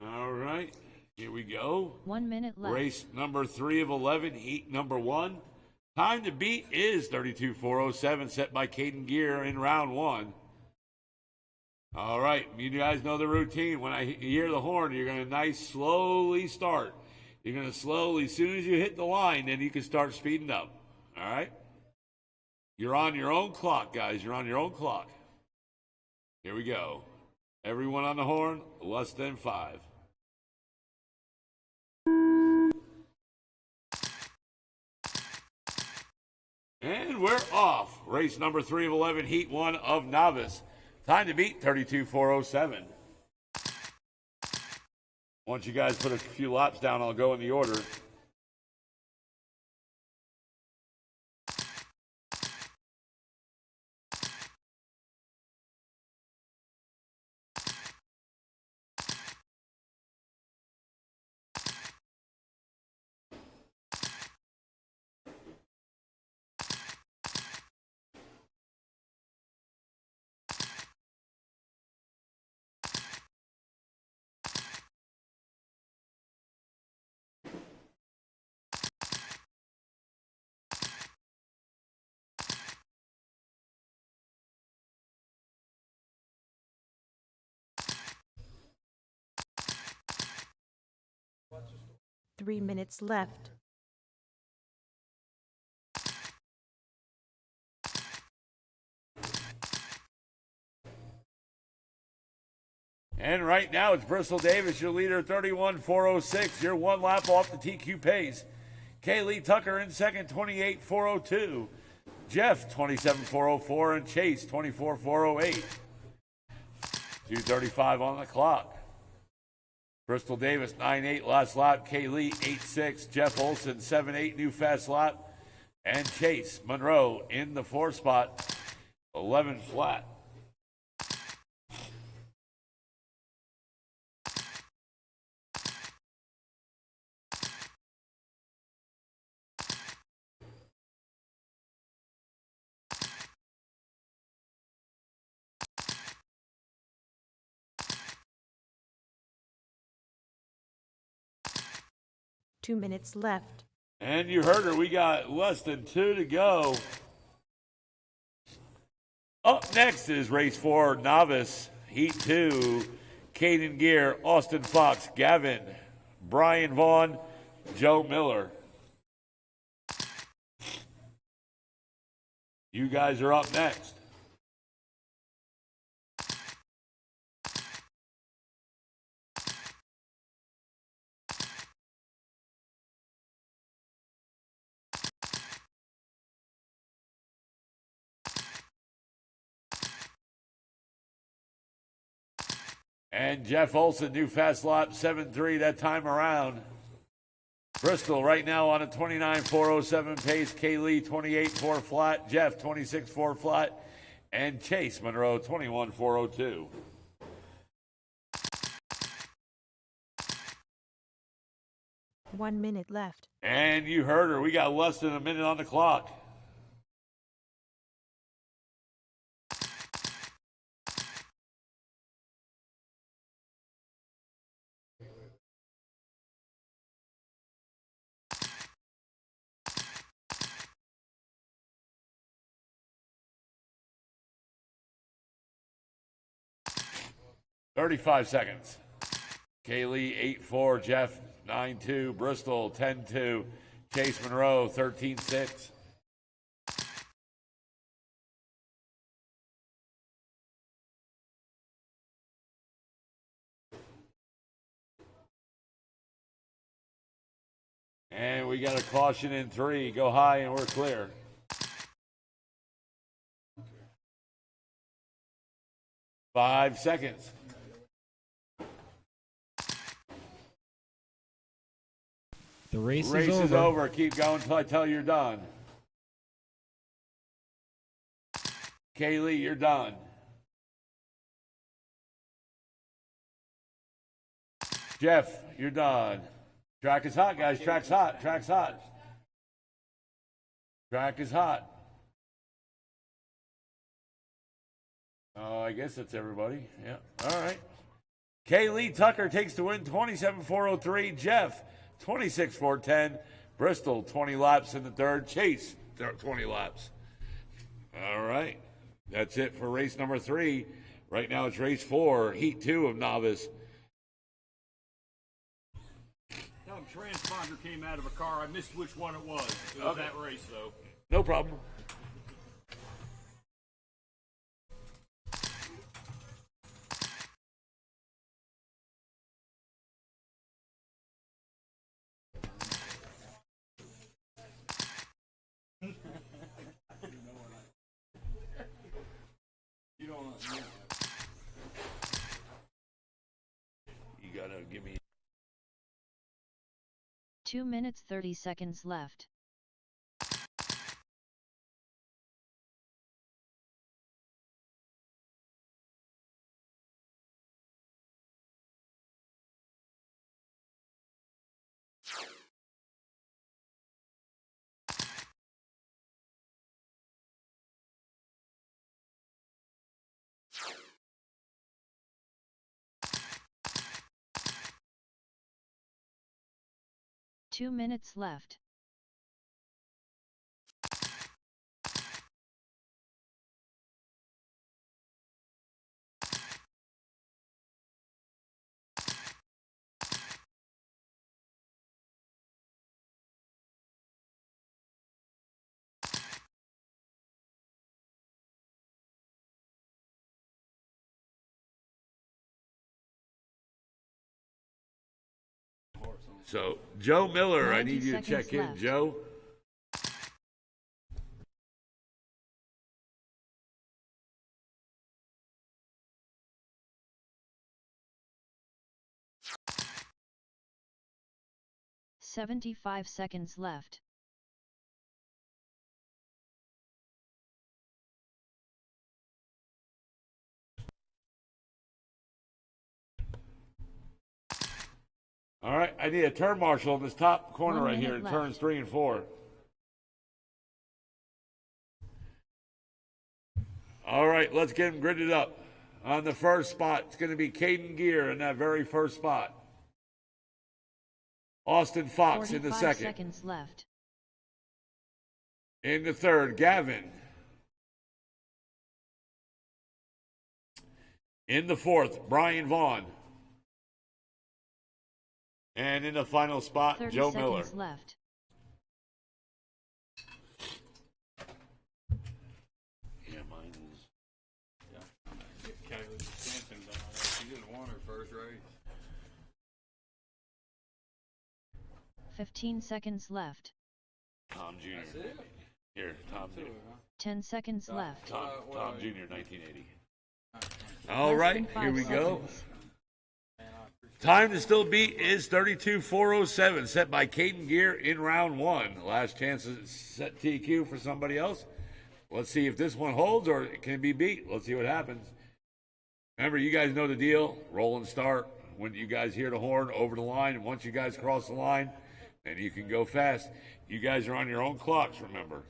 All right, here we go. 1 minute left. Race number 3 of 11, heat number 1. Time to beat is 32.407, set by Caden Gear in round 1. All right, you guys know the routine. When I hear the horn, you're going to slowly start. You're going to slowly, as soon as you hit the line, then you can start speeding up. All right? You're on your own clock, guys. You're on your own clock. Here we go. Everyone on the horn, less than 5. And we're off. Race number 3 of 11, heat 1 of novice. Time to beat 32.407. Once you guys put a few laps down, I'll go in the order. Three minutes left. And right now it's Bristol Davis, your leader, 31.406. You're 1 lap off the TQ pace. Kaylee Tucker in second, 28.402. Jeff, 27.404. And Chase, 24.408. 2:35 on the clock. Bristol Davis, 9.8 last lap. Kaylee, 8.6. Jeff Olson, 7.8 new fast lap. And Chase Monroe in the 4th spot, 11 flat. Two minutes left. And you heard her. We got less than 2 to go. Up next is race 4, novice, heat 2. Caden Gear, Austin Fox, Gavin, Brian Vaughn, Joe Miller. You guys are up next. And Jeff Olson, new fast lap, 7.3 that time around. Bristol right now on a 29.407 pace. Kaylee 28.4 flat. Jeff 26.4 flat. And Chase Monroe 21.402. One minute left. And you heard her. We got less than a minute on the clock. "35 seconds. Kaylee 8.4, Jeff 9.2, Bristol 10.2, Chase Monroe 13.6. And we got a caution in 3. Go high and we're clear. Five seconds. The race, Race is over. is over. Keep going until I tell you you're done. Kaylee, you're done. Jeff, you're done. Track is hot, guys. Track's hot. Track's hot. Track is hot. Oh, I guess that's everybody. Yeah. All right. Kaylee Tucker takes the win, 27.403. Jeff, 26.410. Bristol, 20 laps in the third. Chase, 20 laps. All right. That's it for race number 3. Right now it's race 4, heat 2 of novice. Transponder came out of a car. I missed which one it was. It was that race, though. No problem. You don't. You gotta give me. 2 minutes 30 seconds left. Two minutes left. So, Joe Miller, I 90 need you to check seconds in. left. Joe? "75 seconds left. All right, I need a turn marshal in this top corner 1 right here minute in turns 3 and 4. All right, let's get them gridded up. On the first spot, it's going to be Caden Gear in that very first spot. Austin Fox in the 45 second. seconds left. In the third, Gavin. In the fourth, Brian Vaughn. And in the final spot, 30 Joe seconds Miller. left. Yeah, mine is. Kaylee Stanton down there. She just won her first race. 15 seconds left. Tom Jr. That's it? Here, Tom Jr. 10 seconds left. Tom well, Jr. 1980. All Less right, than here 5 we go. seconds. Man, I appreciate Time to still beat is 32:407, set by Caden Gear in round one. Last chance to set TQ for somebody else. Let's see if this one holds or it can be beat. Let's see what happens. Remember, you guys know the deal. Roll and start. When you guys hear the horn, over the line. And once you guys cross the line, then you can go fast. You guys are on your own clocks, remember.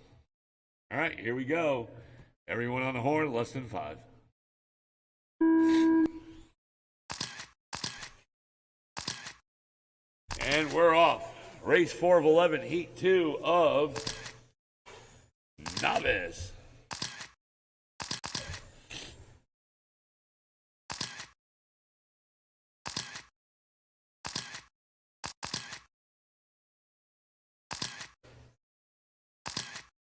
All right, here we go. Everyone on the horn, less than 5. And we're off. Race 4 of 11, heat 2 of novice.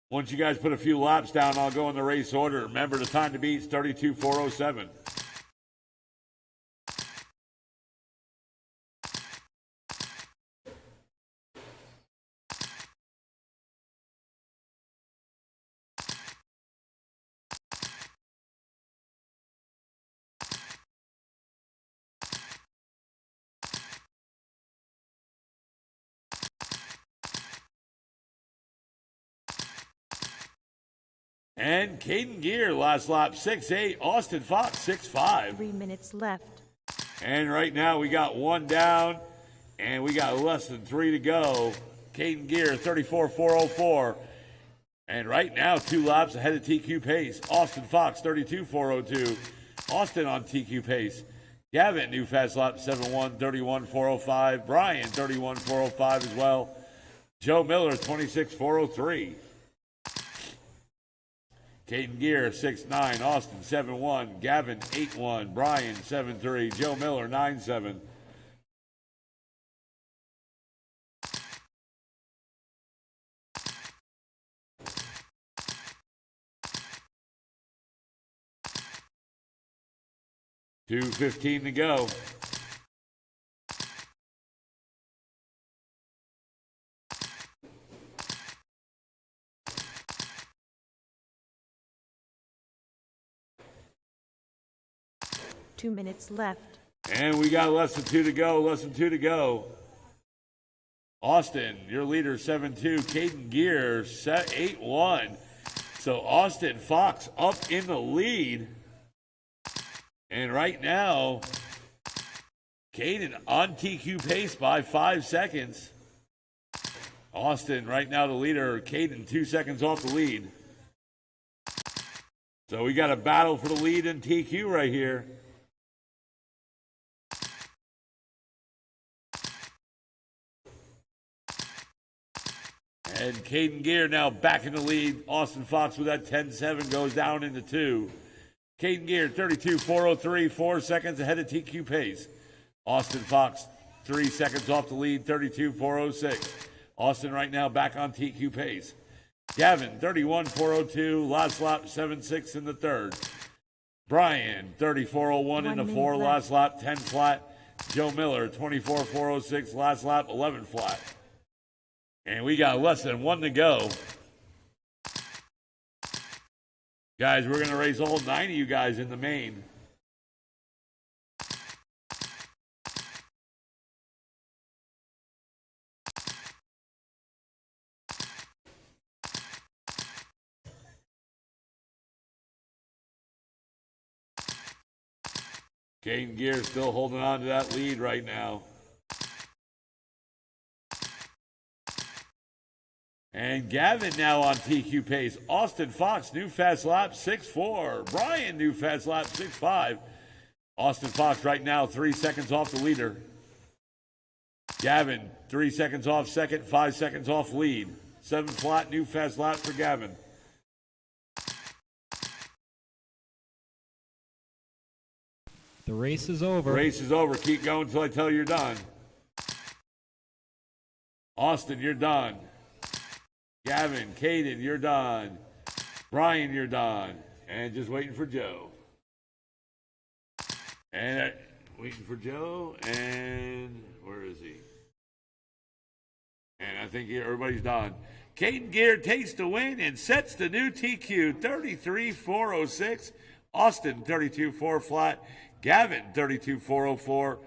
Once you guys put a few laps down, I'll go in the race order. Remember, the time to beat is 32:407. And Caden Gear, last lap, 6.8. Austin Fox, 6.5. 3 minutes left. And right now we got one down, and we got less than 3 to go. Caden Gear, 34.404. And right now, 2 laps ahead of TQ pace. Austin Fox, 32.402. Austin on TQ pace. Gavin, new fast lap, 7.1, 31.405. Brian, 31.405 as well. Joe Miller, 26.403. Caden Gear, 6.9. Austin, 7.1. Gavin, 8.1. Brian, 7.3. Joe Miller, 9.7. $2:15 to go. Two minutes left. And we got less than 2 to go, less than 2 to go. Austin, your leader, 7.2. Caden Gear, 8.1. So Austin Fox up in the lead. And right now, Caden on TQ pace by 5 seconds. Austin right now the leader. Caden 2 seconds off the lead. So we got a battle for the lead in TQ right here. And Caden Gear now back in the lead. Austin Fox with that 10.7 goes down into 2. Caden Gear, 32.403, 4 seconds ahead of TQ pace. Austin Fox, 3 seconds off the lead, 32.406. Austin right now back on TQ pace. Gavin, 31.402, last lap, 7.6 in the third. Brian, 34.01 in the 4, last lap, 10 flat. Joe Miller, 24.406, last lap, 11 flat. And we got less than 1 to go. Guys, we're going to race all 9 of you guys in the main. Caden Gear still holding on to that lead right now. And Gavin now on TQ pace. Austin Fox, new fast lap, 6.4. Brian, new fast lap, 6.5. Austin Fox right now, 3 seconds off the leader. Gavin, 3 seconds off second, 5 seconds off lead. 7 flat, new fast lap for Gavin. The race is over. Race is over. Keep going until I tell you you're done. Austin, you're done. Gavin, Caden, you're done. Brian, you're done. And just waiting for Joe. And waiting for Joe. And where is he? And I think everybody's done. Caden Gear takes the win and sets the new TQ, 33.406. Austin, 32.4 flat. Gavin, 32.404.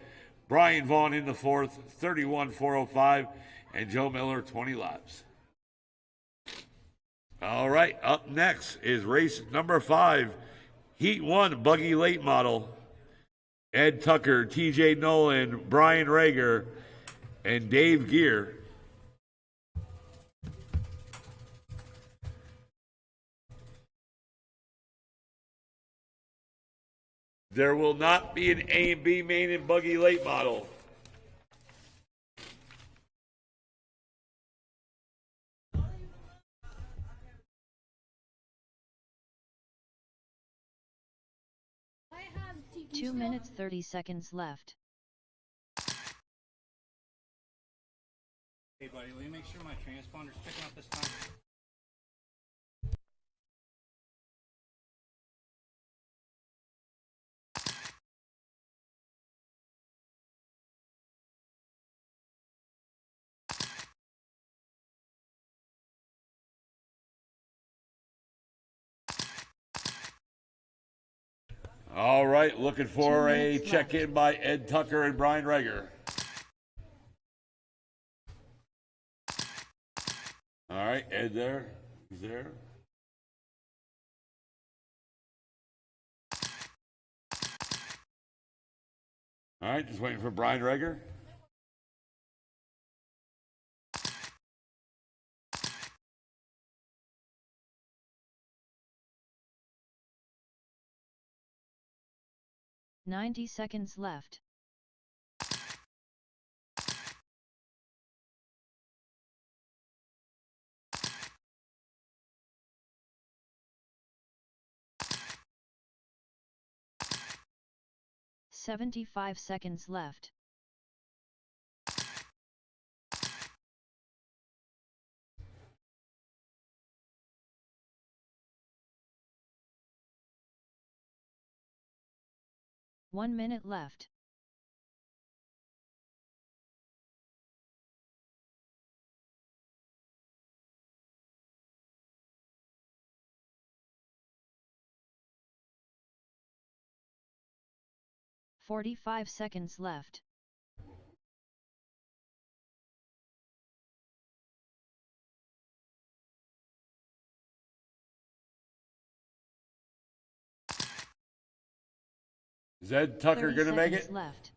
Brian Vaughn in the fourth, 31,405. And Joe Miller, 20 laps. All right, up next is race number 5, Heat 1 Buggy Late Model. Ed Tucker, TJ Nolan, Brian Rager, and Dave Gear. There will not be an A and B main and Buggy Late Model. I have TQ 2 still. minutes 30 seconds left. Hey buddy, will you make sure my transponder's picking up this time? All right, looking for 2 a minutes check-in by Ed Tucker and Brian Rager. All right, Ed there. He's there. All right, just waiting for Brian Rager. $90 seconds left. $75 seconds left. One minute left. $45 seconds left. Is Ed Tucker 30 going to make seconds it? left.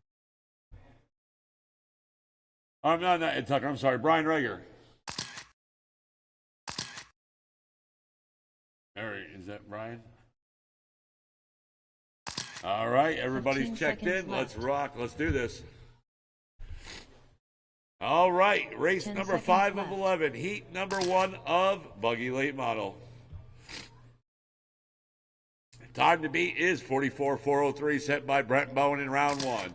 I'm not Ed Tucker. I'm sorry, Brian Rager. All right, is that Brian? All right, everybody's 15 checked in. seconds Let's left. rock. Let's do this. All right, race 10 number seconds 5 left. of 11, heat number 1 of Buggy Late Model. Time to beat is 44,403, set by Brent Bowen in round 1.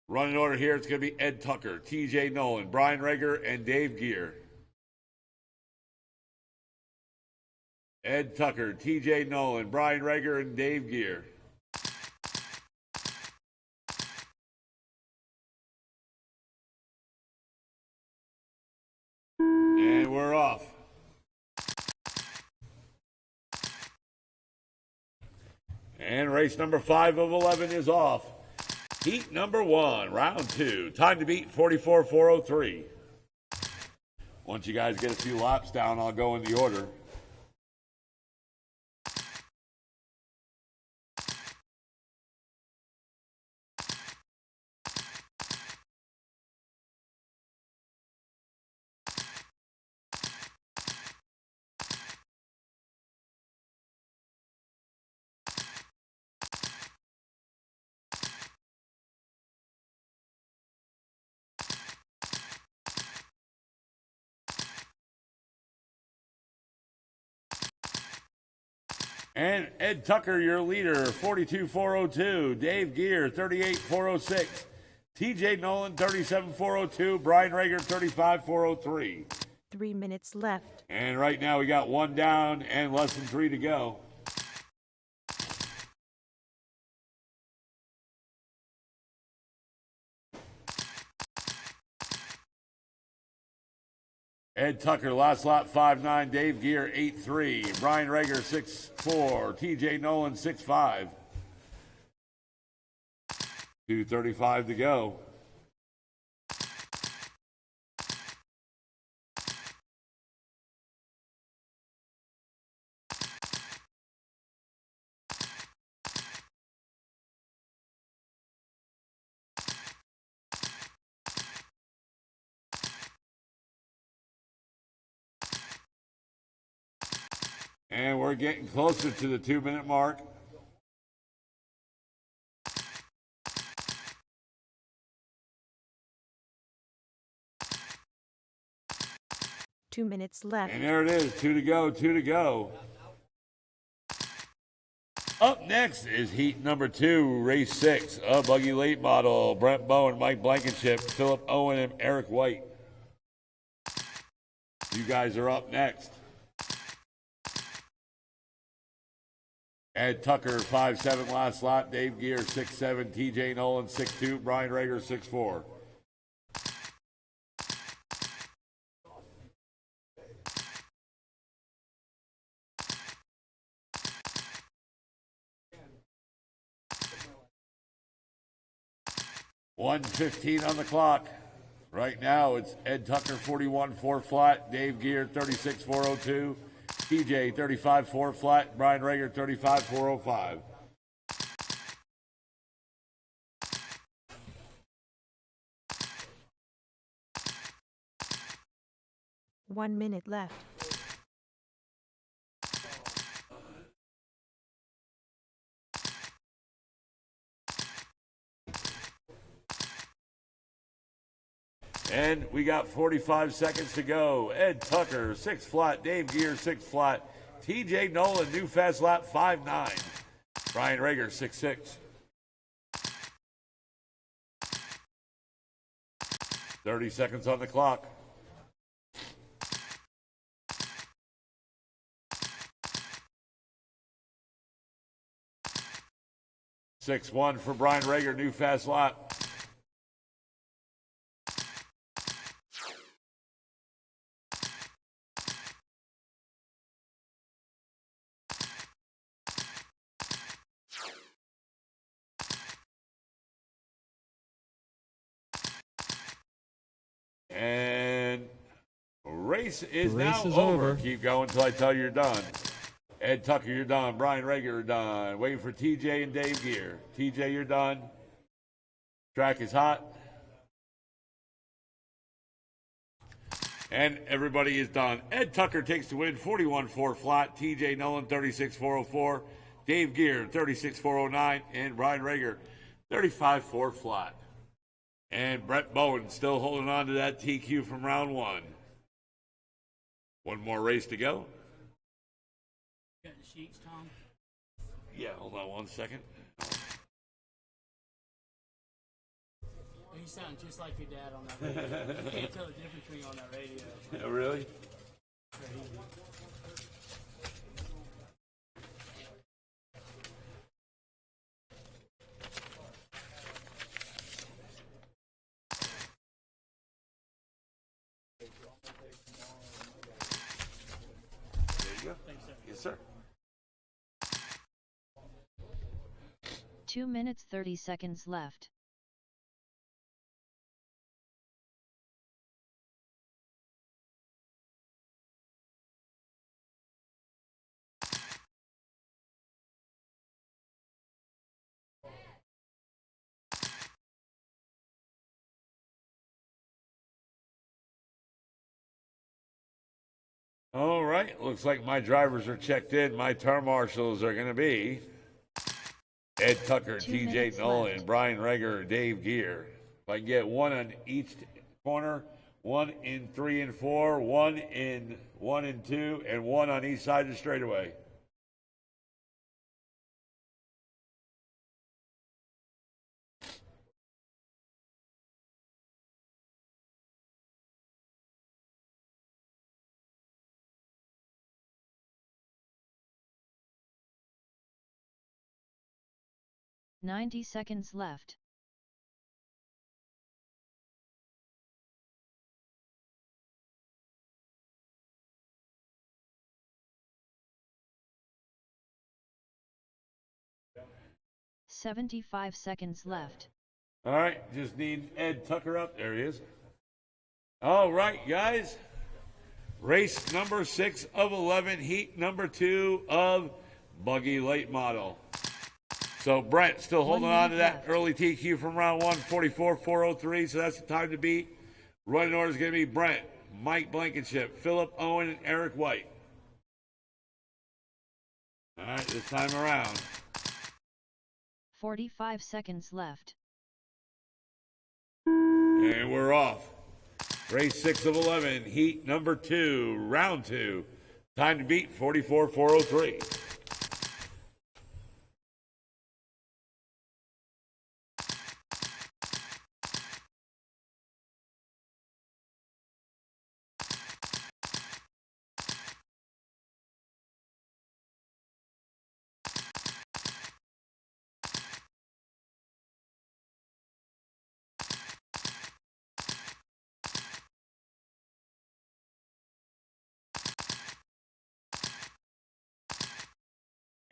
Running order here, it's going to be Ed Tucker, TJ Nolan, Brian Rager, and Dave Gear. Ed Tucker, TJ Nolan, Brian Rager, and Dave Gear. And we're off. And race number 5 of 11 is off. Heat number 1, round 2. Time to beat 44,403. Once you guys get a few laps down, I'll go in the order. And Ed Tucker, your leader, 42,402. Dave Gear, 38,406. TJ Nolan, 37,402. Brian Rager, 35,403. 3 minutes left. And right now we got 1 down and less than 3 to go. Ed Tucker, last lap 5.9. Dave Gear 8.3. Brian Rager 6.4. TJ Nolan 6.5. 2:35 to go. And we're getting closer to the 2-minute mark. Two minutes left. And there it is, 2 to go, 2 to go. Up next is heat number 2, race 6, a buggy late model. Brent Bowen, Mike Blankenship, Philip Owen, and Eric White. You guys are up next. Ed Tucker, 5'7", last lap. Dave Gear, 6'7". TJ Nolan, 6'2". Brian Rager, 6'4". $1:15 on the clock. Right now, it's Ed Tucker, 41.4 flat. Dave Gear, 36.402. TJ, 35.4 flat. Brian Rager, 35.405. One minute left. And we got 45 seconds to go. Ed Tucker, 6 flat. Dave Gear, 6 flat. TJ Nolan, new fast lap, 5'9". Brian Rager, 6'6". 30 seconds on the clock. $6-1 for Brian Rager, new fast lap. And race is The race now is over. over. Keep going until I tell you you're done. Ed Tucker, you're done. Brian Rager, you're done. Waiting for TJ and Dave Gear. TJ, you're done. Track is hot. And everybody is done. Ed Tucker takes the win, 41.4 flat. TJ Nolan, 36.404. Dave Gear, 36.409. And Brian Rager, 35.4 flat. And Brett Bowen still holding on to that TQ from round 1. One more race to go. Got the sheets, Tom? Yeah, hold on 1 second. You sound just like your dad on that radio. You can't tell the difference between you on that radio. Yeah, really? There you go. Thanks, sir. Yes, sir. 2 minutes 30 seconds left. All right, looks like my drivers are checked in. My turn marshals are going to be Ed Tucker, 2 TJ minutes Nolan, left. Brian Rager, Dave Gear. If I can get one on each corner, one in 3 and 4, one in 1 and 2, and one on each side of the straightaway. Ninety seconds left. $75 seconds left. All right, just need Ed Tucker up. There he is. All right, guys. Race number 6 of 11, heat number 2 of buggy late model. So Brent still holding on to that early TQ from round 1, 44.403, so that's the time to beat. Running order is going to be Brent, Mike Blankenship, Philip Owen, and Eric White. All right, this time around. 45 seconds left. And we're off. Race 6 of 11, heat number 2, round 2. Time to beat 44.403.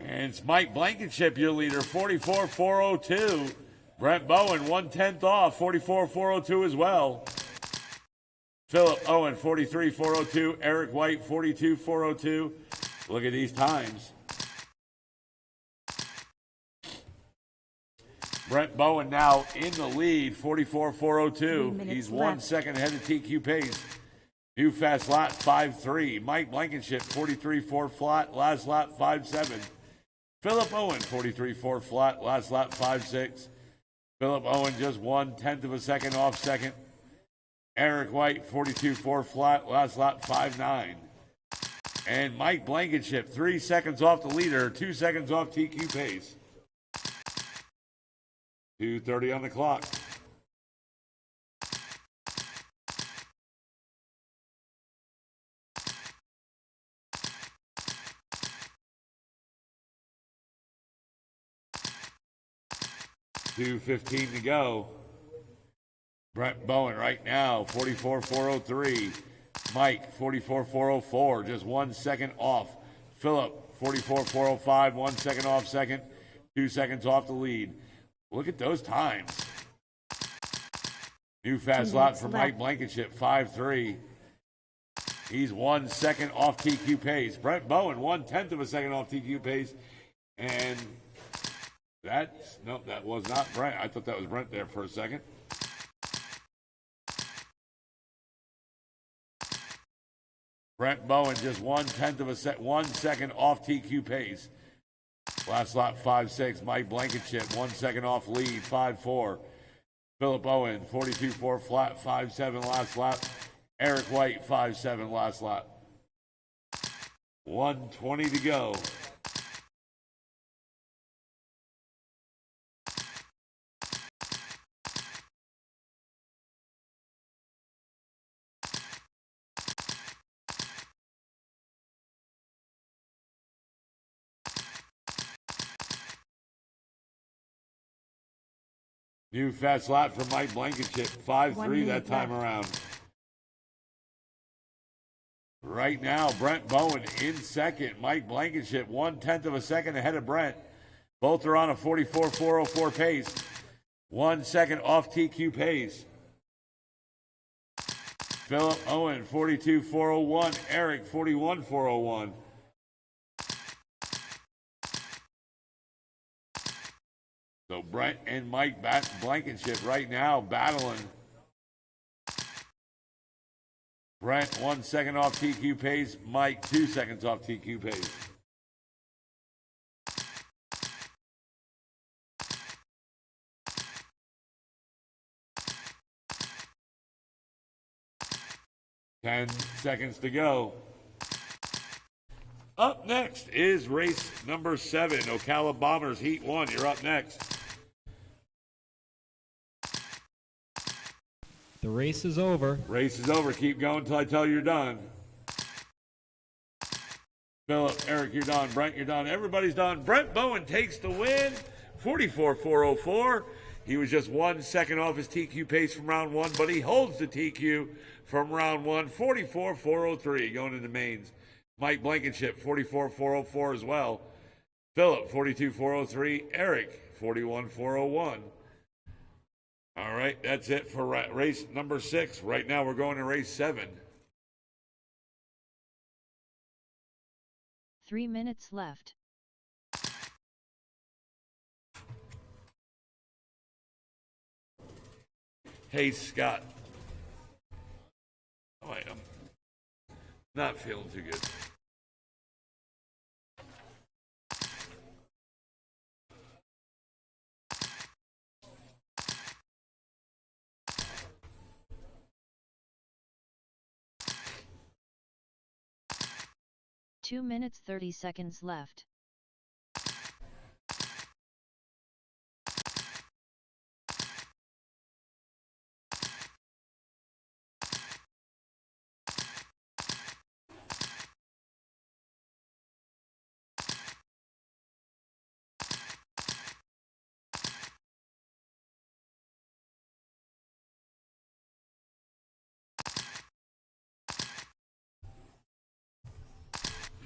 And it's Mike Blankenship, your leader, 44.402. Brent Bowen, 1/10 off, 44.402 as well. Philip Owen, 43.402. Eric White, 42.402. Look at these times. Brent Bowen now in the lead, 44.402. He's 1 second ahead of TQ Pace. New fast lap, 5.3. Mike Blankenship, 43.4 flat. Last lap, 5.7. Philip Owen, 43.4 flat. Last lap, 5.6. Philip Owen just 1/10 of a second off second. Eric White, 42.4 flat. Last lap, 5.9. And Mike Blankenship, 3 seconds off the leader, 2 seconds off TQ Pace. 2:30 on the clock. $2:15 to go. Brent Bowen right now, 44.403. Mike, 44.404, just 1 second off. Philip, 44.405, 1 second off second, 2 seconds off the lead. Look at those times. New fast lap for Mike Blankenship, 5.3. He's 1 second off TQ Pace. Brent Bowen, 1/10 of a second off TQ Pace. And nope, that was not Brent. I thought that was Brent there for a second. Brent Bowen just 1/10 of a 1 second off TQ Pace. Last lap 5.6. Mike Blankenship 1 second off lead, 5.4. Philip Owen 42.4 flat, 5.7 last lap. Eric White 5.7 last lap. 1:20 to go. New fast lap for Mike Blankenship, 5.3 that time around. Right now, Brent Bowen in second. Mike Blankenship 1/10 of a second ahead of Brent. Both are on a 44.404 pace. 1 second off TQ Pace. Philip Owen, 42.401. Eric, 41.401. So Brent and Mike Blankenship right now battling. Brent 1 second off TQ Pace. Mike 2 seconds off TQ Pace. Ten seconds to go. Up next is race number 7, Ocala Bombers Heat 1. You're up next. The race is over. Race is over. Keep going until I tell you you're done. Philip, Eric, you're done. Brent, you're done. Everybody's done. Brent Bowen takes the win. 44.404. He was just 1 second off his TQ pace from round 1, but he holds the TQ from round 1. 44.403 going into mains. Mike Blankenship, 44.404 as well. Philip, 42.403. Eric, 41.401. All right, that's it for race number 6. Right now, we're going to race 7. 3 minutes left. Hey, Scott. Oh, I am not feeling too good. Two minutes 30 seconds left.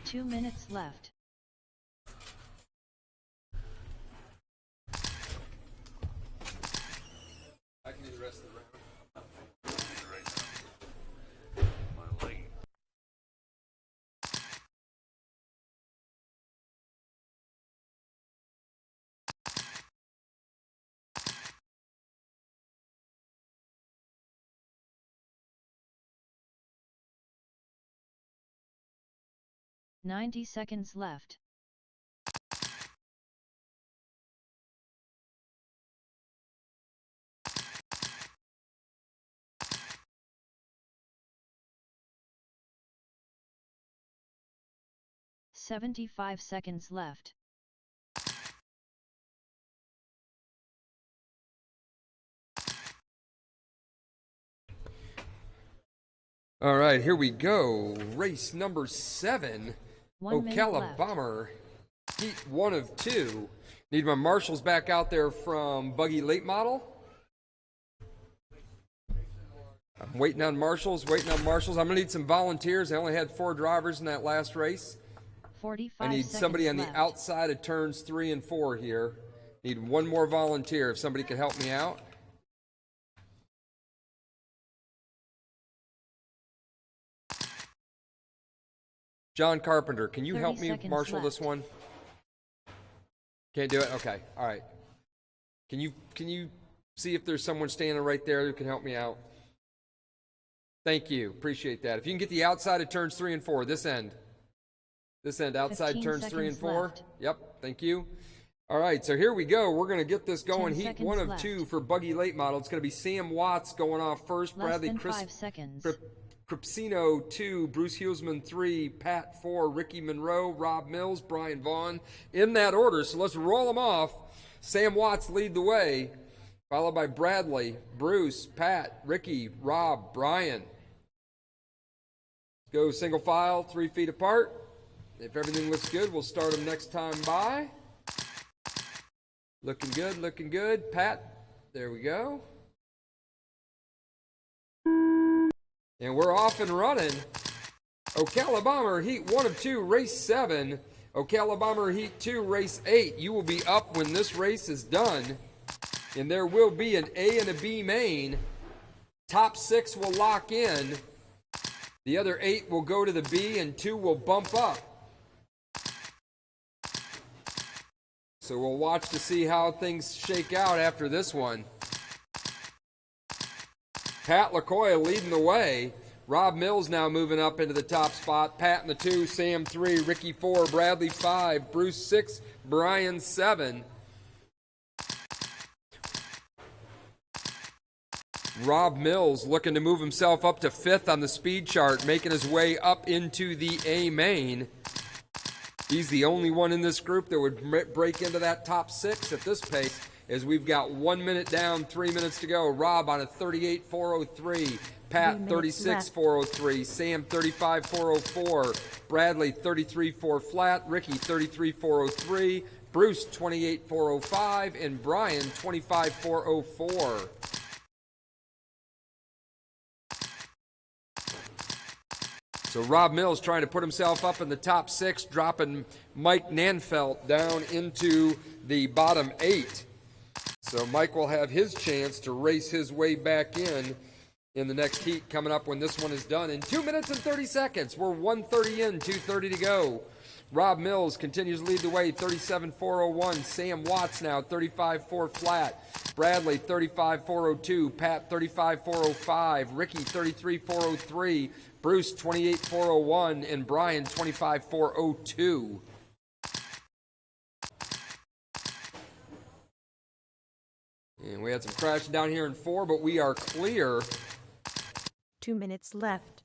Two minutes left. I can do the rest of the round. My leg. Ninety seconds left. $75 seconds left. All right, here we go. Race number 7. 1 minute Ocala left. Bomber, heat 1 of 2. Need my marshals back out there from Buggy Late Model. I'm waiting on marshals, I'm going to need some volunteers. I only had 4 drivers in that last race. 45 I need seconds somebody on left. the outside of turns 3 and 4 here. Need one more volunteer if somebody could help me out. John Carpenter, can you 30 help me seconds marshal this left. one? Can't do it? Okay, all right. Can you see if there's someone standing right there who can help me out? Thank you, appreciate that. If you can get the outside of turns 3 and 4, this end outside 15 turns 3 and seconds 4. left. Yep, thank you. All right, so here we go. We're going to get this going. 10 Heat seconds 1 of left. 2 for Buggy Late Model. It's going to be Sam Watts going off first. Less Bradley than 5 seconds. Cripsino 2, Bruce Huelsman 3, Pat 4, Ricky Monroe, Rob Mills, Brian Vaughn. In that order, so let's roll them off. Sam Watts lead the way, followed by Bradley, Bruce, Pat, Ricky, Rob, Brian. Let's go single file, 3 feet apart. If everything looks good, we'll start them next time by. Looking good, looking good. Pat, there we go. And we're off and running. Ocala Bomber, Heat 1 of 2, Race 7. Ocala Bomber, Heat 2, Race 8. You will be up when this race is done. And there will be an A and a B main. Top 6 will lock in. The other 8 will go to the B and 2 will bump up. So we'll watch to see how things shake out after this one. Pat LaCoya leading the way. Rob Mills now moving up into the top spot. Pat in the 2, Sam 3, Ricky 4, Bradley 5, Bruce 6, Brian 7. Rob Mills looking to move himself up to 5th on the speed chart, making his way up into the A main. He's the only one in this group that would break into that top 6 at this pace, as we've got 1 minute down, 3 minutes to go. Rob on a 38.403, Pat 36.403, Sam 35.404, Bradley 33.4 flat, Ricky 33.403, Bruce 28.405, and Brian 25.404. So Rob Mills trying to put himself up in the top 6, dropping Mike Nanfelt down into the bottom 8. So Mike will have his chance to race his way back in the next heat coming up when this one is done in 2 minutes and 30 seconds. We're 1:30 in, 2:30 to go. Rob Mills continues to lead the way, 37.401. Sam Watts now, 35.4 flat. Bradley, 35.402. Pat, 35.405. Ricky, 33.403. Bruce, 28.401. And Brian, 25.402. And we had some crashing down here in 4, but we are clear. 2 minutes left.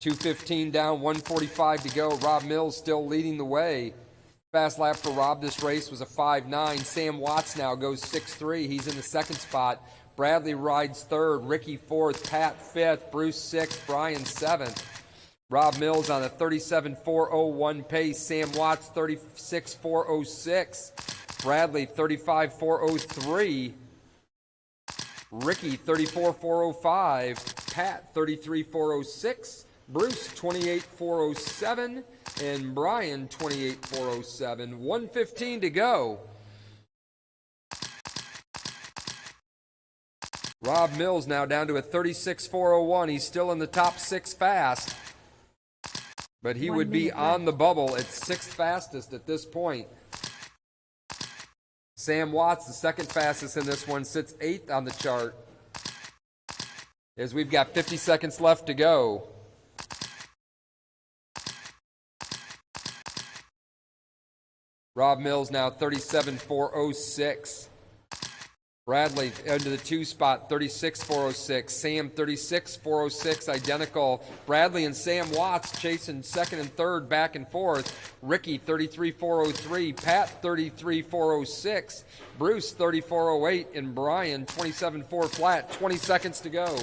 .215 down, 1:45 to go. Rob Mills still leading the way. Fast lap for Rob this race was a 5.9. Sam Watts now goes 6.3. He's in the second spot. Bradley rides third. Ricky fourth. Pat fifth. Bruce sixth. Brian seventh. Rob Mills on a 37.401 pace. Sam Watts 36.406. Bradley 35.403. Ricky 34.405. Pat 33.406. Bruce 28.407. And Brian 28.407. 1:15 to go. Rob Mills now down to a 36.401. He's still in the top 6 fast. But he 1 would be minute on the bubble at 6th fastest at this point. Sam Watts, the second fastest in this one, sits 8th on the chart. As we've got 50 seconds left to go. Rob Mills now 37.406. Bradley into the 2 spot, 36.406. Sam 36.406, identical. Bradley and Sam Watts chasing second and third back and forth. Ricky 33.403. Pat 33.406. Bruce 34.08. And Brian 27.4 flat. 20 seconds to go.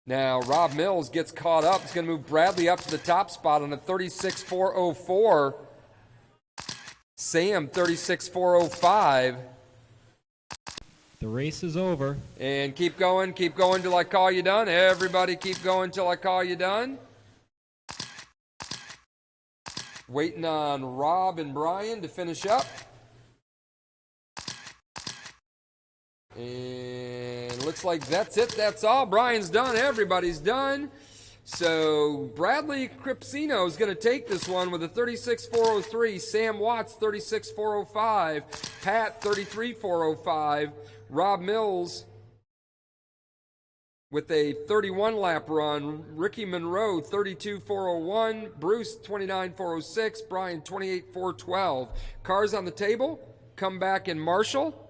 Now, Rob Mills gets caught up. He's going to move Bradley up to the top spot on a 36.404. Sam, 36.405. The race is over. And keep going till I call you done. Everybody keep going till I call you done. Waiting on Rob and Brian to finish up. And looks like that's it. That's all. Brian's done. Everybody's done. So Bradley Cripsino is going to take this one with a 36.403. Sam Watts 36.405. Pat 33.405. Rob Mills with a 31 lap run. Ricky Monroe 32.401. Bruce 29.406. Brian 28.412. Cars on the table. Come back in Marshall.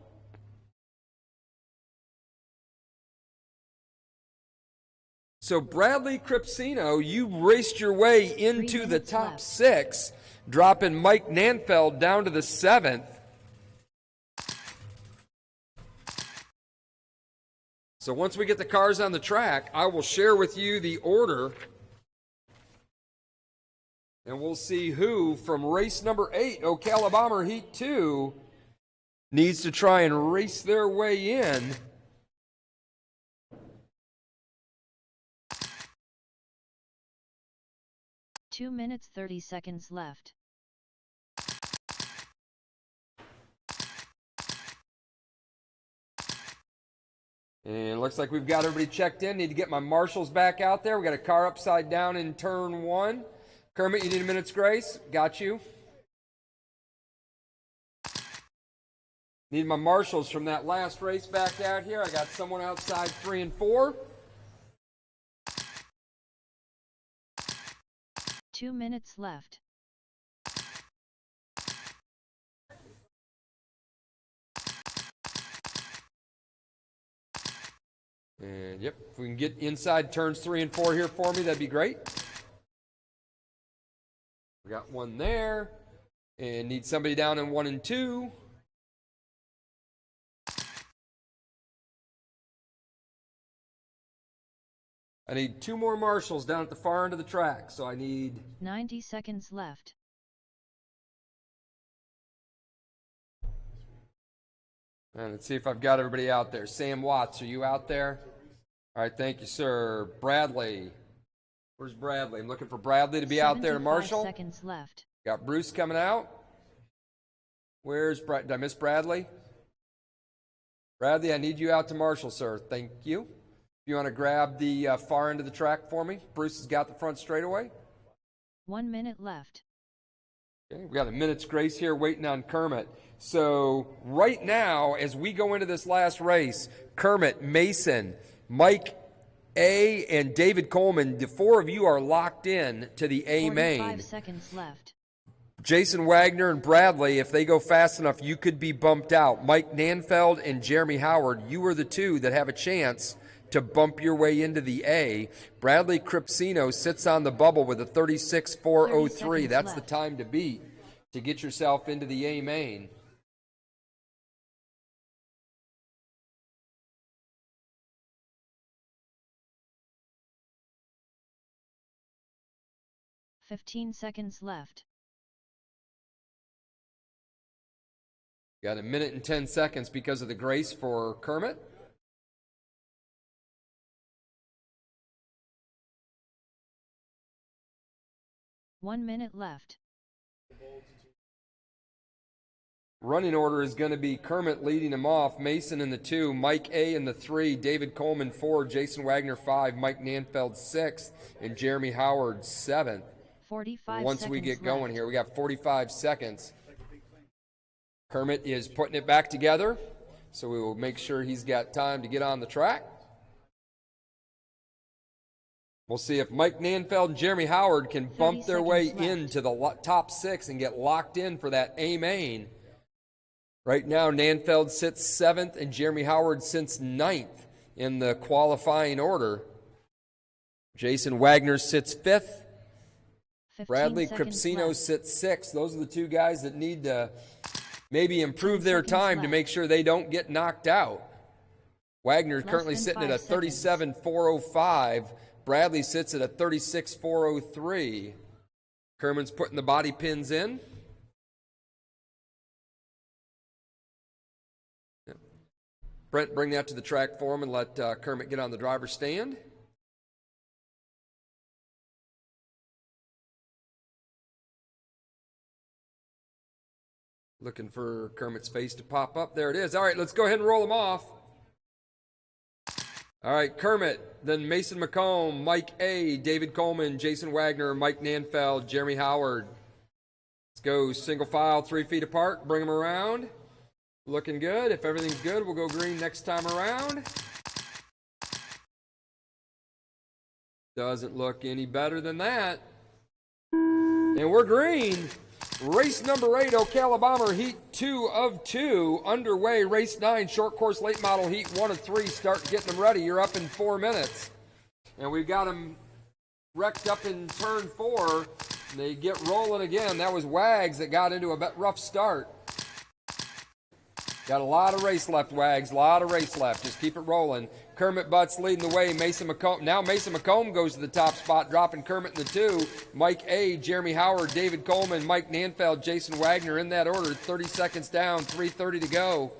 So Bradley Cripsino, you raced your way into the top 6, dropping Mike Nanfeld down to the 7th. So once we get the cars on the track, I will share with you the order. And we'll see who from race number 8, Ocala Bomber Heat 2, needs to try and race their way in. Two minutes 30 seconds left. And it looks like we've got everybody checked in. Need to get my marshals back out there. We got a car upside down in turn 1. Kermit, you need a minute's grace? Got you. Need my marshals from that last race back out here. I got someone outside 3 and 4. 2 minutes left. And yep, if we can get inside turns 3 and 4 here for me, that'd be great. We got one there. And need somebody down in 1 and 2. I need 2 more marshals down at the far end of the track, so I need 90 seconds left. And let's see if I've got everybody out there. Sam Watts, are you out there? All right, thank you, sir. Bradley. Where's Bradley? I'm looking for Bradley to be out there to 75 marshal. seconds left. Got Bruce coming out. Where's Brad? Did I miss Bradley? Bradley, I need you out to marshal, sir. Thank you. If you want to grab the far end of the track for me. Bruce has got the front straightaway. 1 minute left. Okay, we got a minute's grace here waiting on Kermit. So right now, as we go into this last race, Kermit, Mason, Mike A, and David Coleman, the four of you are locked in to the A 45 main. seconds left. Jason Wagner and Bradley, if they go fast enough, you could be bumped out. Mike Nanfeld and Jeremy Howard, you are the two that have a chance to bump your way into the A. Bradley Cripsino sits on the bubble with a 36.403. That's the time to beat to get yourself into the A main. $15 seconds left. Got a minute and 10 seconds because of the grace for Kermit. One minute left. Running order is going to be Kermit leading him off, Mason in the 2, Mike A in the 3, David Coleman 4, Jason Wagner 5, Mike Nanfeld 6, and Jeremy Howard 7th. 45 Once seconds we get going left. here, we got 45 seconds. Kermit is putting it back together, so we will make sure he's got time to get on the track. We'll see if Mike Nanfeld and Jeremy Howard can bump their way seconds left. into the top 6 and get locked in for that A main. Right now, Nanfeld sits 7th and Jeremy Howard sits 9th in the qualifying order. Jason Wagner sits 5th. 15 Bradley seconds Cripsino left. sits 6th. Those are the two guys that need to maybe improve 10 their seconds time to left. make sure they don't get knocked out. Wagner is Less currently than sitting at 5 a seconds. 37.405. Bradley sits at a 36.403. Kermit's putting the body pins in. Brent, bring that to the track for him and let Kermit get on the driver's stand. Looking for Kermit's face to pop up. There it is. All right, let's go ahead and roll them off. All right, Kermit, then Mason McComb, Mike A, David Coleman, Jason Wagner, Mike Nanfeld, Jeremy Howard. Let's go single file, 3 feet apart. Bring them around. Looking good. If everything's good, we'll go green next time around. Doesn't look any better than that. And we're green. Race number 8, Ocala Bomber, Heat 2 of 2. Underway, race 9, short course late model, Heat 1 of 3. Start getting them ready. You're up in 4 minutes. And we've got them wrecked up in turn 4. They get rolling again. That was Wags that got into a bit rough start. Got a lot of race left, Wags. A lot of race left. Just keep it rolling. Kermit Butts leading the way. Mason McComb. Now Mason McComb goes to the top spot, dropping Kermit in the 2. Mike A, Jeremy Howard, David Coleman, Mike Nanfeld, Jason Wagner in that order. 30 seconds down, 3:30 to go.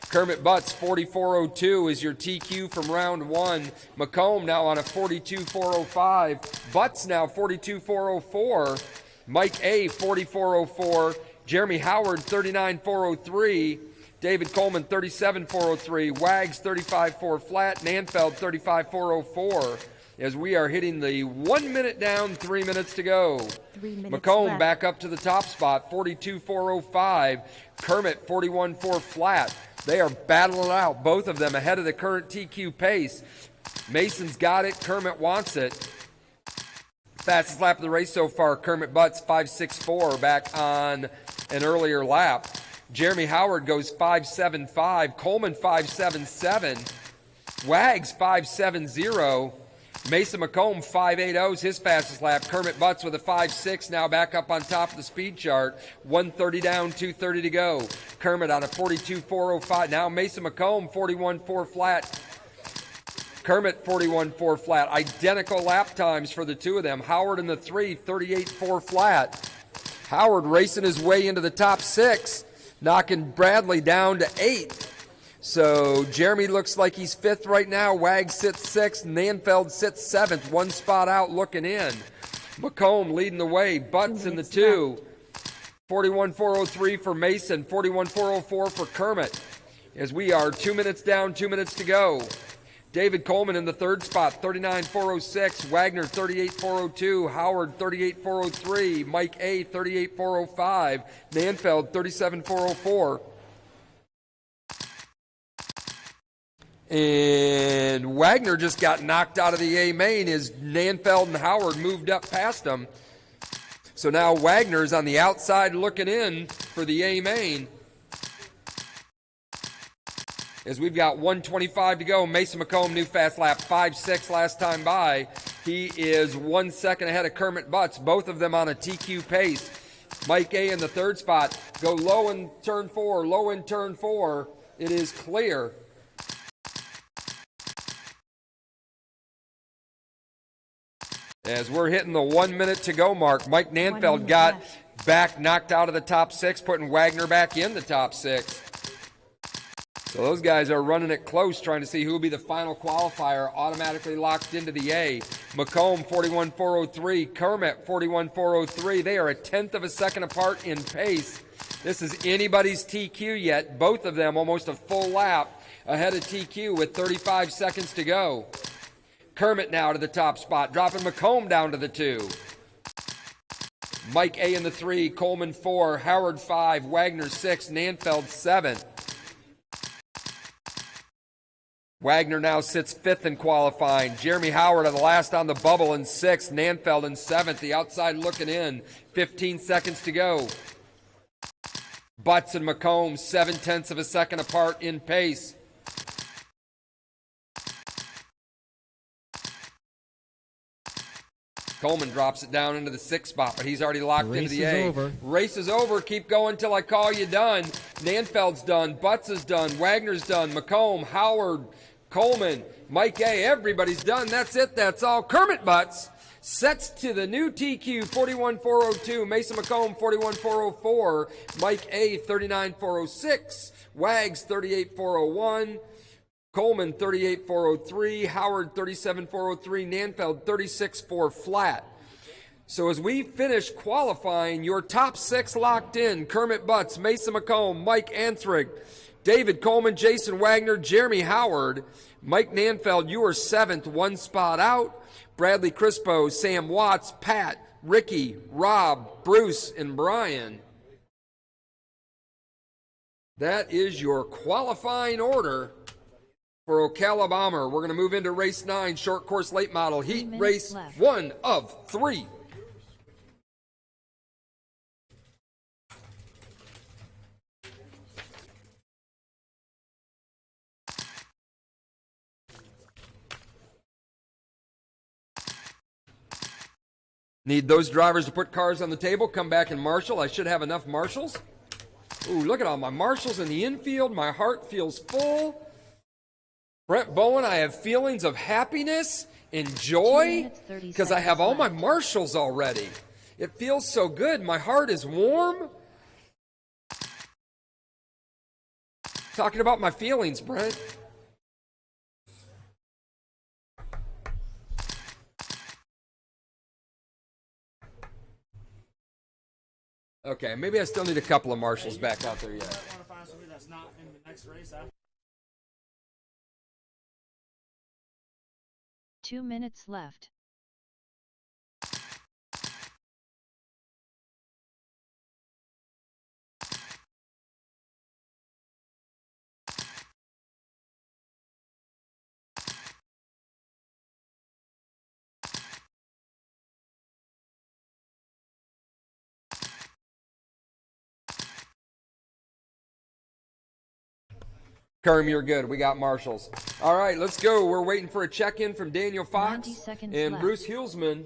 Kermit Butts, 44.02 is your TQ from round 1. McComb now on a 42.405. Butts now 42.404. Mike A, 44.04. Jeremy Howard, 39.403. David Coleman, 37.403. Wags, 35.4 flat. Nanfeld, 35.404. As we are hitting the 1 minute down, 3 minutes to go. 3 minutes McComb left. back up to the top spot, 42.405. Kermit, 41.4 flat. They are battling out, both of them ahead of the current TQ pace. Mason's got it. Kermit wants it. Fastest lap of the race so far, Kermit Butts, 5.64, back on an earlier lap. Jeremy Howard goes 5.75. Coleman 5.77. Wags 5.70. Mason McComb 5.80 is his fastest lap. Kermit Butts with a 5.6 now back up on top of the speed chart. 1:30 down, 2:30 to go. Kermit on a 42.405. Now Mason McComb 41.4 flat. Kermit 41.4 flat. Identical lap times for the two of them. Howard in the 3, 38.4 flat. Howard racing his way into the top 6. Knocking Bradley down to 8th. So Jeremy looks like he's 5th right now. Wag sits 6th. Nanfeld sits 7th. 1 spot out looking in. McComb leading the way. Butts in the 2. 41.403 for Mason. 41.404 for Kermit. As we are 2 minutes down, 2 minutes to go. David Coleman in the 3rd spot, 39.406. Wagner, 38.402. Howard, 38.403. Mike A, 38.405. Nanfeld, 37.404. And Wagner just got knocked out of the A main as Nanfeld and Howard moved up past him. So now Wagner's on the outside looking in for the A main. As we've got 1:25 to go, Mason McComb, new fast lap, 5.6 last time by. He is 1 second ahead of Kermit Butts, both of them on a TQ pace. Mike A in the 3rd spot. Go low in turn 4, low in turn 4. It is clear. As we're hitting the 1 minute to go mark, Mike Nanfeld got back knocked out of the top 6, putting Wagner back in the top 6. So those guys are running it close, trying to see who will be the final qualifier, automatically locked into the A. McComb, 41.403. Kermit, 41.403. They are 1/10 of a second apart in pace. This is anybody's TQ yet. Both of them almost a full lap ahead of TQ with 35 seconds to go. Kermit now to the top spot, dropping McComb down to the 2. Mike A in the 3, Coleman 4, Howard 5, Wagner 6, Nanfeld 7. Wagner now sits 5th in qualifying. Jeremy Howard are the last on the bubble in 6th. Nanfeld in 7th. The outside looking in. 15 seconds to go. Butts and McComb 7/10 of a second apart in pace. Coleman drops it down into the 6th spot, but he's already locked into the A. Over. Race is over. Keep going till I call you done. Nanfeld's done. Butts is done. Wagner's done. McComb, Howard, Coleman, Mike A. Everybody's done. That's it. That's all. Kermit Butts sets to the new TQ, 41.402. Mason McComb, 41.404. Mike A, 39.406. Wags, 38.401. Coleman, 38.403. Howard, 37.403. Nanfeld, 36.4 flat. So as we finish qualifying, your top 6 locked in. Kermit Butts, Mason McComb, Mike Anthrig, David Coleman, Jason Wagner, Jeremy Howard. Mike Nanfeld, you are 7th, 1 spot out. Bradley Crispo, Sam Watts, Pat, Ricky, Rob, Bruce, and Brian. That is your qualifying order for Ocala Bomber. We're going to move into race 9, short course late model, heat race left. 1 of 3. Need those drivers to put cars on the table, come back and marshal. I should have enough marshals. Ooh, look at all my marshals in the infield. My heart feels full. Brent Bowen, I have feelings of happiness and 2 joy minutes, 30 because I have all my seconds marshals already. It feels so good. My heart is warm. Talking about my feelings, Brent. Okay, maybe I still need a couple of marshals back out there yet. want to find somebody that's not in the next race after. 2 minutes left. Kerm, you're good. We got marshals. All right, let's go. We're waiting for a check-in from Daniel Fox 90 seconds and left. Bruce Hulsman.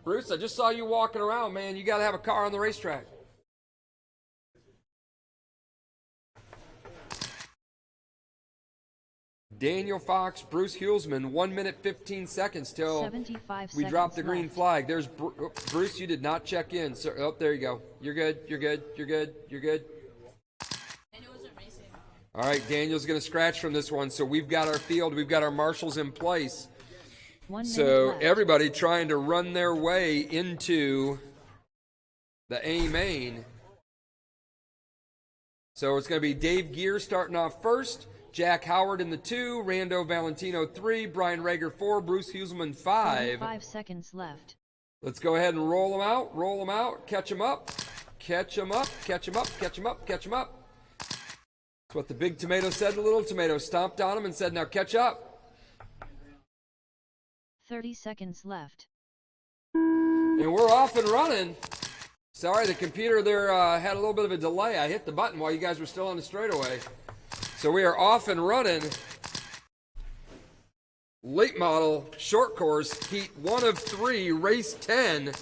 Bruce, I just saw you walking around, man. You got to have a car on the racetrack. Daniel Fox, Bruce Hulsman, 1 minute 15 seconds till 75 we drop seconds the green left. flag. There's Bruce. You did not check in. So, oh, there you go. You're good. You're good. You're good. You're good. All right, Daniel's going to scratch from this one, so we've got our field, we've got our marshals in place. 1 minute So left. everybody trying to run their way into the A main. So it's going to be Dave Gear starting off first, Jack Howard in the 2, Rando Valentino 3, Brian Rager 4, Bruce Huselman 5. 5 seconds left. Let's go ahead and roll them out, catch them up, catch them up, catch them up, catch them up, catch them up. That's what the big tomato said to little tomato. Stomped on him and said, now catch up. 30 seconds left. And we're off and running. Sorry, the computer there had a little bit of a delay. I hit the button while you guys were still on the straightaway. So we are off and running. Late model, short course, heat 1 of 3, race 10.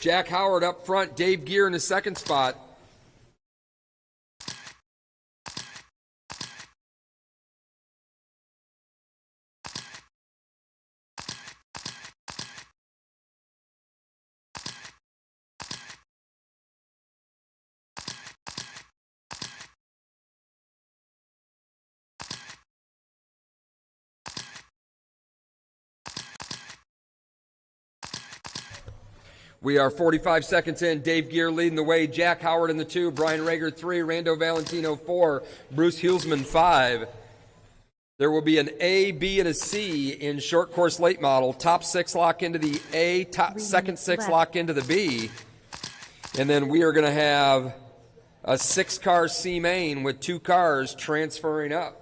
Jack Howard up front, Dave Gear in the second spot. We are 45 seconds in. Dave Gear leading the way. Jack Howard in the 2. Brian Rager 3. Rando Valentino 4. Bruce Huelsman 5. There will be an A, B, and a C in short course late model. Top 6 lock into the A. Second 6 lock into the B. And then we are going to have a 6-car C main with 2 cars transferring up.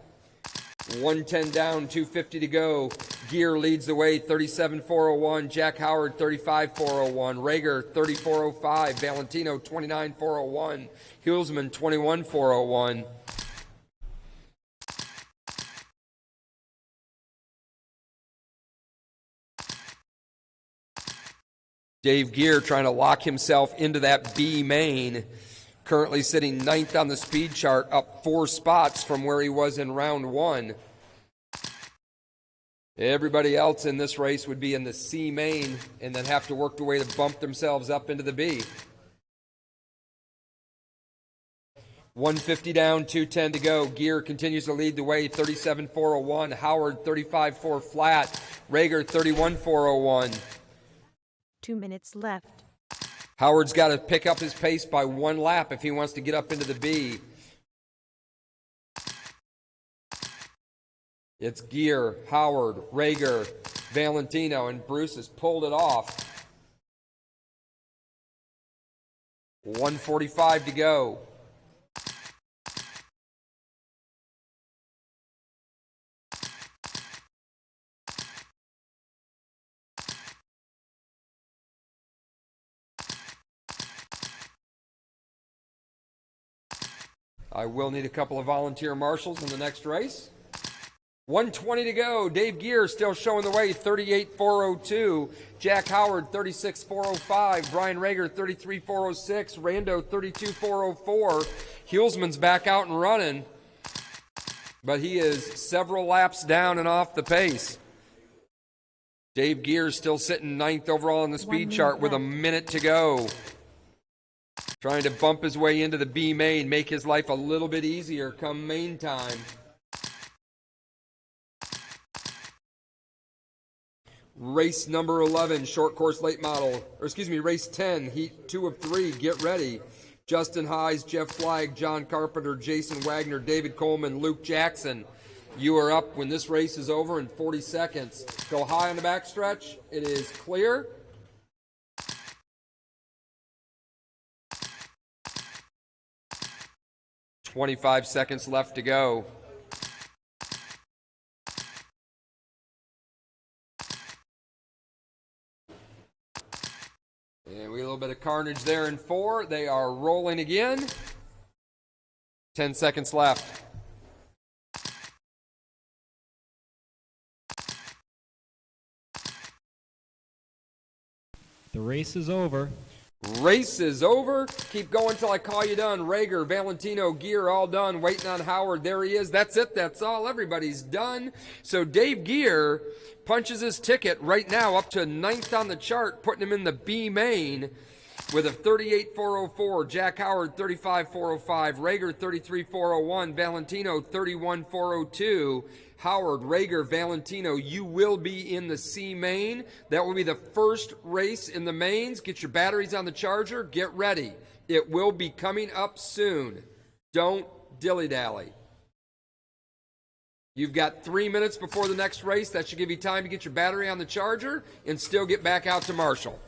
110 down, 250 to go. Gear leads the way, 37.401. Jack Howard, 35.401. Rager, 34.05. Valentino, 29.401. Huelsman, 21.401. Dave Gear trying to lock himself into that B main. Currently sitting 9th on the speed chart, up 4 spots from where he was in round 1. Everybody else in this race would be in the C main and then have to work their way to bump themselves up into the B. 150 down, 210 to go. Gear continues to lead the way, 37.401. Howard, 35.4 flat. Rager, 31.401. 2 minutes left. Howard's got to pick up his pace by 1 lap if he wants to get up into the B. It's Gear, Howard, Rager, Valentino, and Bruce has pulled it off. 1:45 to go. I will need a couple of volunteer marshals in the next race. 120 to go. Dave Gear still showing the way, 38.402. Jack Howard, 36.405. Brian Rager, 33.406. Rando, 32.404. Huelsman's back out and running, but he is several laps down and off the pace. Dave Gear still sitting 9th overall on the speed chart with a minute to go. Trying to bump his way into the B main, make his life a little bit easier come main time. Race number 11, short course late model, race 10, heat 2 of 3, get ready. Justin Hayes, Jeff Flagg, John Carpenter, Jason Wagner, David Coleman, Luke Jackson. You are up when this race is over in 40 seconds. Go high on the backstretch. It is clear. "25 seconds left to go. And we get a little bit of carnage there in 4. They are rolling again. 10 seconds left. The race is over. Race is over. Keep going till I call you done. Rager, Valentino, Gear, all done. Waiting on Howard. There he is. That's it. That's all. Everybody's done. So Dave Gear punches his ticket right now up to 9th on the chart, putting him in the B main. with a 38.404. Jack Howard 35.405. Rager 33.401. Valentino 31.402. Howard, Rager, Valentino, you will be in the C main. That will be the first race in the mains. Get your batteries on the charger. Get ready. It will be coming up soon. Don't dilly-dally. You've got 3 minutes before the next race. That should give you time to get your battery on the charger and still get back out to Marshall.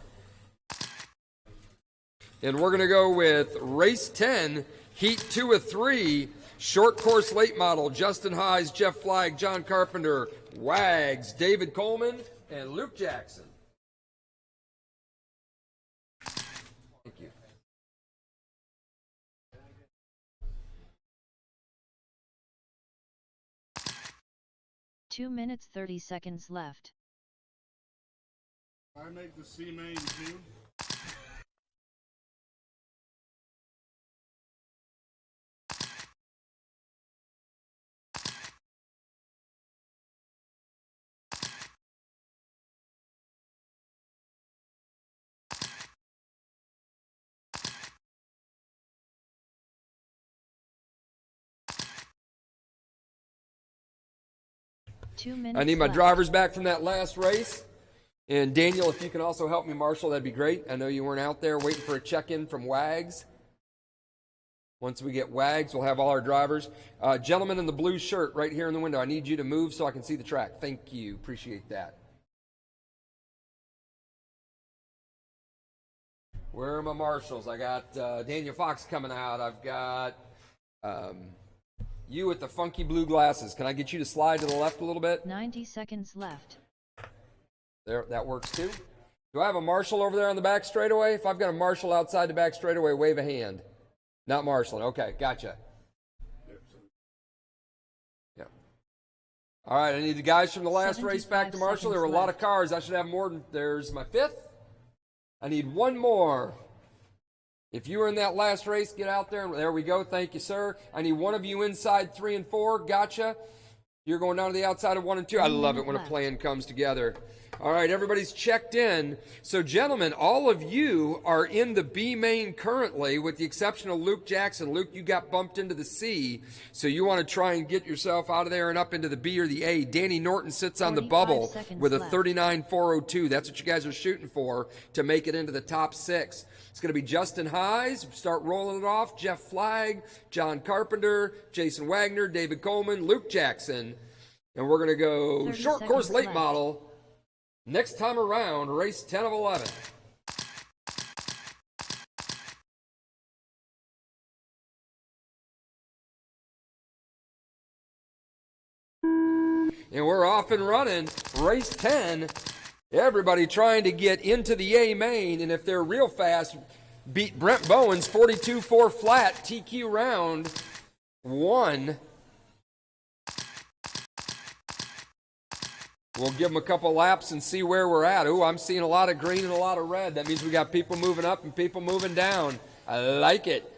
And we're going to go with race 10, heat 2 of 3, short course late model, Justin Hayes, Jeff Flagg, John Carpenter, Wags, David Coleman, and Luke Jackson. Thank you. 2 minutes 30 seconds left. I make the C main too. I need my drivers back from that last race. And Daniel, if you can also help me, Marshall, that'd be great. I know you weren't out there waiting for a check-in from Wags. Once we get Wags, we'll have all our drivers. Gentleman in the blue shirt right here in the window, I need you to move so I can see the track. Thank you. Appreciate that. Where are my marshals? I got Daniel Fox coming out. I've got you with the funky blue glasses. Can I get you to slide to the left a little bit? 90 seconds left. There, that works too. Do I have a marshal over there on the back straightaway? If I've got a marshal outside the back straightaway, wave a hand. Not marshaling. Okay, gotcha. Yeah. All right, I need the guys from the last race back to marshal. There were a lot of cars. I should have more than, there's my fifth. I need one more. If you were in that last race, get out there. There we go. Thank you, sir. I need one of you inside 3 and 4. Gotcha. You're going down to the outside of 1 and 2. I love it when a plan comes together. All right, everybody's checked in. So, gentlemen, all of you are in the B main currently, with the exception of Luke Jackson. Luke, you got bumped into the C, so you want to try and get yourself out of there and up into the B or the A. Danny Norton sits on the bubble with a 39.402. That's what you guys are shooting for to make it into the top 6. It's going to be Justin Hayes, start rolling it off, Jeff Flagg, John Carpenter, Jason Wagner, David Coleman, Luke Jackson. And we're going to go short course late model. Next time around, race 10 of 11. And we're off and running. Race 10. Everybody trying to get into the A main, and if they're real fast, beat Brent Bowens 42.4 flat, TQ round 1. We'll give them a couple laps and see where we're at. Ooh, I'm seeing a lot of green and a lot of red. That means we got people moving up and people moving down. I like it.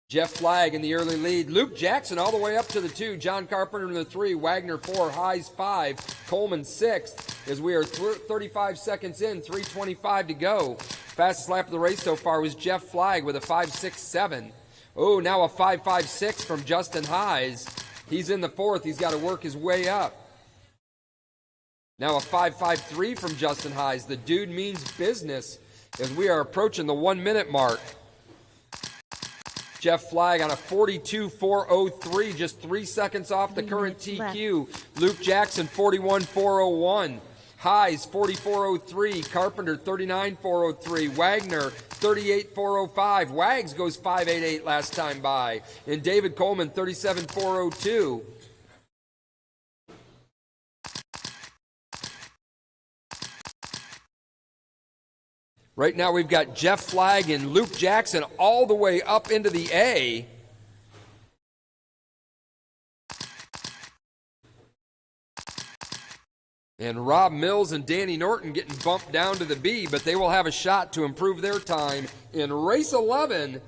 Jeff Flagg in the early lead. Luke Jackson all the way up to the 2. John Carpenter in the 3. Wagner 4. Hayes 5. Coleman 6. As we are 35 seconds in, 3:25 to go. Fastest lap of the race so far was Jeff Flagg with a 5.67. Oh, now a 5.56 from Justin Hayes. He's in the 4th. He's got to work his way up. Now a 5.53 from Justin Hayes. The dude means business as we are approaching the 1 minute mark. Jeff Flagg on a 42.403, just 3 seconds off the current TQ. Luke Jackson 41.401. Hayes 44.03. Carpenter 39.403. Wagner 38.405. Wags goes 5.88 last time by. And David Coleman 37.402. Right now we've got Jeff Flagg and Luke Jackson all the way up into the A. And Rob Mills and Danny Norton getting bumped down to the B, but they will have a shot to improve their time in race 11.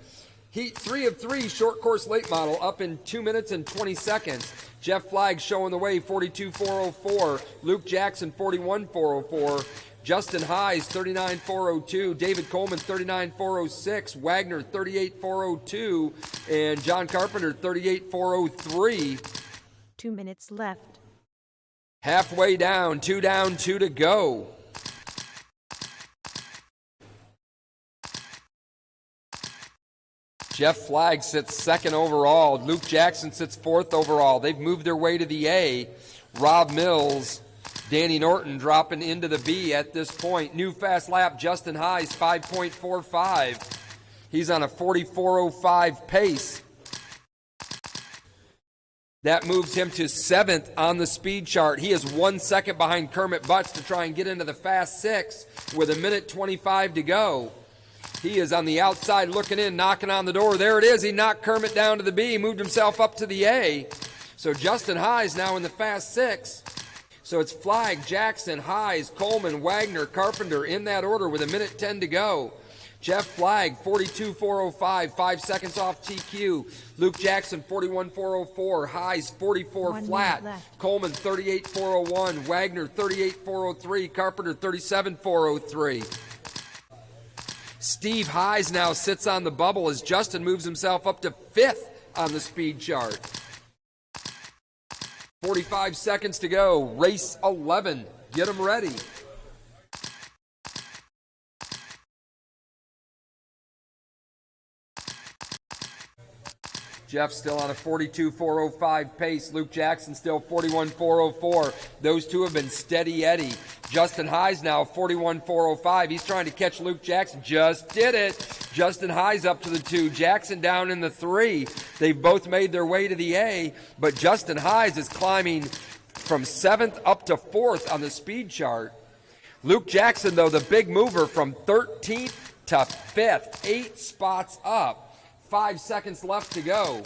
Heat 3 of 3, short course late model, up in 2 minutes and 20 seconds. Jeff Flagg showing the way, 42.404. Luke Jackson, 41.404. Justin Hayes, 39,402. David Coleman, 39,406. Wagner, 38,402. And John Carpenter, 38,403. 2 minutes left. Halfway down, 2 down, 2 to go. Jeff Flagg sits second overall. Luke Jackson sits fourth overall. They've moved their way to the A. Rob Mills, Danny Norton dropping into the B at this point. New fast lap, Justin Hayes, 5.45. He's on a 44.05 pace. That moves him to 7th on the speed chart. He is 1 second behind Kermit Butts to try and get into the fast 6 with 1:25 to go. He is on the outside looking in, knocking on the door. There it is. He knocked Kermit down to the B, moved himself up to the A. So Justin Hayes now in the fast 6. So it's Flagg, Jackson, Hayes, Coleman, Wagner, Carpenter in that order with 1:10 to go. Jeff Flagg, 42.405, 5 seconds off TQ. Luke Jackson, 41.404. Hayes, 44 1 flat. minute left. Coleman, 38.401. Wagner, 38.403. Carpenter, 37.403. Steve Hayes now sits on the bubble as Justin moves himself up to 5th on the speed chart. 45 seconds to go. Race 11. Get them ready. Jeff still on a 42.405 pace. Luke Jackson still 41.404. Those two have been steady Eddie. Justin Hayes now 41.405. He's trying to catch Luke Jackson. Just did it. Justin Hayes up to the 2. Jackson down in the 3. They've both made their way to the A, but Justin Hayes is climbing from 7th up to 4th on the speed chart. Luke Jackson, though, the big mover from 13th to 5th. 8 spots up. 5 seconds left to go.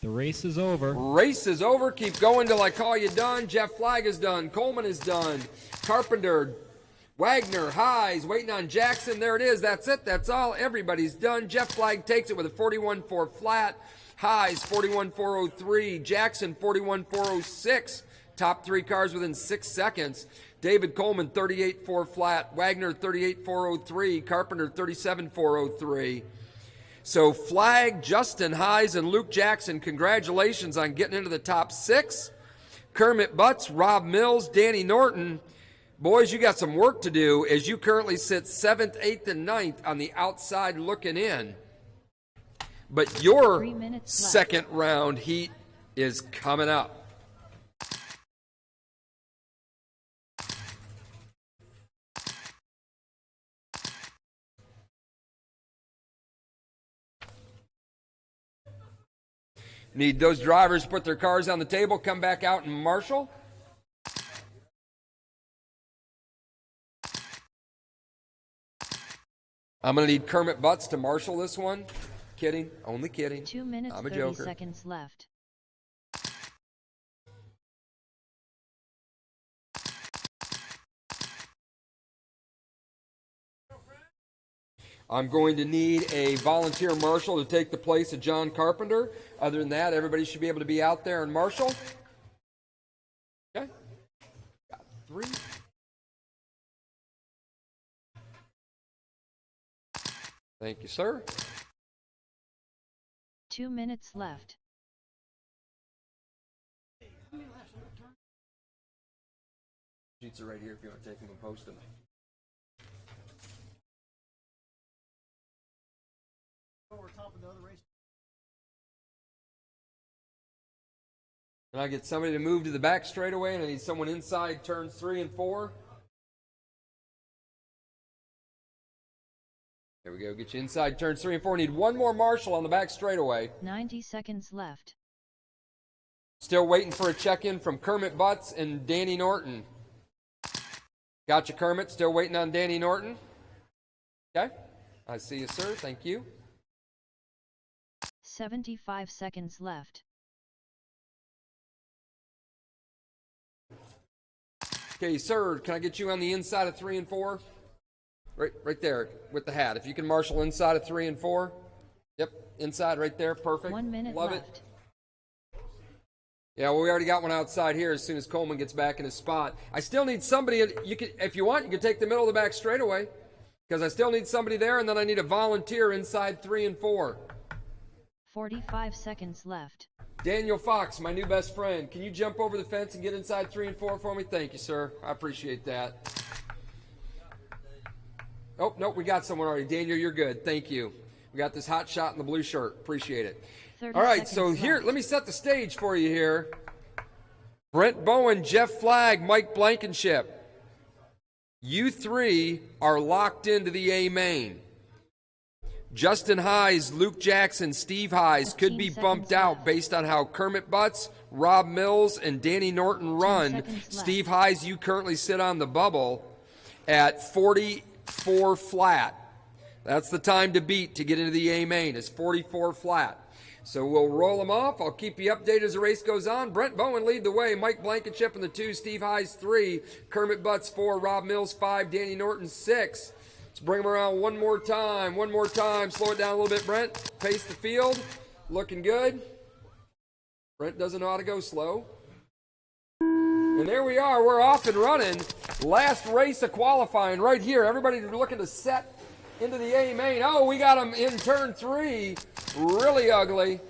The race is over. Race is over. Keep going till I call you done. Jeff Flagg is done. Coleman is done. Carpenter, Wagner, Hayes, waiting on Jackson. There it is. That's it. That's all. Everybody's done. Jeff Flagg takes it with a 41.4 flat. Hayes, 41.403. Jackson, 41.406. Top 3 cars within 6 seconds. David Coleman, 38.4 flat. Wagner, 38.403. Carpenter, 37.403. So Flagg, Justin Hayes, and Luke Jackson, congratulations on getting into the top 6. Kermit Butts, Rob Mills, Danny Norton. Boys, you got some work to do as you currently sit 7th, 8th, and 9th on the outside looking in. But your 3 minutes left. second round heat is coming up. Need those drivers to put their cars on the table, come back out and marshal. I'm going to need Kermit Butts to marshal this one. Kidding. Only kidding. 2 minutes, I'm a 30 joker. seconds left. I'm going to need a volunteer marshal to take the place of John Carpenter. Other than that, everybody should be able to be out there and marshal. Okay. Got 3. Thank you, sir. 2 minutes left. Sheets are right here if you want to take them and post them. Can I get somebody to move to the back straight away, and I need someone inside turns 3 and 4? There we go. Get you inside turns 3 and 4. Need one more marshal on the back straightaway. 90 seconds left. Still waiting for a check-in from Kermit Butts and Danny Norton. Gotcha, Kermit. Still waiting on Danny Norton. Okay. I see you, sir. Thank you. 75 seconds left. Okay, sir, can I get you on the inside of 3 and 4? Right there with the hat. If you can marshal inside of 3 and 4. Yep, inside right there. Perfect. 1 minute Love left. it. Yeah, well, we already got one outside here as soon as Coleman gets back in his spot. I still need somebody. You can, if you want, you can take the middle of the back straightaway, because I still need somebody there, and then I need a volunteer inside 3 and 4. 45 seconds left. Daniel Fox, my new best friend, can you jump over the fence and get inside 3 and 4 for me? Thank you, sir. I appreciate that. Oh, nope, we got someone already. Daniel, you're good. Thank you. We got this hot shot in the blue shirt. Appreciate it. 30 All right, so seconds here, left. let me set the stage for you here. Brent Bowen, Jeff Flagg, Mike Blankenship. You three are locked into the A main. Justin Hayes, Luke Jackson, Steve Hayes could be 15 bumped seconds out left. based on how Kermit Butts, Rob Mills, and Danny Norton run. seconds left. Steve Hayes, you currently sit on the bubble at 44 flat. That's the time to beat to get into the A main, is 44 flat. So we'll roll them off. I'll keep you updated as the race goes on. Brent Bowen lead the way. Mike Blankenship in the 2, Steve Hayes 3, Kermit Butts 4, Rob Mills 5, Danny Norton 6. Let's bring them around one more time. One more time. Slow it down a little bit, Brent. Pace the field. Looking good. Brent doesn't know how to go slow. And there we are. We're off and running. Last race of qualifying right here. Everybody looking to set into the A main. Oh, we got them in turn 3. Really ugly.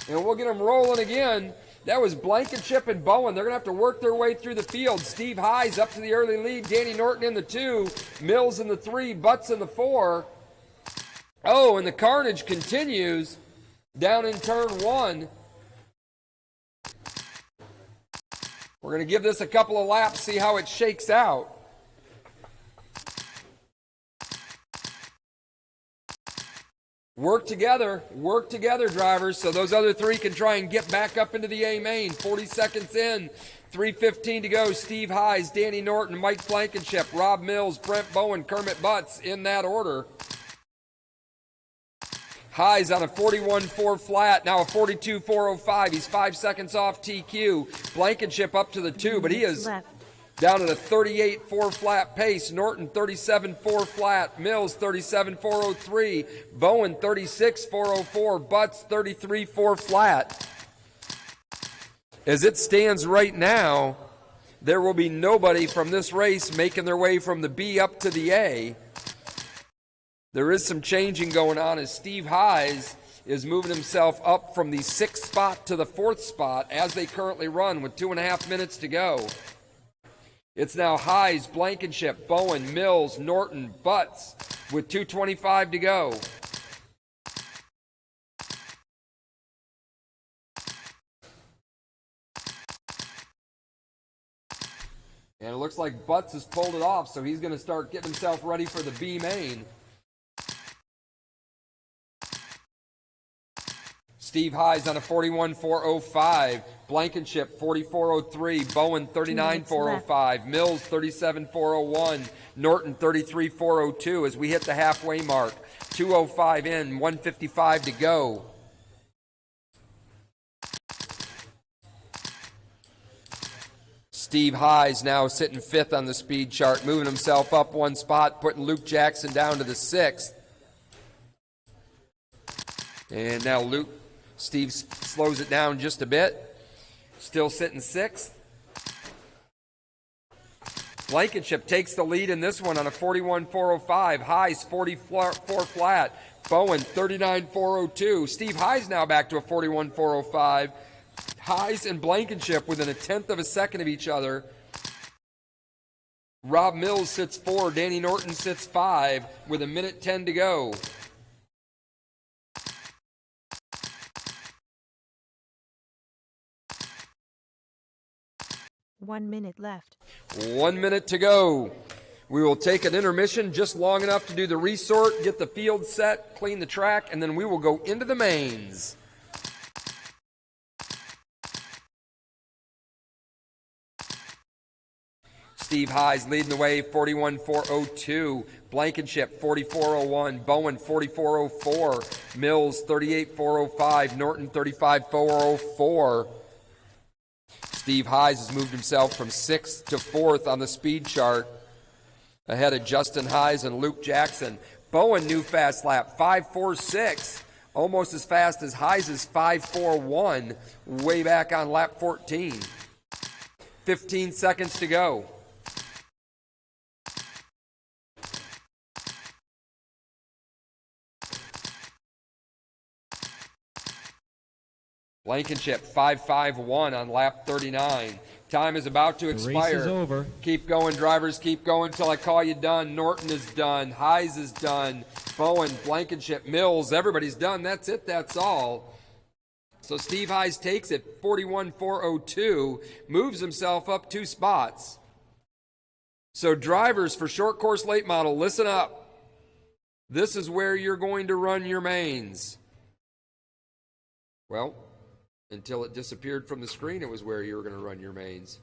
And we'll get them rolling again. That was Blankenship and Bowen. They're going to have to work their way through the field. Steve Hayes up to the early lead. Danny Norton in the 2. Mills in the 3. Butts in the 4. Oh, and the carnage continues down in turn 1. We're going to give this a couple of laps, see how it shakes out. Work together, drivers, so those other 3 can try and get back up into the A main. 40 seconds in, 3:15 to go. Steve Hayes, Danny Norton, Mike Blankenship, Rob Mills, Brent Bowen, Kermit Butts, in that order. Hayes on a 41.4 flat, now a 42.405. He's 5 seconds off TQ. Blankenship up to the 2, but he is Left. down at a 38.4 flat pace. Norton 37.4 flat. Mills 37.403. Bowen 36.404. Butts 33.4 flat. As it stands right now, there will be nobody from this race making their way from the B up to the A. There is some changing going on as Steve Hayes is moving himself up from the 6th spot to the 4th spot as they currently run with 2.5 minutes to go. It's now Hayes, Blankenship, Bowen, Mills, Norton, Butts with 2:25 to go. And it looks like Butts has pulled it off, so he's going to start getting himself ready for the B main. Steve Hayes on a 41.405. Blankenship 44.03. Bowen 39.405. Mills 37.401. Norton 33.402 as we hit the halfway mark. 2:05 in, 1:55 to go. Steve Hayes now sitting 5th on the speed chart, moving himself up 1 spot, putting Luke Jackson down to the 6th. And now Steve slows it down just a bit. Still sitting 6th. Blankenship takes the lead in this one on a 41.405. Hayes 44 flat. Bowen 39.402. Steve Hayes now back to a 41.405. Hayes and Blankenship within 1/10 of a second of each other. Rob Mills sits 4. Danny Norton sits 5 with 1:10 to go. 1 minute left. 1 minute to go. We will take an intermission just long enough to do the resort, get the field set, clean the track, and then we will go into the mains. Steve Hayes leading the way, 41.402. Blankenship, 44.01. Bowen, 44.04. Mills, 38.405. Norton, 35.404. Steve Hayes has moved himself from 6th to 4th on the speed chart, ahead of Justin Hayes and Luke Jackson. Bowen, new fast lap, 5.46. almost as fast as Heis's 5.41 way back on lap 14. 15 seconds to go. Blankenship 5.51 on lap 39. Time is about to The expire. race is over. Keep going, drivers. Keep going until I call you done. Norton is done. Heis is done. Bowen, Blankenship, Mills, everybody's done. That's it. That's all. So Steve Heis takes it, 41.402, moves himself up 2 spots. So drivers for short course late model, listen up. This is where you're going to run your mains. Well, until it disappeared from the screen, it was where you were going to run your mains.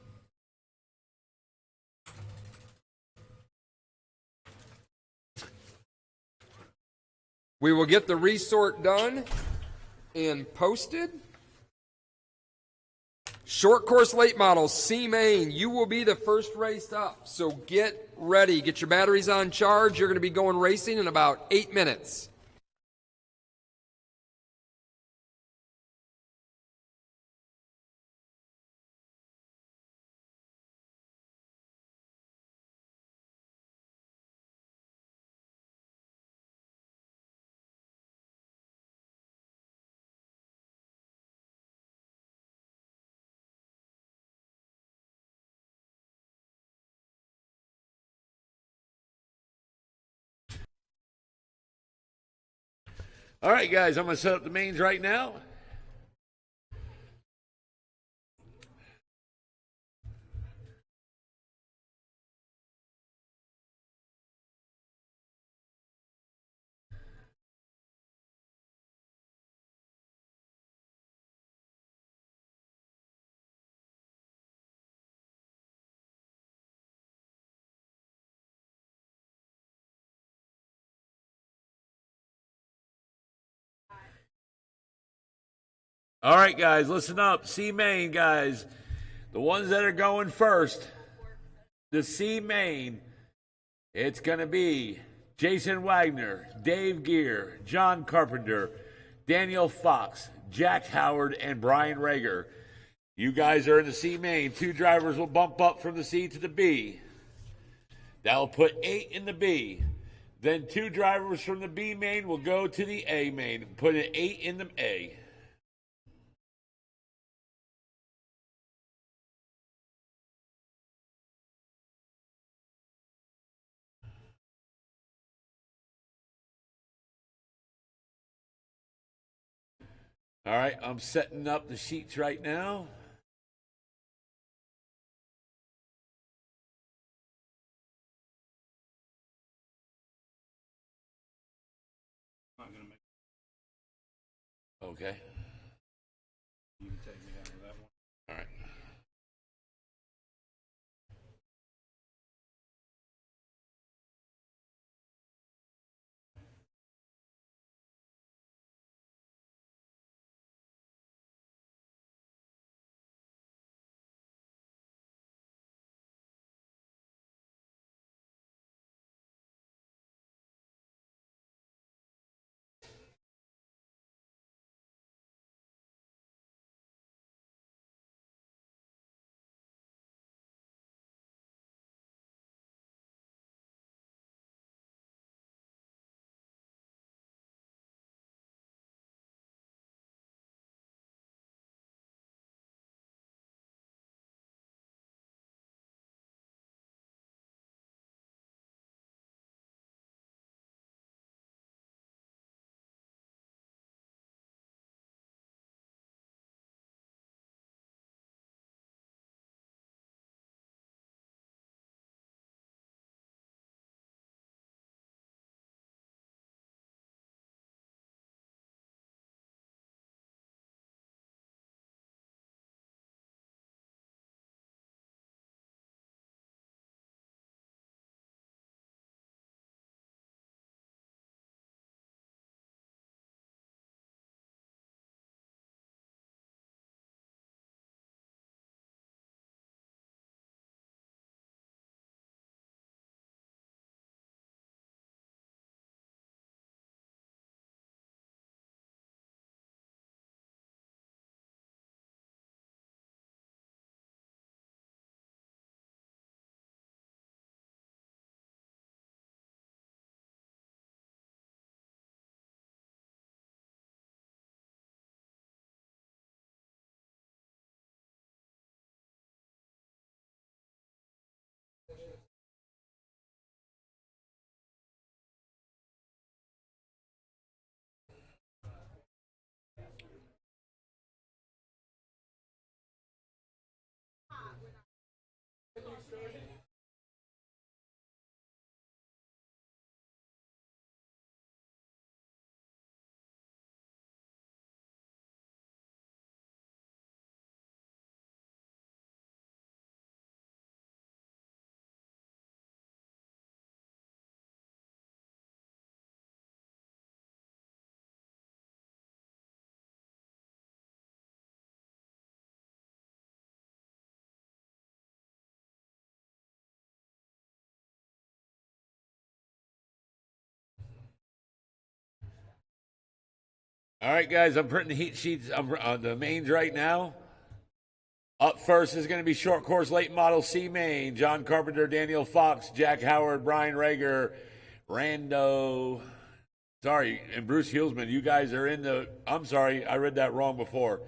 We will get the resort done and posted. Short course late model, C main, you will be the first race up. So get ready. Get your batteries on charge. You're going to be going racing in about 8 minutes. All right, guys, I'm going to set up the mains right now. All right, guys, listen up. C main, guys. The ones that are going first, the C main, it's going to be Jason Wagner, Dave Gear, John Carpenter, Daniel Fox, Jack Howard, and Brian Rager. You guys are in the C main. 2 drivers will bump up from the C to the B. That'll put 8 in the B. Then 2 drivers from the B main will go to the A main, put an 8 in the A. All right, I'm setting up the sheets right now. Okay. You can take me out of that one. All right. All right, guys, I'm printing the heat sheets on the mains right now. Up first is going to be short course late model C main. John Carpenter, Daniel Fox, Jack Howard, Brian Rager, Rando. Sorry, and Bruce Hulsman. You guys are in the. I'm sorry, I read that wrong before.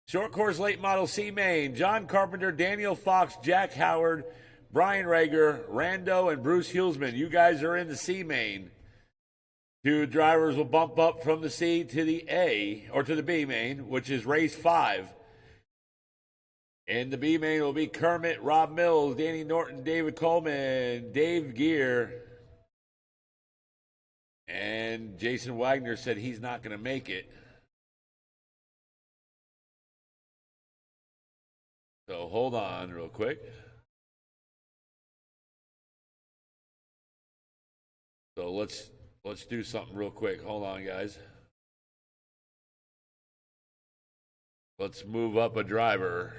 Short course late model C main. John Carpenter, Daniel Fox, Jack Howard, Brian Rager, Rando, and Bruce Hulsman. You guys are in the C main. Two drivers will bump up from the C to the A, or to the B main, which is race 5. In the B main will be Kermit, Rob Mills, Danny Norton, David Coleman, Dave Gear, and Jason Wagner said he's not going to make it. So hold on real quick. So let's do something real quick. Hold on, guys. Let's move up a driver.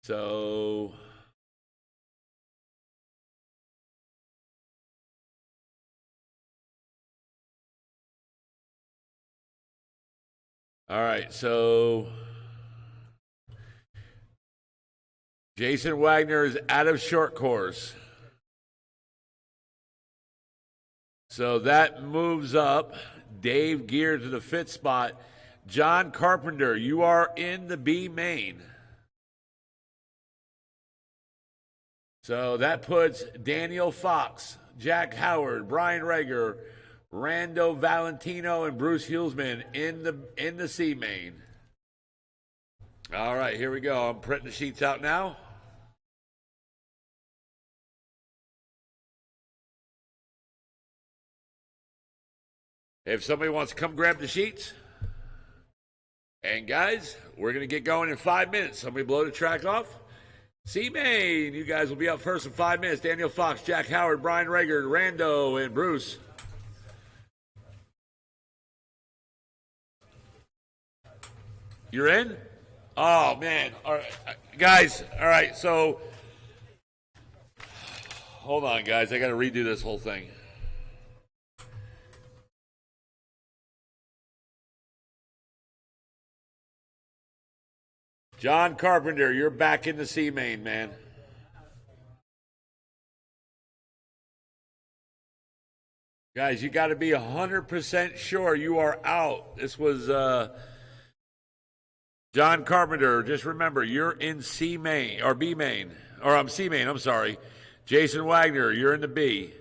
So all right, so Jason Wagner is out of short course. So that moves up Dave Gear to the 5th spot. John Carpenter, you are in the B main. So that puts Daniel Fox, Jack Howard, Brian Rager, Rando Valentino, and Bruce Hulsman in the C main. All right, here we go. I'm printing the sheets out now. If somebody wants to come grab the sheets. And guys, we're going to get going in 5 minutes. Somebody blow the track off. C-Main, you guys will be up first in 5 minutes. Daniel Fox, Jack Howard, Brian Rager, Rando, and Bruce. You're in? Oh, man. All right. Guys, all right, so hold on, guys. I got to redo this whole thing. John Carpenter, you're back in the C main, man. Guys, you got to be 100% sure you are out. This was John Carpenter. Just remember, you're in C main, or B main, or I'm C main, I'm sorry. Jason Wagner, you're in the B.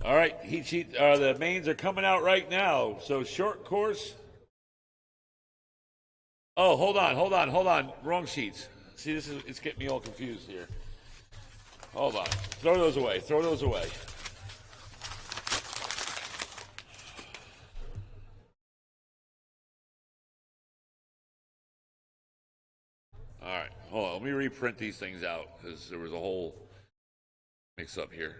All right, heat sheet. The mains are coming out right now. So short course. Oh, hold on. Wrong sheets. See, it's getting me all confused here. Hold on. Throw those away. All right, hold on. Let me reprint these things out because there was a whole mix up here.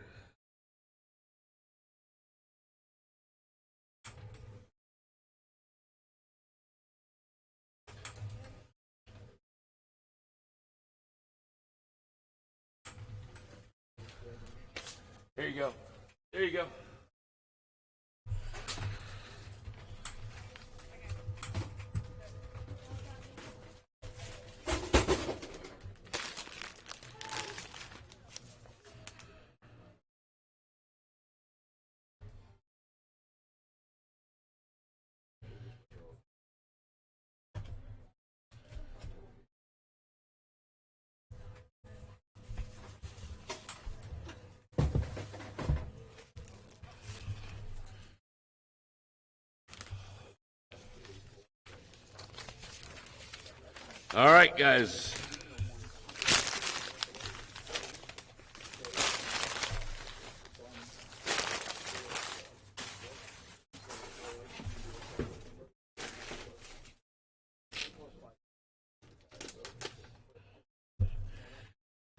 There you go. All right, guys.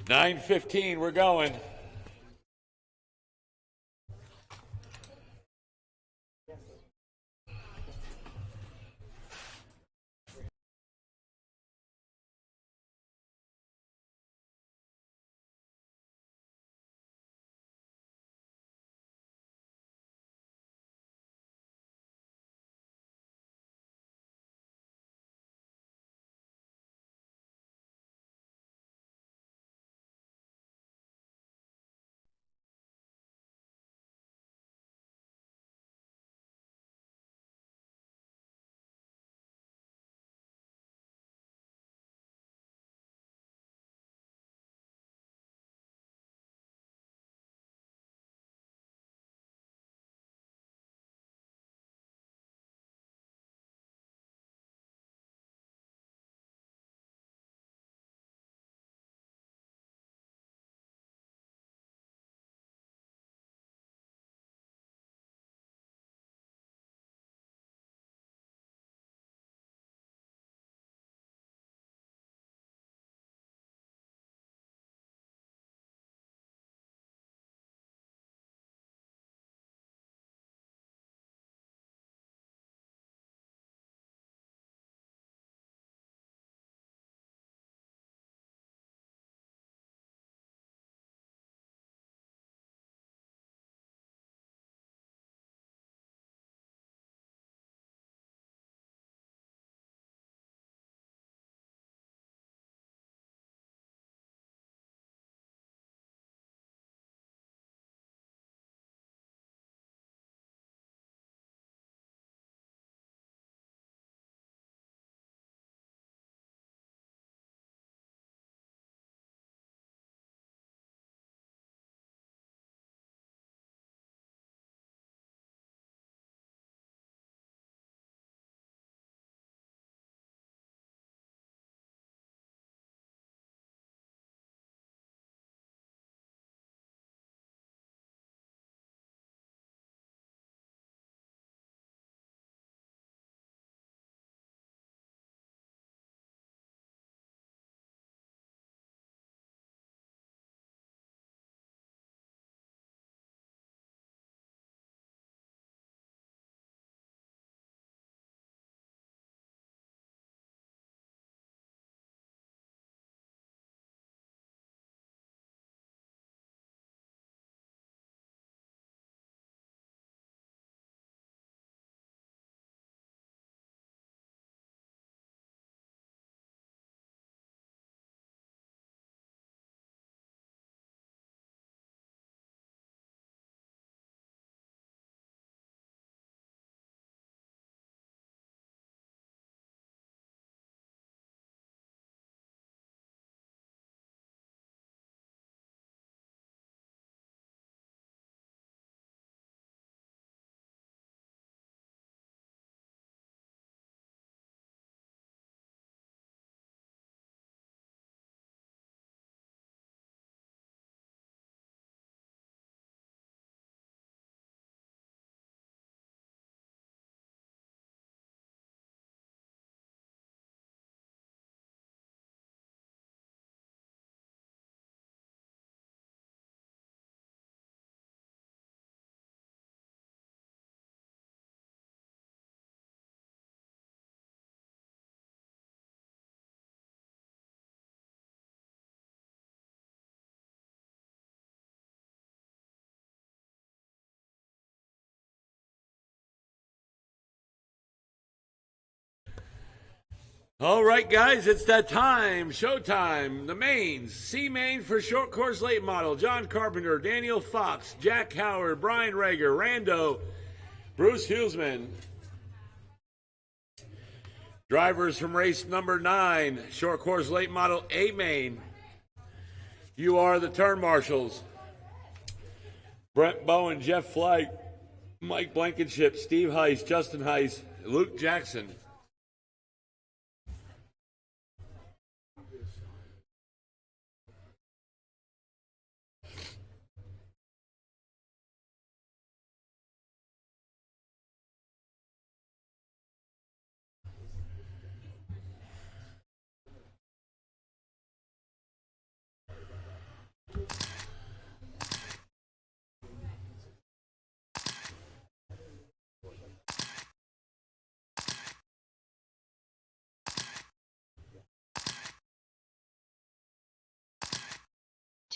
$9:15, we're going. All right, guys, it's that time. Showtime. The mains. C main for short course late model. John Carpenter, Daniel Fox, Jack Howard, Brian Rager, Rando, Bruce Huesman. Drivers from race number 9, short course late model A main. You are the turn marshals. Brent Bowen, Jeff Flight, Mike Blankenship, Steve Heiss, Justin Heiss, Luke Jackson.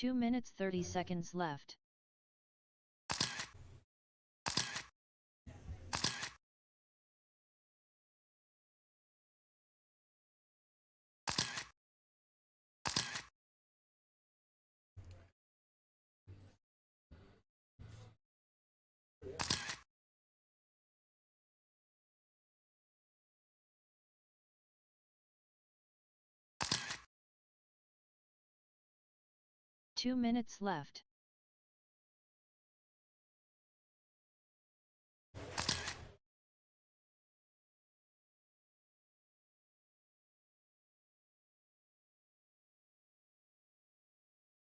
2 minutes 30 seconds left. Two minutes left.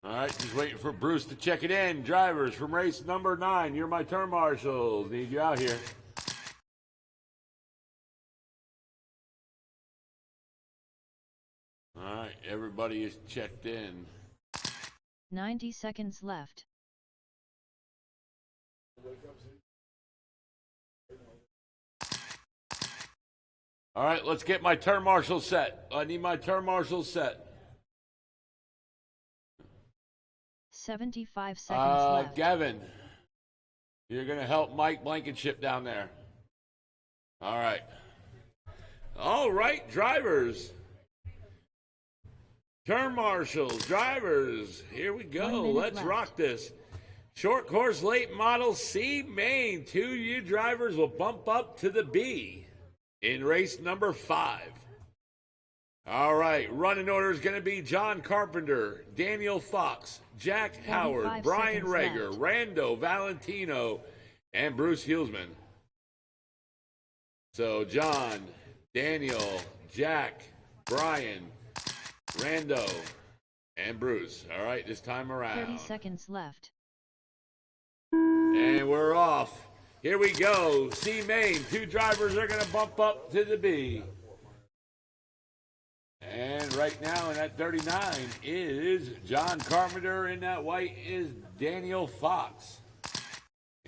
All right, just waiting for Bruce to check it in. Drivers from race number 9, you're my turn marshals. Need you out here. All right, everybody is checked in. 90 seconds left. All right, let's get my turn marshal set. I need my turn marshal set. 75 seconds left. Gavin, you're going to help Mike Blankenship down there. All right. All right, drivers. Turn marshals, drivers. Here we go. 1 minute Let's left. rock this. Short course late model C main. 2 of you drivers will bump up to the B in race number 5. All right, running order is going to be John Carpenter, Daniel Fox, Jack Howard, 45 Brian seconds Rager, left. Rando Valentino, and Bruce Hulsman. So John, Daniel, Jack, Brian, Rando, and Bruce. All right, this time 30 around. seconds left. And we're off. Here we go. C main. 2 drivers are going to bump up to the B. And right now in that 39 is John Carpenter. In that white is Daniel Fox.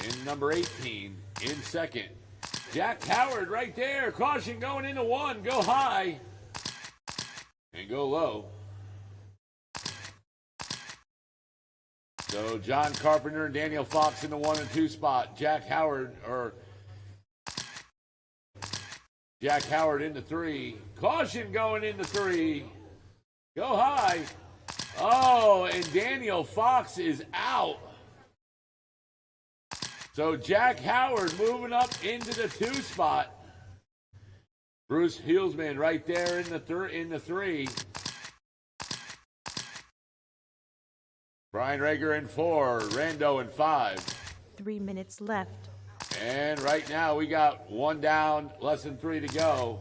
In number 18, in second, Jack Howard right there. Caution going into 1. Go high and go low. So John Carpenter and Daniel Fox in the 1 and 2 spot. Jack Howard into 3. Caution going into 3. Go high. Oh, and Daniel Fox is out. So Jack Howard moving up into the 2 spot. Bruce Hulsman right there in the 3. Brian Rager in 4. Rando in 5. 3 minutes left. And right now we got 1 down, less than 3 to go.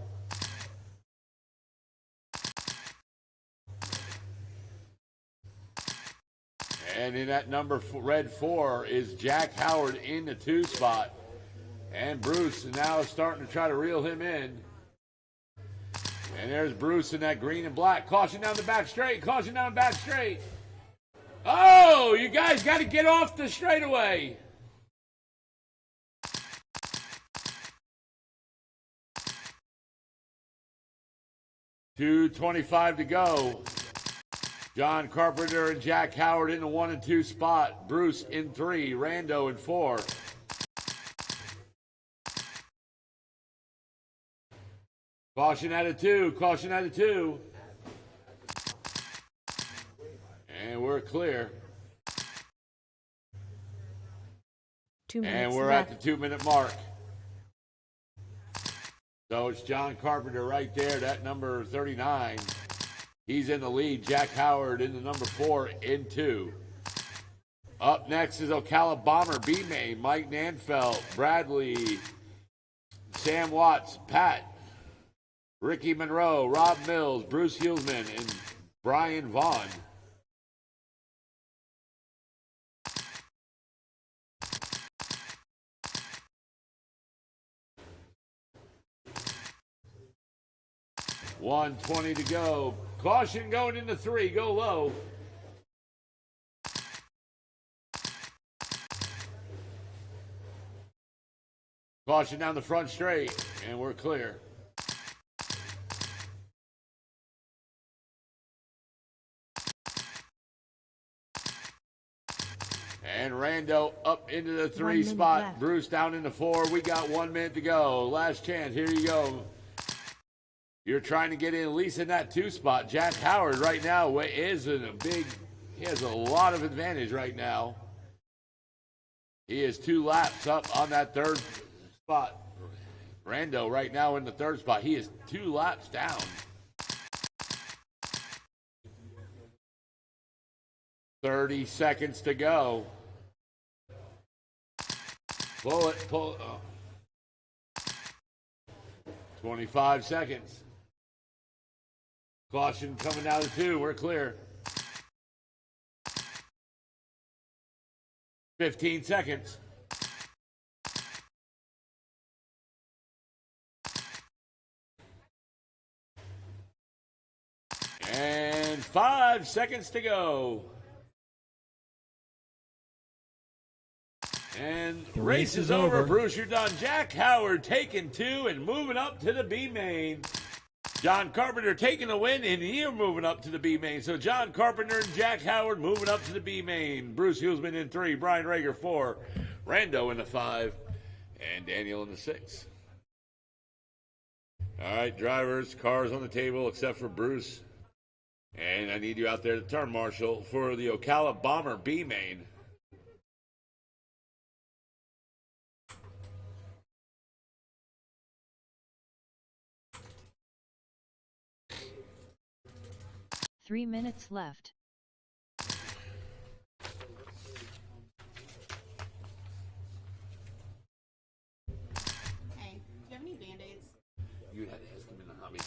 And in that number red 4 is Jack Howard in the 2 spot. And Bruce now is starting to try to reel him in. And there's Bruce in that green and black. Caution down the back straight. Caution down the back straight. Oh, you guys got to get off the straightaway. .225 to go. John Carpenter and Jack Howard in the 1 and 2 spot. Bruce in 3. Rando in 4. Caution out of 2. Caution out of 2. And we're clear. 2 minutes And we're left. at the 2-minute mark. So it's John Carpenter right there, that number 39. He's in the lead. Jack Howard in the number 4 in 2. Up next is Ocala Bomber B-Main, Mike Nanfeld, Bradley, Sam Watts, Pat, Ricky Monroe, Rob Mills, Bruce Hulsman, and Brian Vaughn. .120 to go. Caution going into 3. Go low. Caution down the front straight, and we're clear. Rando up into the 3 minute spot. left. Bruce down in the 4. We got 1 minute to go. Last chance. Here you go. You're trying to get in, at least in that 2 spot. Jack Howard right now is in a big, he has a lot of advantage right now. He is 2 laps up on that 3rd spot. Rando right now in the 3rd spot. He is 2 laps down. 30 seconds to go. Pull it. 25 seconds. Caution coming down to 2. We're clear. 15 seconds. And 5 seconds to go. And the race is over. Bruce, you're done. Jack Howard taking 2 and moving up to the B main. John Carpenter taking a win, and you're moving up to the B main. So John Carpenter and Jack Howard moving up to the B main. Bruce Hulsman in 3, Brian Rager 4, Rando in the 5, and Daniel in the 6. All right, drivers, cars on the table except for Bruce. And I need you out there to turn marshal for the Ocala Bomber B main. Three minutes left. Hey, do you have any Band-Aids? You had to ask him in the hobby.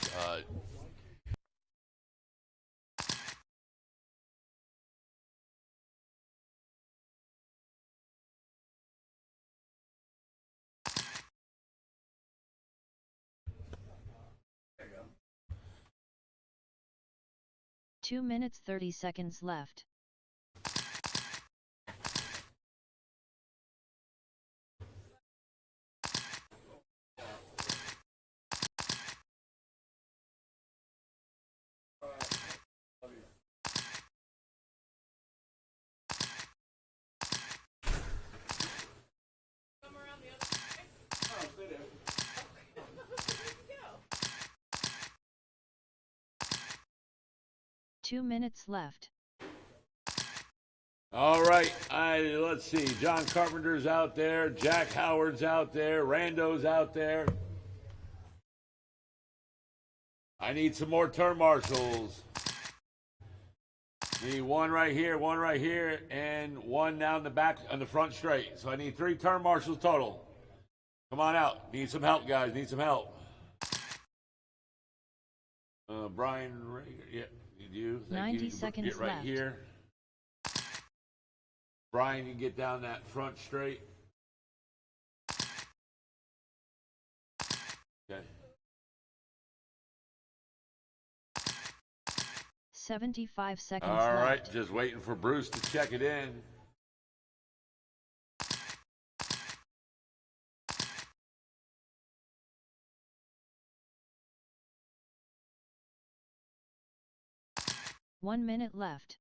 2 minutes 30 seconds left. Two minutes left. all right, let's see. John Carpenter's out there. Jack Howard's out there. Rando's out there. I need some more turn marshals. Need 1 right here, and 1 down the back on the front straight. So I need 3 turn marshals total. Come on out. Need some help, guys. Need some help. Brian Rager, yeah, you. Thank 90 you. seconds Get right left. here. Brian, you get down that front straight. Okay. 75 seconds All right, left. just waiting for Bruce to check it in. One minute left.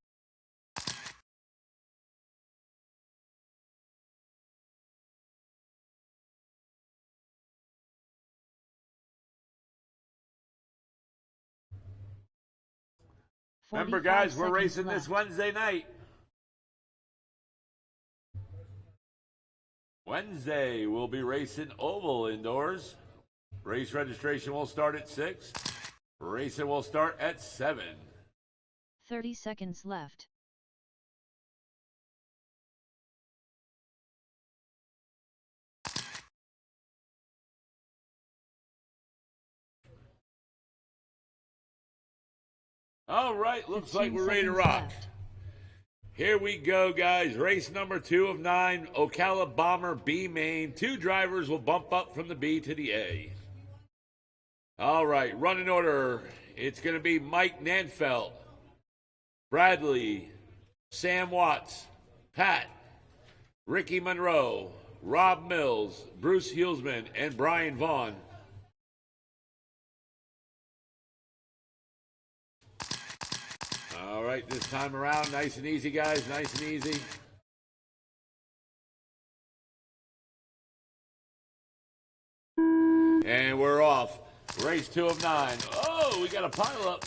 Remember, 45 guys, we're seconds racing left. this Wednesday night. Wednesday, we'll be racing oval indoors. Race registration will start at 6. Racing will start at 7. 30 seconds left. All right, looks 15 like we're ready to seconds rock. left. Here we go, guys. Race number 2 of 9, Ocala Bomber B main. 2 drivers will bump up from the B to the A. All right, running order. It's going to be Mike Nanfelt, Bradley, Sam Watts, Pat, Ricky Monroe, Rob Mills, Bruce Hulsman, and Brian Vaughn. All right, this time around, nice and easy, guys, nice and easy. And we're off. Race 2 of 9. Oh, we got a pile up.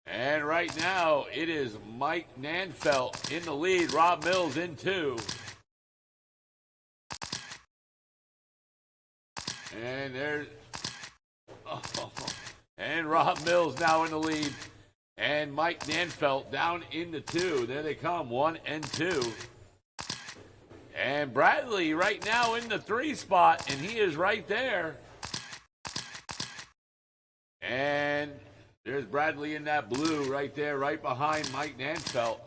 And right now, it is Mike Nanfelt in the lead. Rob Mills in 2. And there's... Oh, and Rob Mills now in the lead. And Mike Nanfelt down in the 2. There they come, 1 and 2. And Bradley right now in the 3 spot, and he is right there. And there's Bradley in that blue right there, right behind Mike Nanfelt.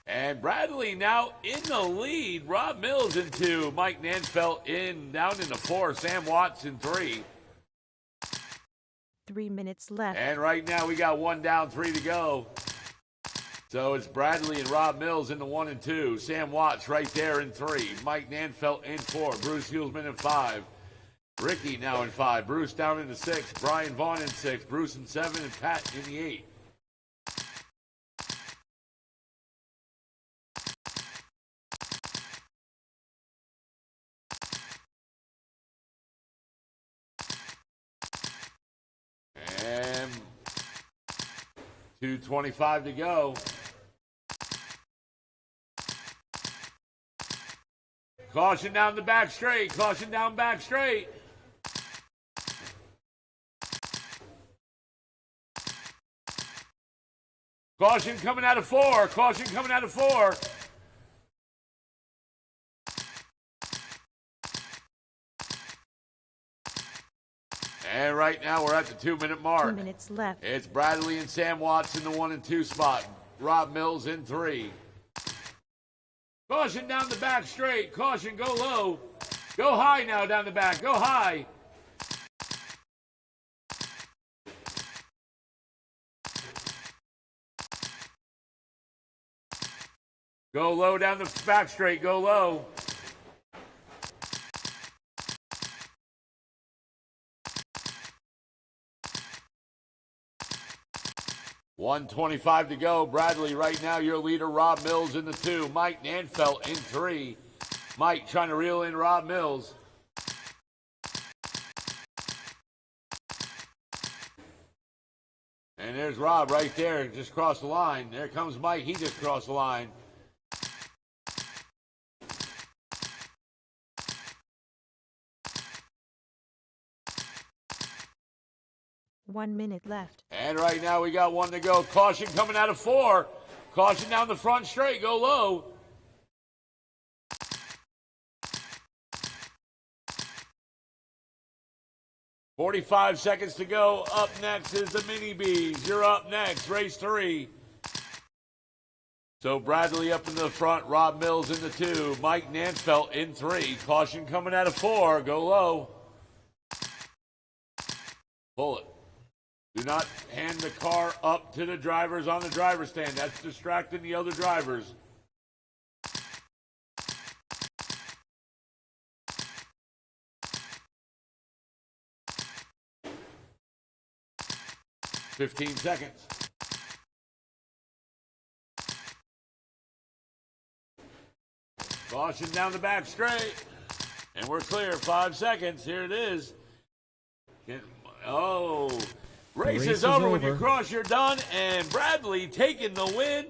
And Bradley now in the lead. Rob Mills in 2. Mike Nanfelt down in the 4. Sam Watts in 3. 3 minutes left. And right now we got 1 down, 3 to go. So it's Bradley and Rob Mills in the 1 and 2. Sam Watts right there in 3. Mike Nanfelt in 4. Bruce Hulsman in 5. Ricky now in 5. Bruce down in the 6. Brian Vaughn in 6. Bruce in 7. And Pat in the 8. And 2:25 to go. Caution down the back straight. Caution down back straight. Caution coming out of 4. Caution coming out of 4. And right now we're at the 2-minute mark. 2 minutes left. It's Bradley and Sam Watts in the 1 and 2 spot. Rob Mills in 3. Caution down the back straight. Caution, go low. Go high now down the back. Go high. Go low down the back straight. Go low. $1:25 to go. Bradley right now your leader. Rob Mills in the 2. Mike Nanfelt in 3. Mike trying to reel in Rob Mills. And there's Rob right there, just crossed the line. There comes Mike, he just crossed the line. One minute left. And right now we got 1 to go. Caution coming out of 4. Caution down the front straight, go low. $45 seconds to go. Up next is the Mini Bees. You're up next, race 3. So Bradley up in the front, Rob Mills in the 2, Mike Nanfelt in 3. Caution coming out of 4, go low. Pull it. Do not hand the car up to the drivers on the driver's stand. That's distracting the other drivers. $15 seconds. Caution down the back straight. And we're clear. 5 seconds. Here it is. Race is over. When you cross, you're done. And Bradley taking the win.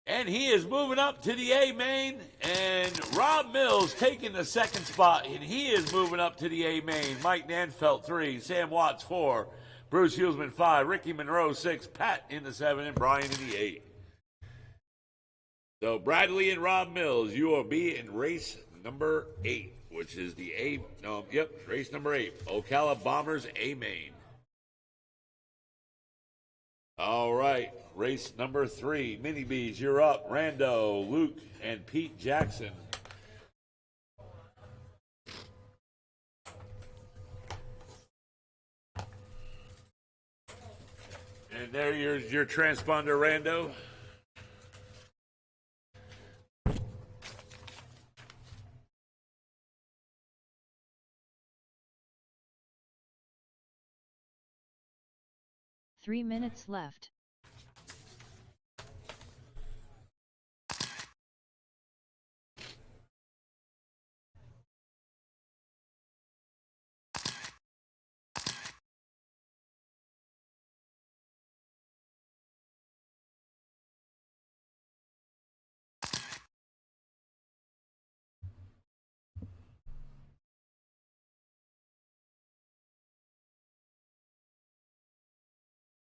And he is moving up to the A main. And Rob Mills taking the 2nd spot. And he is moving up to the A main. Mike Nanfelt 3. Sam Watts 4. Bruce Hulsman 5. Ricky Monroe 6. Pat in the 7. And Brian in the 8. So Bradley and Rob Mills, you will be in race number 8, which is the race number 8. Ocala Bombers A main. All right, race number 3. Mini Bees, you're up. Rando, Luke, and Pete Jackson. And there your transponder, Rando. 3 minutes left.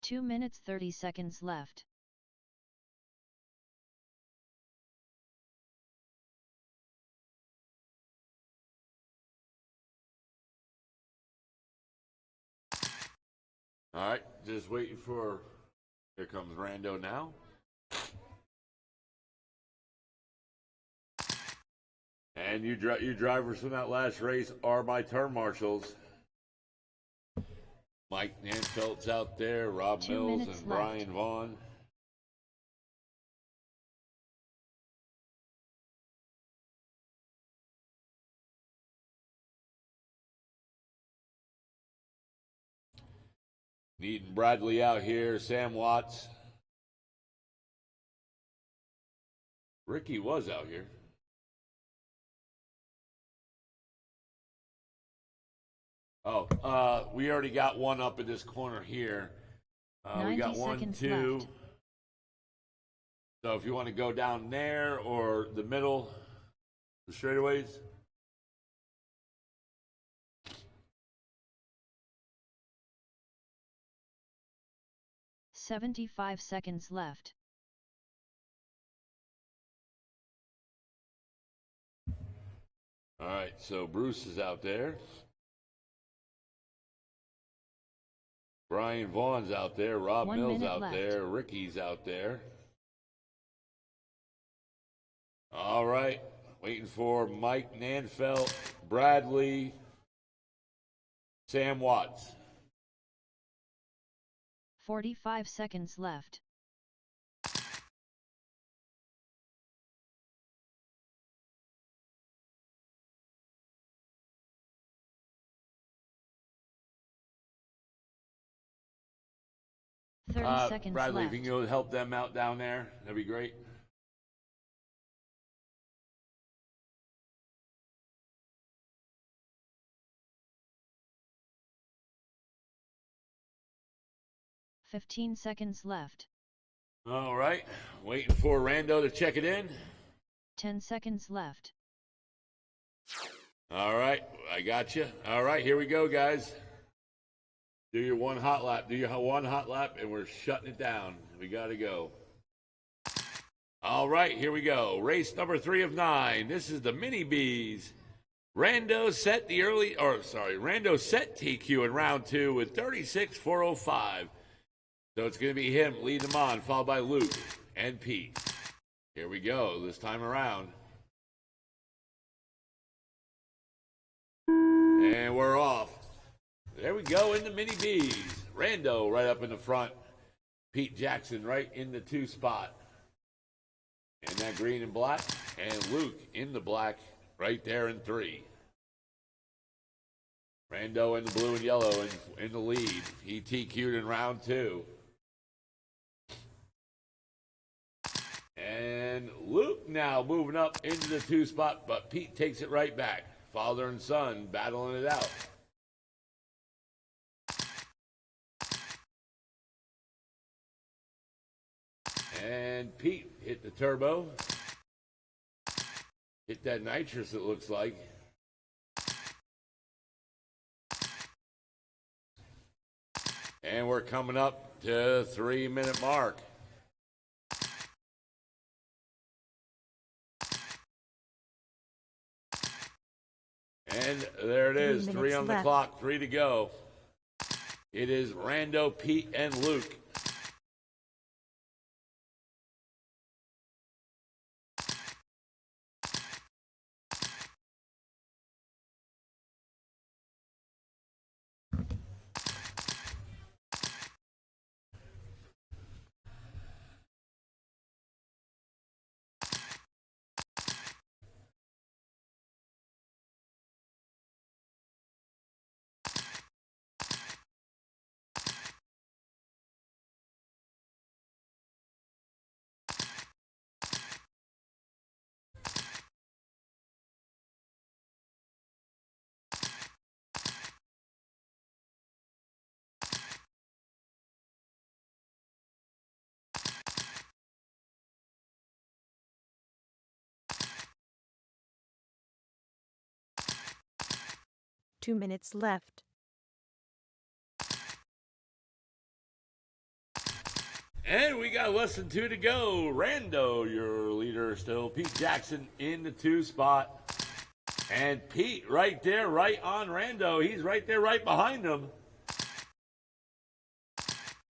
Two minutes 30 seconds left. All right, just waiting for. Here comes Rando now. And you drivers from that last race are my turn marshals. Mike Nanfelt's out there, Rob 2 Mills, minutes and left. Brian Vaughn. Needing Bradley out here, Sam Watts. Ricky was out here. Oh, we already got one up in this corner here. We 90 got 1, seconds 2. left. So if you want to go down there or the middle, the straightaways. 75 seconds left. All right, so Bruce is out there. Brian Vaughn's out there. Rob 1 Mills minute out left. there. Ricky's out there. All right, waiting for Mike Nanfelt, Bradley, Sam Watts. 45 seconds left. Thirty seconds Bradley, left. if you can go help them out down there, that'd be great. $15 seconds left. All right, waiting for Rando to check it in. 10 seconds left. All right, I got you. All right, here we go, guys. Do your one hot lap. Do your one hot lap, and we're shutting it down. We got to go. All right, here we go. Race number 3 of 9. This is the Mini Bees. Rando set TQ in round 2 with 36,405. So it's going to be him leading them on, followed by Luke and Pete. Here we go, this time around. And we're off. There we go in the Mini Bees. Rando right up in the front. Pete Jackson right in the 2 spot. And that green and black. And Luke in the black right there in 3. Rando in the blue and yellow in the lead. He TQ'd in round 2. And Luke now moving up into the 2 spot, but Pete takes it right back. Father and son battling it out. And Pete hit the turbo. Hit that nitrous, it looks like. And we're coming up to 3-minute mark. And there it is, 3 on the clock, 3 to go. It is Rando, Pete, and Luke. 2 minutes left. And we got less than 2 to go. Rando, your leader still. Pete Jackson in the 2 spot. And Pete right there, right on Rando. He's right there, right behind him.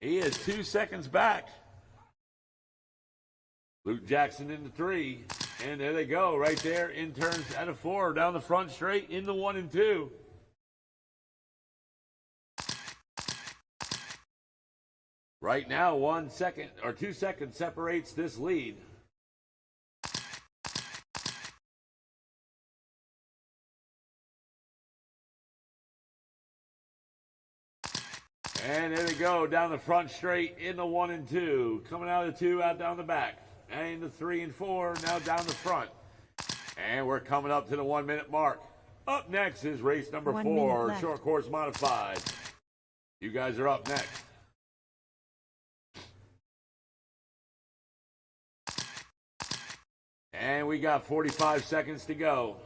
He is 2 seconds back. Luke Jackson in the 3. And there they go, right there. In turns out of 4, down the front straight in the 1 and 2. Right now, 1 second or 2 seconds separates this lead. And there they go, down the front straight in the 1 and 2. Coming out of the 2, out down the back. And the 3 and 4, now down the front. And we're coming up to the 1 minute mark. Up next is race number 1 4, minute left. short course modified. You guys are up next. And we got 45 seconds to go.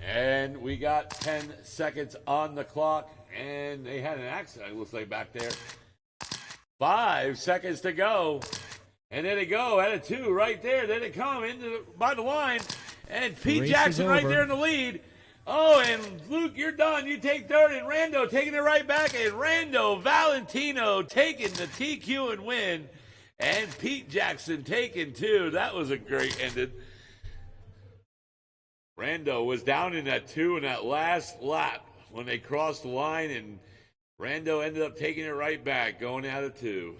And we got 10 seconds on the clock. And they had an accident, it looks like, back there. 5 seconds to go. And there they go, at a 2 right there. There they come by the line. And Pete Race Jackson is right over. there in the lead. Oh, and Luke, you're done. You take 3rd. And Rando taking it right back. And Rando Valentino taking the TQ and win. And Pete Jackson taking 2. That was a great ending. Rando was down in that 2 in that last lap when they crossed the line, and Rando ended up taking it right back, going out of 2.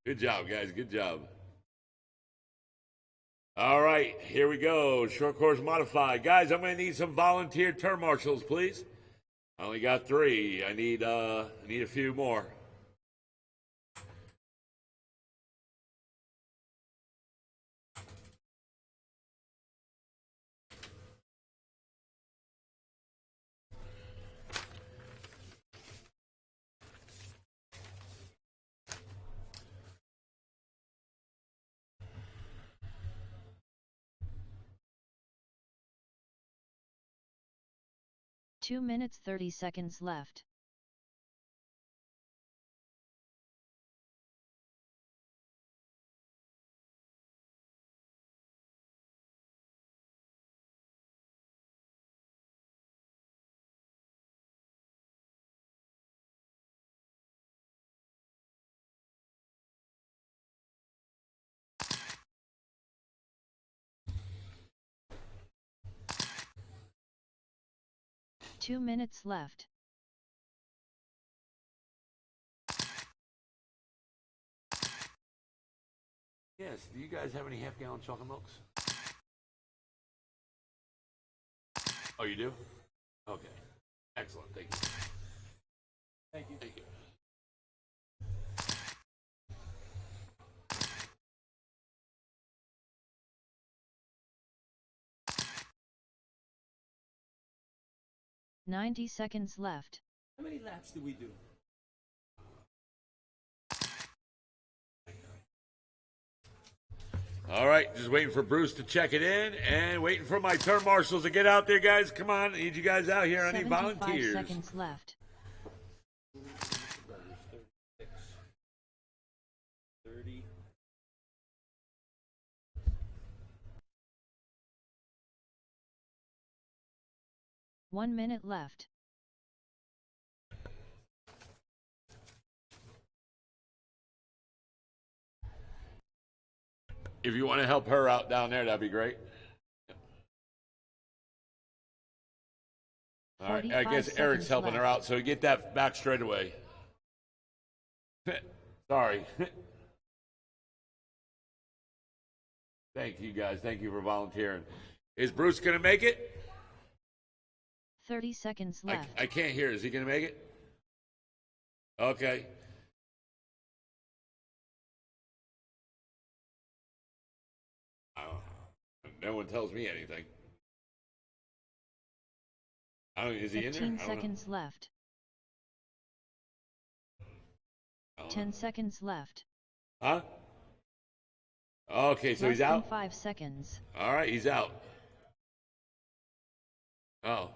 Good job, guys. Good job. All right, here we go. Short course modified. Guys, I'm going to need some volunteer turn marshals, please. I only got 3. I need a few more. Two minutes 30 seconds left. Two minutes left. Yes, do you guys have any half-gallon chocolate milks? Oh, you do? Okay. Excellent. Thank you. Thank you. Thank you. 90 seconds left. How many laps do we do? All right, just waiting for Bruce to check it in and waiting for my turn marshals to get out there, guys. Come on, I need you guys out here. I need 75 volunteers. seconds left. 30. 1 minute left. If you want to help her out down there, that'd be great. All right, I 45 guess Eric's seconds helping her left. out, so get that back straight away. Sorry. Thank you, guys. Thank you for volunteering. Is Bruce going to make it? 30 seconds left. I can't hear. Is he going to make it? Okay. No one tells me anything. Is he in there? 15 seconds left. 10 seconds left. Huh? Okay, so Less he's out? than 5 seconds. All right, he's out. Oh.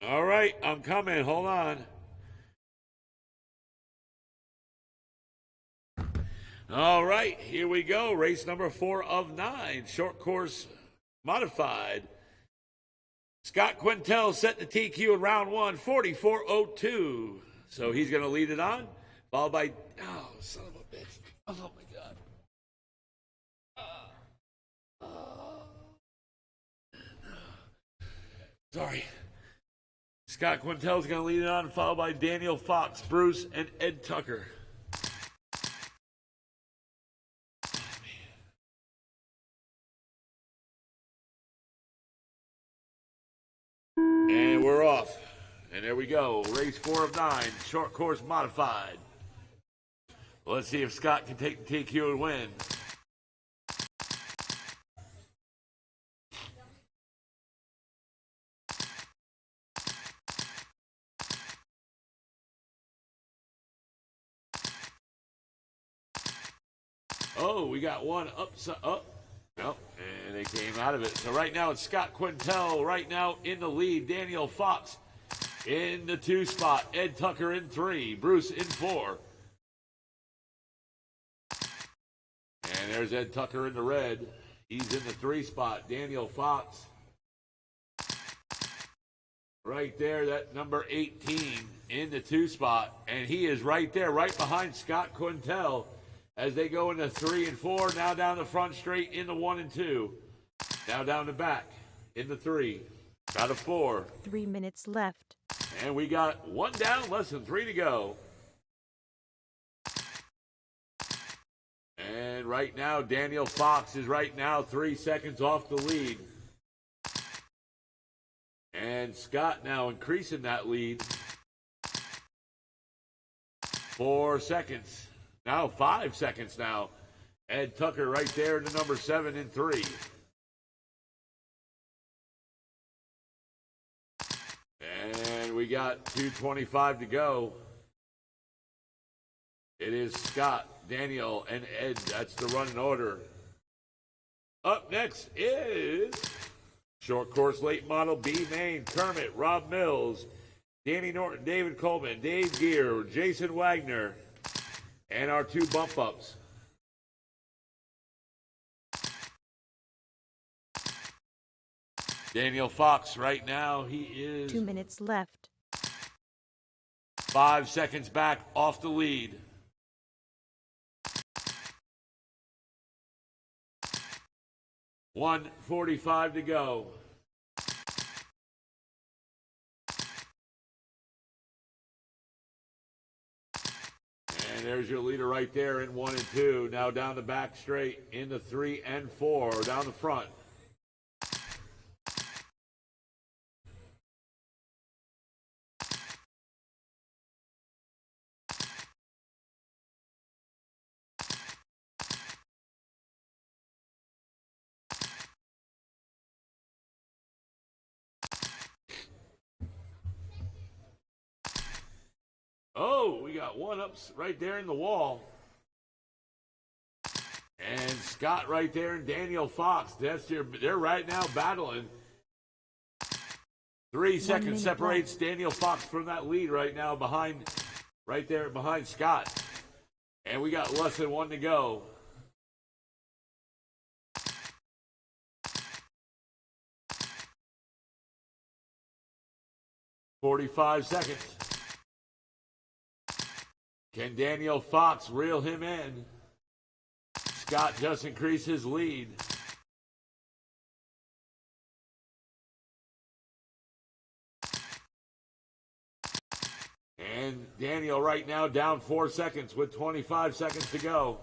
All right, I'm coming. Hold on. All right, here we go. Race number 4 of 9, short course modified. Scott Quintel set the TQ in round 1, 44.02. So he's going to lead it on, followed by, oh, son of a bitch. Oh, my God. Sorry. Scott Quintel's going to lead it on, followed by Daniel Fox, Bruce, and Ed Tucker. And we're off. And there we go. Race 4 of 9, short course modified. Let's see if Scott can take the TQ and win. Oh, we got one up. Nope, and they came out of it. So right now it's Scott Quintel right now in the lead. Daniel Fox in the 2 spot. Ed Tucker in 3. Bruce in 4. And there's Ed Tucker in the red. He's in the 3 spot. Daniel Fox right there, that number 18 in the 2 spot. And he is right there, right behind Scott Quintel. As they go into 3 and 4, now down the front straight in the 1 and 2. Now down the back in the 3. Out of 4. 3 minutes left. And we got 1 down, less than 3 to go. And right now, Daniel Fox is right now 3 seconds off the lead. And Scott now increasing that lead. 4 seconds. Now 5 seconds now. Ed Tucker right there in the number 7 and 3. And we got 2:25 to go. It is Scott, Daniel, and Ed. That's the running order. Up next is short course late model B main. Kermit, Rob Mills, Danny Norton, David Coleman, Dave Gear, Jason Wagner. And our 2 bump ups. Daniel Fox right now, he is 2 minutes left. 5 seconds back off the lead. $1:45 to go. And there's your leader right there in 1 and 2. Now down the back straight into 3 and 4. Down the front. got one up right there in the wall. And Scott right there and Daniel Fox. They're right now battling. 3 seconds minute separates Daniel Fox from that lead right now right there behind Scott. And we got less than 1 to go. "45 seconds. Can Daniel Fox reel him in? Scott just increased his lead. And Daniel right now down 4 seconds with 25 seconds to go.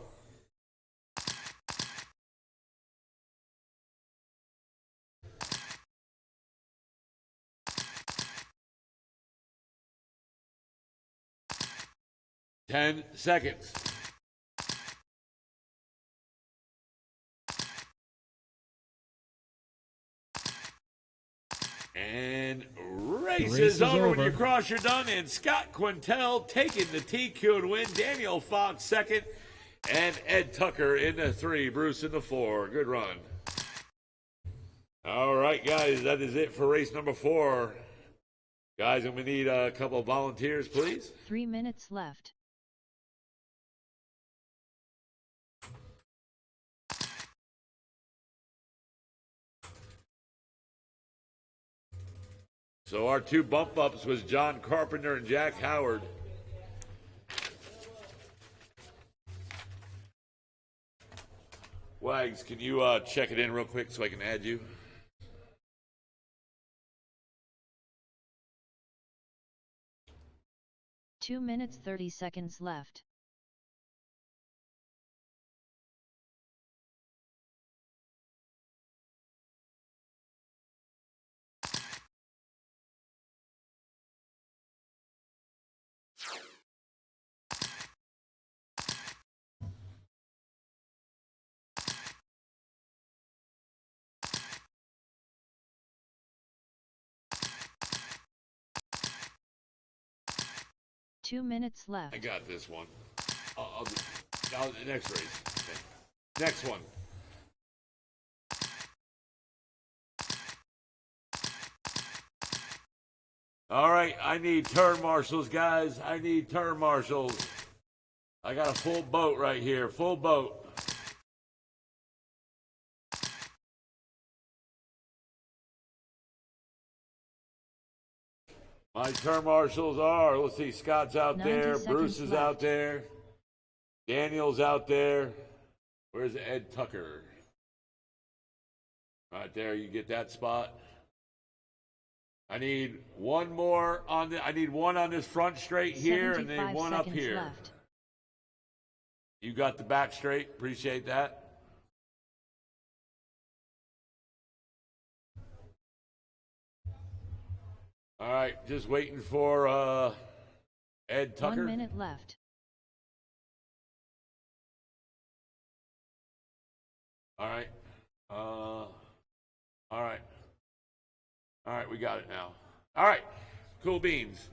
Ten seconds. And race is over. When you cross, you're done. And Scott Quintel taking the TQ and win. Daniel Fox second. And Ed Tucker in the 3. Bruce in the 4. Good run. All right, guys. That is it for race number 4. Guys, I'm going to need a couple of volunteers, please. 3 minutes left. So our 2 bump ups was John Carpenter and Jack Howard. Wags, can you check it in real quick so I can add you? Two minutes 30 seconds left. Two minutes left. I got this one. I'll next race. Okay. Next one. All right, I need turn marshals, guys. I need turn marshals. I got a full boat right here. Full boat. My turn marshals are, let's see, Scott's out 90 there, seconds Bruce is left. out there, Daniel's out there. Where's Ed Tucker? Right there, you get that spot. I need one more on I need one on this front straight here and then 75 one up seconds here. left. You got the back straight, appreciate that. All right, just waiting for Ed Tucker. 1 minute left. All right. All right. All right, we got it now. All right. Cool beans.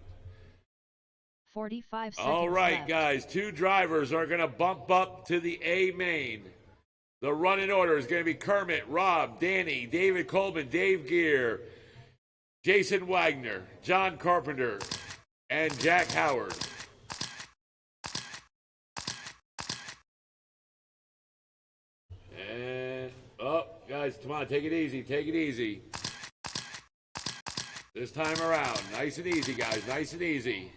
45 seconds All right, left. guys. 2 drivers are going to bump up to the A main. The running order is going to be Kermit, Rob, Danny, David Colvin, Dave Gear, Jason Wagner, John Carpenter, and Jack Howard. And, guys, come on, take it easy, take it easy. This time around, nice and easy, guys, nice and easy.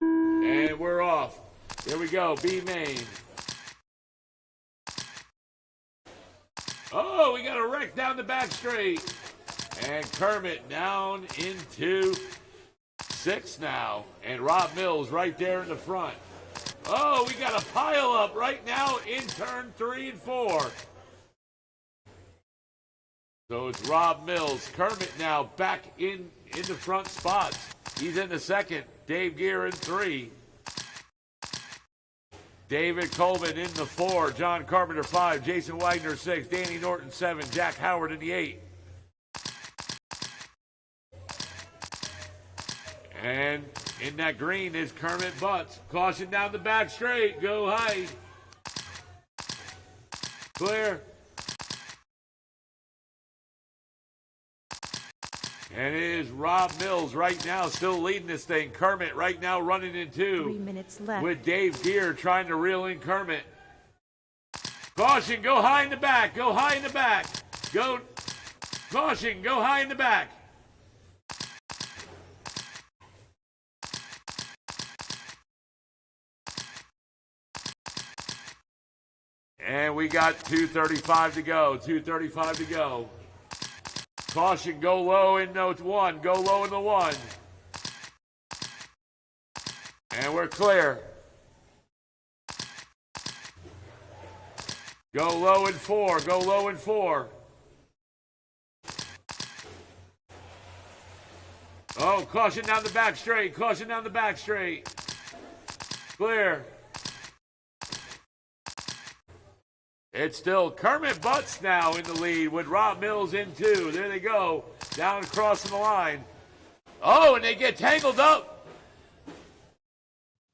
And we're off. Here we go, B main. Oh, we got a wreck down the back straight. And Kermit down into 6 now. And Rob Mills right there in the front. Oh, we got a pile up right now in turn 3 and 4. So it's Rob Mills. Kermit now back in the front spots. He's in the second. Dave Gear in 3. David Colvin in the 4, John Carpenter 5, Jason Wagner 6, Danny Norton 7, Jack Howard in the 8. And in that green is Kermit Butts. Caution down the back straight. Go high. Clear. And it is Rob Mills right now still leading this thing. Kermit right now running in 2. 3 minutes left. With Dave Gear trying to reel in Kermit. Caution, go high in the back. Go high in the back. Go. Caution, go high in the back. And we got 2:35 to go. 2:35 to go. Caution, go low in the 1. Go low in the 1. And we're clear. Go low in 4. Go low in 4. Oh, caution down the back straight. Caution down the back straight. Clear. It's still Kermit Butts now in the lead with Rob Mills in 2. There they go. Down crossing the line. Oh, and they get tangled up.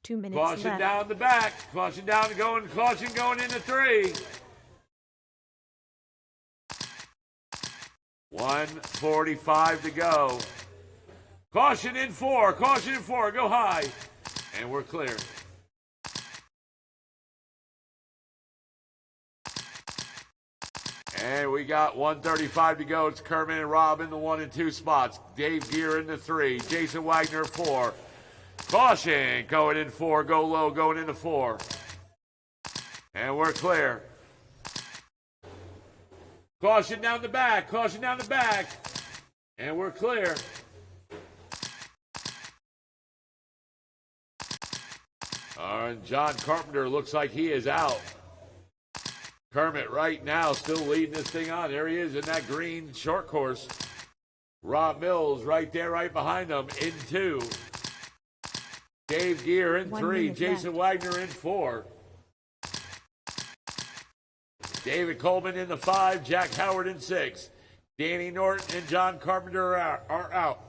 2 minutes Caution left. down the back. Caution down going. Caution going into 3. 1:45 to go. Caution in 4. Caution in 4. Go high. And we're clear. And we got 1:35 to go. It's Kermit and Rob in the 1 and 2 spots. Dave Gear in the 3. Jason Wagner 4. Caution going in 4. Go low going into 4. And we're clear. Caution down the back. Caution down the back. And we're clear. And John Carpenter looks like he is out. Kermit right now still leading this thing on. There he is in that green short course. Rob Mills right there, right behind him in 2. Dave Gear in 1 3. minute Jason Wagner in 4. David Coleman in the 5. Jack Howard in 6. Danny Norton and John Carpenter are out.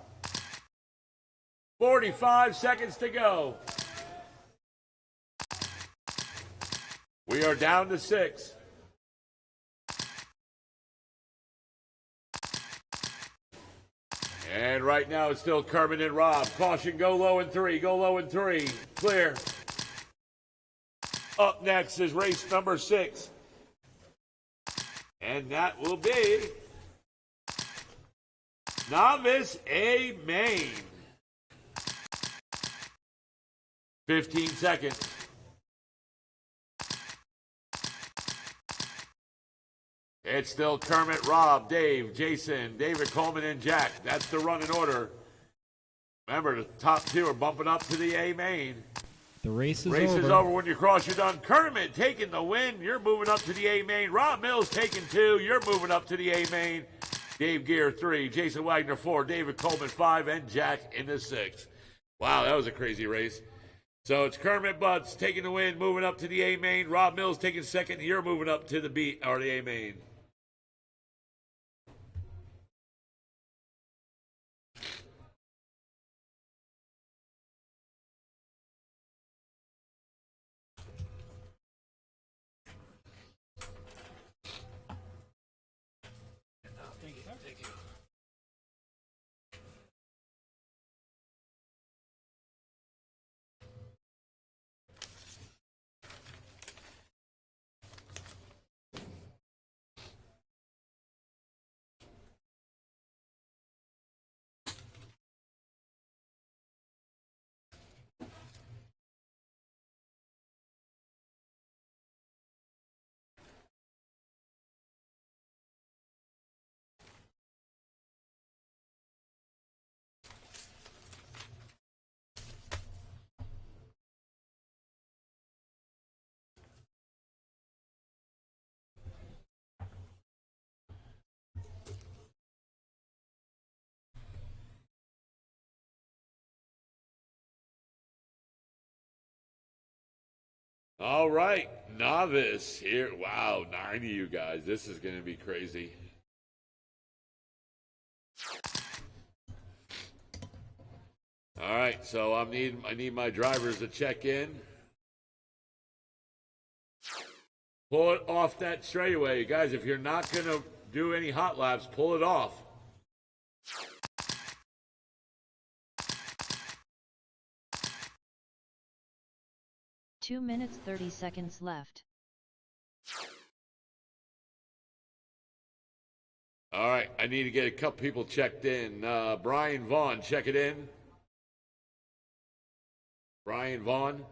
45 seconds to go. We are down to 6. And right now it's still Kermit and Rob. Caution, go low in 3. Go low in 3. Clear. Up next is race number 6. And that will be Novice A Main. 15 seconds. It's still Kermit, Rob, Dave, Jason, David Coleman, and Jack. That's the running order. Remember, the top 2 are bumping up to the A Main. The race is Race over. is over when you cross. You're done. Kermit taking the win. You're moving up to the A Main. Rob Mills taking 2. You're moving up to the A Main. Dave Gear 3. Jason Wagner 4. David Coleman 5. And Jack in the 6. Wow, that was a crazy race. So it's Kermit Butts taking the win, moving up to the A Main. Rob Mills taking 2nd. You're moving up to the B or the A Main. All right, Novice here. Wow, 9 of you guys. This is going to be crazy. All right, so I need my drivers to check in. Pull it off that straightaway, guys. If you're not gonna do any hot laps, pull it off. Two minutes 30 seconds left. All right, I need to get a couple people checked in. Brian Vaughn, check it in. Brian Vaughn.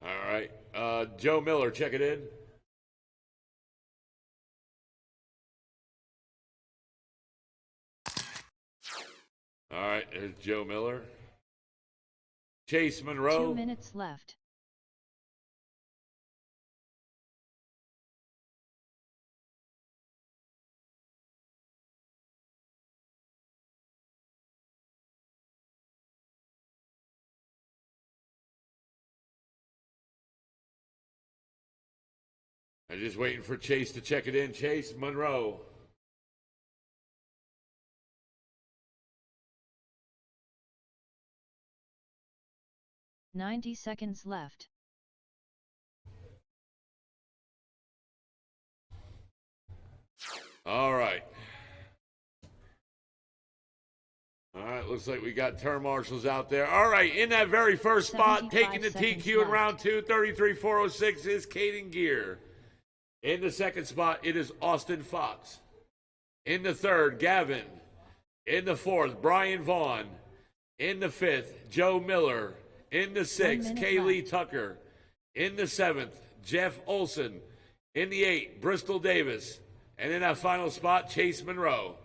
All right. Joe Miller, check it in. All right, there's Joe Miller. Chase Monroe. 2 minutes left. I'm just waiting for Chase to check it in. Chase Monroe. $90 seconds left. All right. All right, looks like we got turn marshals out there. All right, in that very first spot, 75 taking the seconds TQ in left. round 2, 33.406 is Caden Gear. In the second spot, it is Austin Fox. In the third, Gavin. In the fourth, Brian Vaughn. In the fifth, Joe Miller. In the sixth, 1 minute Kaylee left. Tucker. In the seventh, Jeff Olson. In the eighth, Bristol Davis. And in that final spot, Chase Monroe.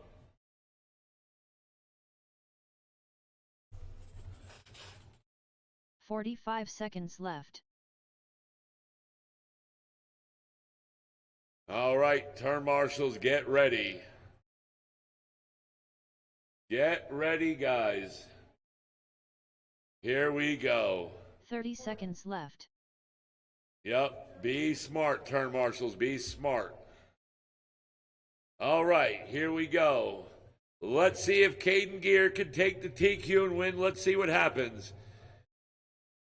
$45 seconds left. All right, turn marshals, get ready. Get ready, guys. Here we go. 30 seconds left. Yep, be smart, turn marshals, be smart. All right, here we go. Let's see if Caden Gear can take the TQ and win. Let's see what happens.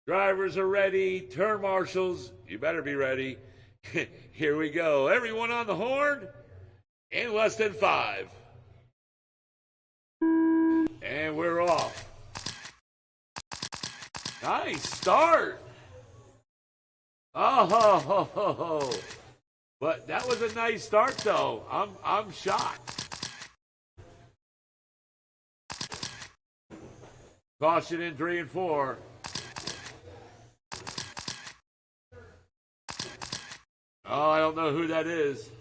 Drivers are ready. Turn marshals, you better be ready. Here we go. Everyone on the horn in less than 5. And we're off. Nice start. Oh, ho, ho, ho, ho. But that was a nice start, though. I'm shocked. Caution in 3 and 4. Oh, I don't know who that is.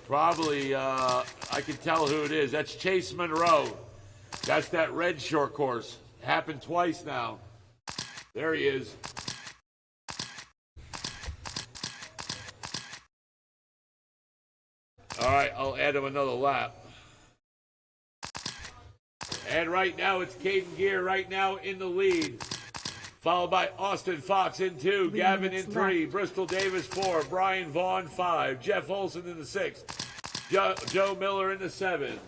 Probably, I can tell who it is. That's Chase Monroe. That's that red short course. Happened twice now. There he is. All right, I'll add him another lap. And right now it's Caden Gear right now in the lead. Followed by Austin Fox in 2, 3 Gavin in minutes 3, left. Bristol Davis 4, Brian Vaughn 5, Jeff Olson in the 6, Joe Miller in the 7.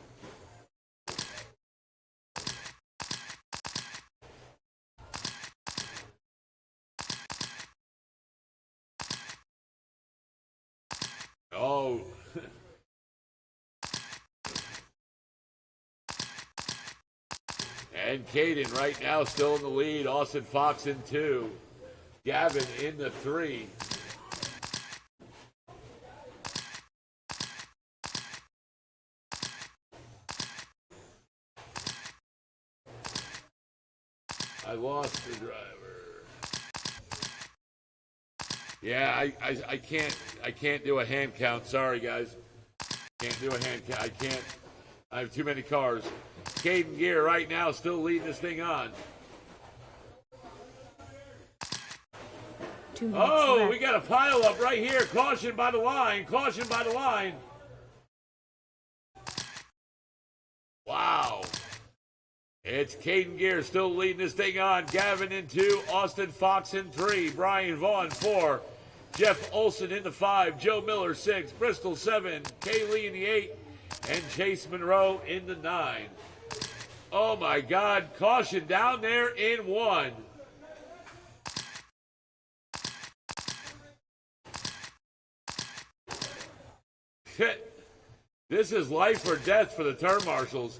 Oh. And Caden right now still in the lead. Austin Fox in 2. Gavin in the 3. I lost the driver. Yeah, I can't do a hand count. Sorry guys. Can't do a hand count. I have too many cars. Caden Gear right now still leading this thing on. 2 minutes Oh, left. we got a pile up right here. Caution by the line. Caution by the line. Wow. It's Caden Gear still leading this thing on. Gavin in 2, Austin Fox in 3, Brian Vaughn 4, Jeff Olson in the 5, Joe Miller 6, Bristol 7, Kaylee in the 8, and Chase Monroe in the 9. Oh my God, caution down there in 1. This is life or death for the turn marshals.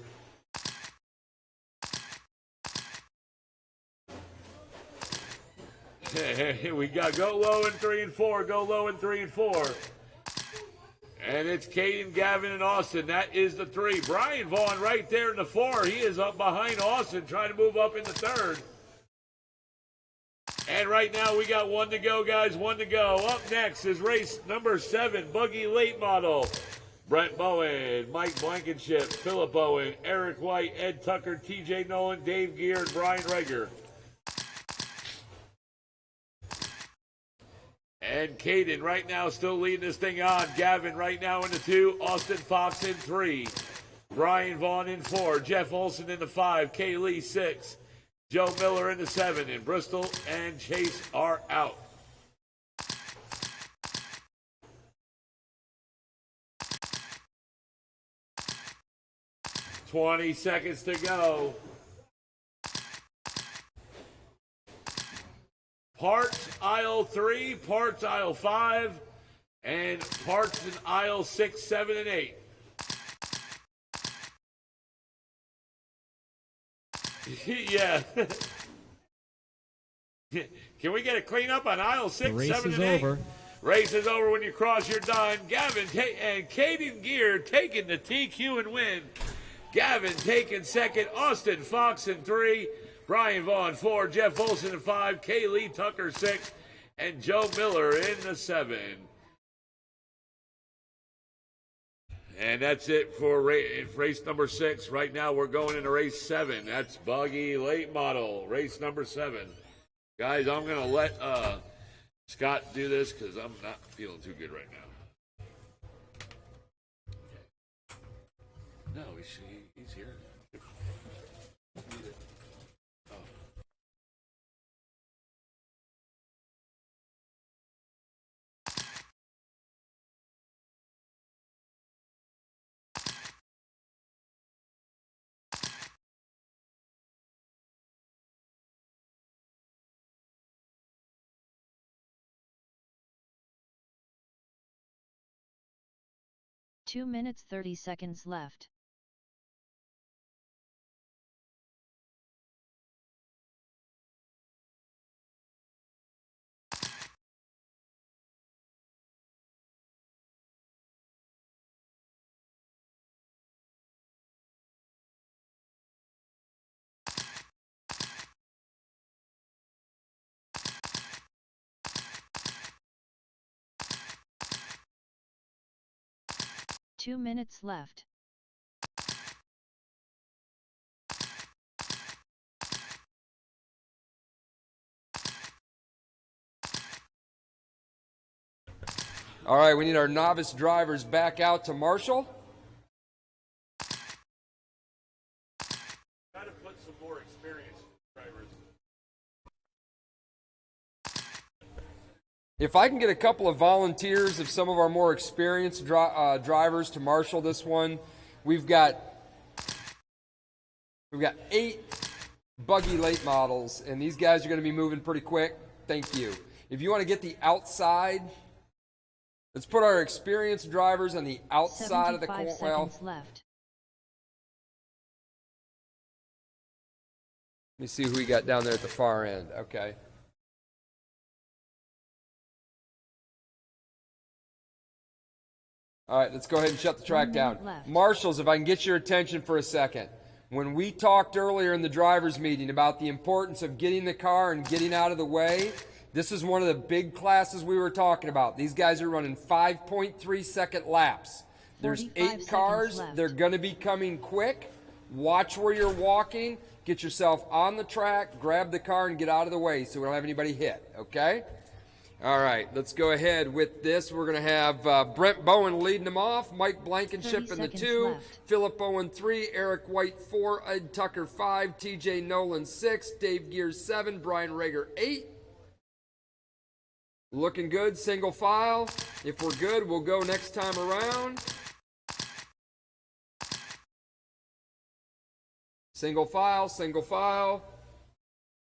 We got go low in 3 and 4, go low in 3 and 4. And it's Caden, Gavin, and Austin. That is the 3. Brian Vaughn right there in the 4. He is up behind Austin, trying to move up in the 3rd. And right now we got 1 to go, guys. 1 to go. Up next is race number 7, Buggy Late Model. Brent Bowen, Mike Blankenship, Philip Bowen, Eric White, Ed Tucker, TJ Nolan, Dave Gear, and Brian Rager. And Caden right now still leading this thing on. Gavin right now in the 2. Austin Fox in 3. Brian Vaughn in 4. Jeff Olson in the 5. Kaylee 6. Joe Miller in the 7. And Bristol and Chase are out. $20 seconds to go. Parts aisle 3, parts aisle 5, and parts in aisle 6, 7, and 8. Yeah. Can we get a cleanup on aisle 6, The race 7, is and 8? over. Race is over when you cross, you're done. Gavin and Caden Gear taking the TQ and win. Gavin taking 2nd, Austin Fox in 3, Brian Vaughn 4, Jeff Olson in 5, Kaylee Tucker 6, and Joe Miller in the 7. And that's it for race number 6. Right now we're going into race 7. That's Buggy Late Model, race number 7. Guys, I'm going to let Scott do this because I'm not feeling too good right now. No, he's here. Oh. Two minutes 30 seconds left. Two minutes left. All right, we need our novice drivers back out to Marshall. Got to put some more experienced drivers. If I can get a couple of volunteers of some of our more experienced drivers to marshal this one, we've got 8 Buggy Late models, and these guys are going to be moving pretty quick. Thank you. If you want to get the outside, let's put our experienced drivers on the outside of the corner. 75 seconds left. Let me see who we got down there at the far end. Okay. All right, let's go ahead and shut the track 1 down. minute left. Marshals, if I can get your attention for a second. When we talked earlier in the drivers' meeting about the importance of getting the car and getting out of the way, this is one of the big classes we were talking about. These guys are running 5.3 second laps. There's 45 8 cars. seconds left. They're going to be coming quick. Watch where you're walking. Get yourself on the track, grab the car, and get out of the way so we don't have anybody hit, okay? All right, let's go ahead with this. We're going to have Brent Bowen leading them off, Mike Blankenship 30 in the seconds 2, left. Philip Owen 3, Eric White 4, Ed Tucker 5, TJ Nolan 6, Dave Gears 7, Brian Rager 8. Looking good, single file. If we're good, we'll go next time around. Single file, single file.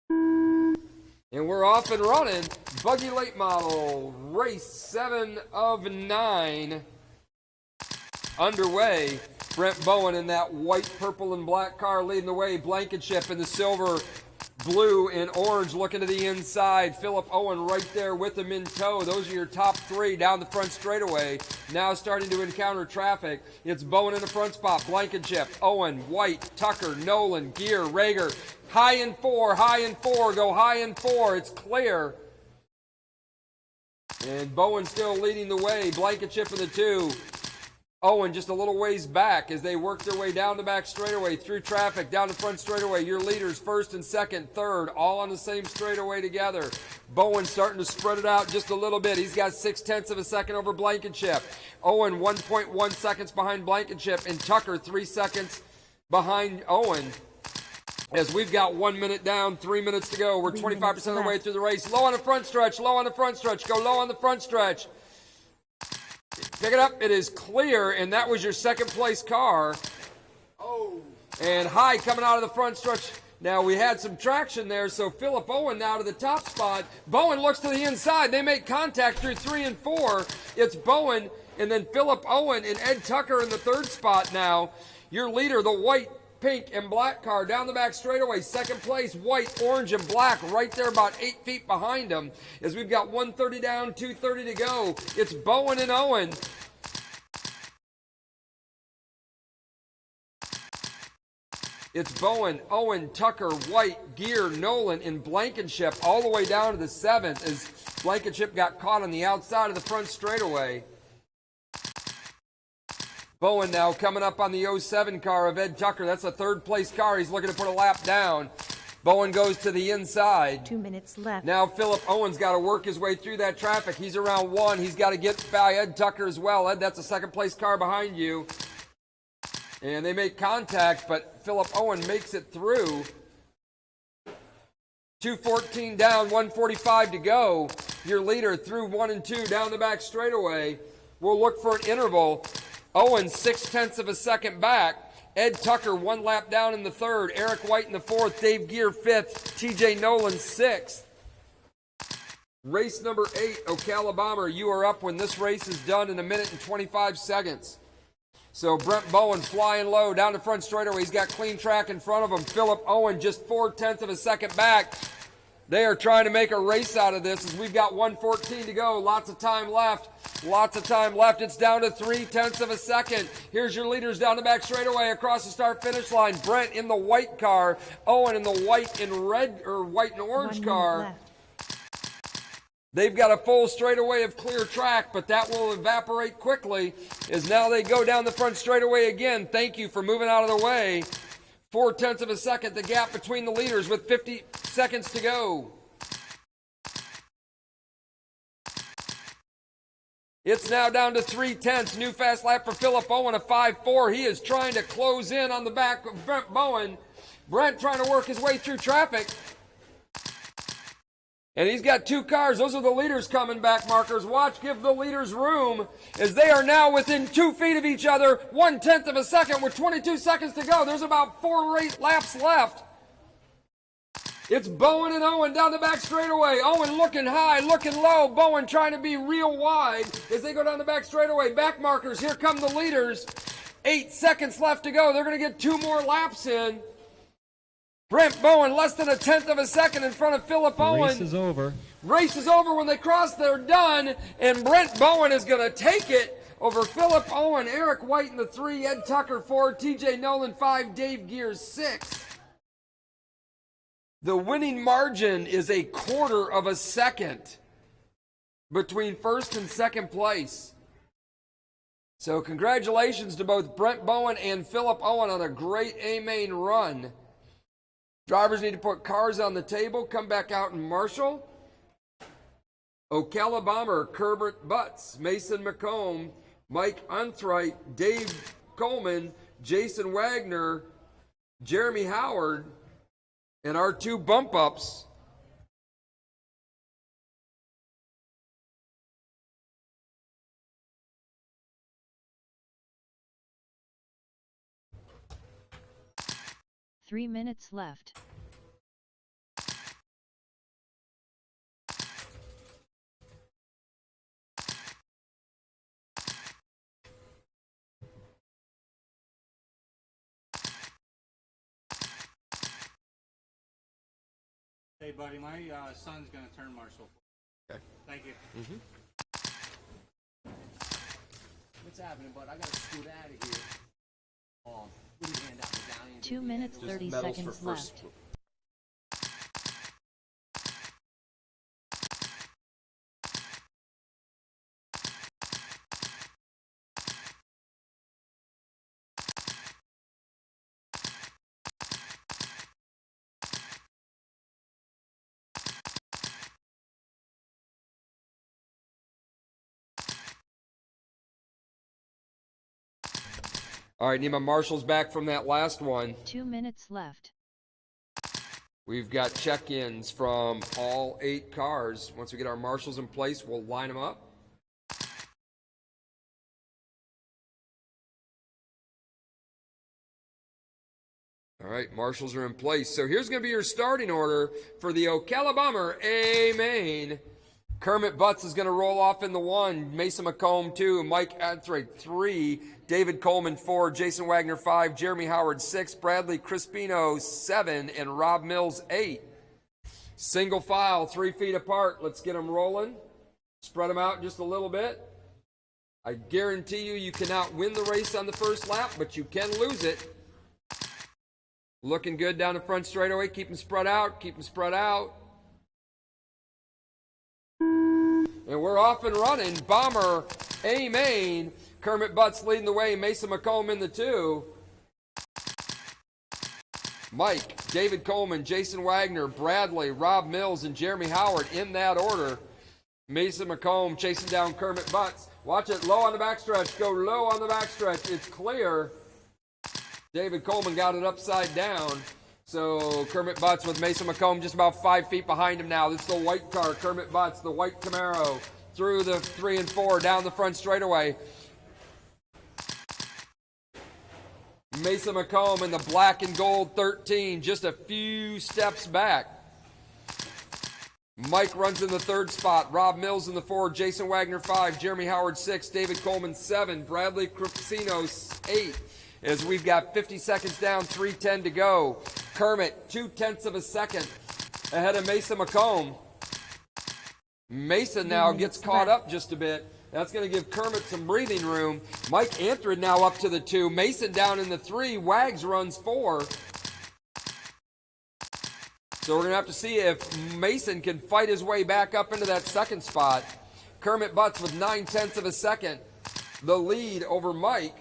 And we're off and running. Buggy Late Model, race 7 of 9 underway. Brent Bowen in that white, purple, and black car leading the way. Blankenship in the silver, blue, and orange looking to the inside. Philip Owen right there with him in tow. Those are your top 3 down the front straightaway. Now starting to encounter traffic. It's Bowen in the front spot. Blankenship, Owen, White, Tucker, Nolan, Gear, Rager. High in 4, go high in 4. It's clear. And Bowen still leading the way. Blankenship in the 2. Owen just a little ways back as they work their way down the back straightaway, through traffic, down the front straightaway. Your leaders, first and second, third, all on the same straightaway together. Bowen starting to spread it out just a little bit. He's got 0.6 of a second over Blankenship. Owen 1.1 seconds behind Blankenship, and Tucker 3 seconds behind Owen. As we've got 1 minute down, 3 minutes to go. We're 25% of the way through the race. Low on the front stretch, low on the front stretch. Go low on the front stretch. Pick it up. It is clear, and that was your second place car. Oh. And high coming out of the front stretch. Now, we had some traction there, so Philip Owen now to the top spot. Bowen looks to the inside. They make contact through 3 and 4. It's Bowen, and then Philip Owen and Ed Tucker in the third spot now. Your leader, the white, pink, and black car down the back straightaway. Second place, white, orange, and black right there about 8 feet behind them. As we've got 130 down, 230 to go. It's Bowen and Owen. It's Bowen, Owen, Tucker, White, Gear, Nolan, and Blankenship all the way down to the 7th as Blankenship got caught on the outside of the front straightaway. Bowen now coming up on the 07 car of Ed Tucker. That's a third place car. He's looking to put a lap down. Bowen goes to the inside. 2 minutes left. Now Philip Owen's got to work his way through that traffic. He's around 1. He's got to get by Ed Tucker as well. Ed, that's a second place car behind you. And they make contact, but Philip Owen makes it through. 2:14 down, 1:45 to go. Your leader through 1 and 2 down the back straightaway. We'll look for an interval. Owen 0.6 of a second back. Ed Tucker 1 lap down in the 3rd. Eric White in the 4th. Dave Gear 5th. TJ Nolan 6th. Race number 8, Ocala Bomber. You are up when this race is done in 1 minute and 25 seconds. So Brent Bowen flying low down the front straightaway. He's got clean track in front of him. Philip Owen just 0.4 of a second back. They are trying to make a race out of this as we've got 1:14 to go. Lots of time left. Lots of time left. It's down to 0.3 of a second. Here's your leaders down the back straightaway across the start-finish line. Brent in the white car. Owen in the white and red or white and orange 1 car. minute left. They've got a full straightaway of clear track, but that will evaporate quickly as now they go down the front straightaway again. Thank you for moving out of the way. 0.4 of a second, the gap between the leaders with 50 seconds to go. It's now down to 0.3. New fast lap for Philip Owen, a 5.4. He is trying to close in on the back of Brent Bowen. Brent trying to work his way through traffic. And he's got 2 cars. Those are the leaders coming back, markers. Watch, give the leaders room as they are now within 2 feet of each other. 0.1 of a second with 22 seconds to go. There's about 4 or 8 laps left. It's Bowen and Owen down the back straightaway. Owen looking high, looking low. Bowen trying to be real wide as they go down the back straightaway. Back markers, here come the leaders. 8 seconds left to go. They're going to get 2 more laps in. Brent Bowen less than 0.1 of a second in front of Philip Owen. Race is over. Race is over. When they cross, they're done. And Brent Bowen is going to take it over Philip Owen. Eric White in the 3, Ed Tucker 4, TJ Nolan 5, Dave Gears 6. The winning margin is 1/4 of a second between first and second place. So congratulations to both Brent Bowen and Philip Owen on a great A-main run. Drivers need to put cars on the table, come back out and marshal. Ocala Bomber, Kermit Butts, Mason McComb, Mike Unthright, Dave Coleman, Jason Wagner, Jeremy Howard, and our 2 bump ups. Three minutes left. Hey, buddy, my son's gonna turn marshal. Okay. Thank you. What's happening, bud? I gotta scoot out of here. What do you hand out, medallions? 2 minutes 30 seconds left. All right, need my marshals back from that last one. 2 minutes left. We've got check-ins from all 8 cars. Once we get our marshals in place, we'll line them up. All right, marshals are in place. So here's going to be your starting order for the Ocala Bomber A main. Kermit Butts is going to roll off in the 1, Mason McComb 2, Mike Adthwaite 3, David Coleman 4, Jason Wagner 5, Jeremy Howard 6, Bradley Crispino 7, and Rob Mills 8. Single file, 3 feet apart. Let's get them rolling. Spread them out just a little bit. I guarantee you, you cannot win the race on the first lap, but you can lose it. Looking good down the front straightaway. Keep them spread out. Keep them spread out. And we're off and running. Bomber A main. Kermit Butts leading the way. Mason McComb in the 2. Mike, David Coleman, Jason Wagner, Bradley, Rob Mills, and Jeremy Howard in that order. Mason McComb chasing down Kermit Butts. Watch it low on the backstretch. Go low on the backstretch. It's clear. David Coleman got it upside down. So Kermit Butts with Mason McComb just about 5 feet behind him now. This is the white car, Kermit Butts, the white Camaro, through the 3 and 4, down the front straightaway. Mason McComb in the black and gold 13, just a few steps back. Mike runs in the 3rd spot. Rob Mills in the 4, Jason Wagner 5, Jeremy Howard 6, David Coleman 7, Bradley Cripsino 8. As we've got 50 seconds down, 3:10 to go. Kermit, 0.2 of a second ahead of Mason McComb. Mason now gets caught up just a bit. That's going to give Kermit some breathing room. Mike Anthrid now up to the 2. Mason down in the 3. Wags runs 4. So we're going to have to see if Mason can fight his way back up into that 2nd spot. Kermit Butts with 0.9 of a second. The lead over Mike.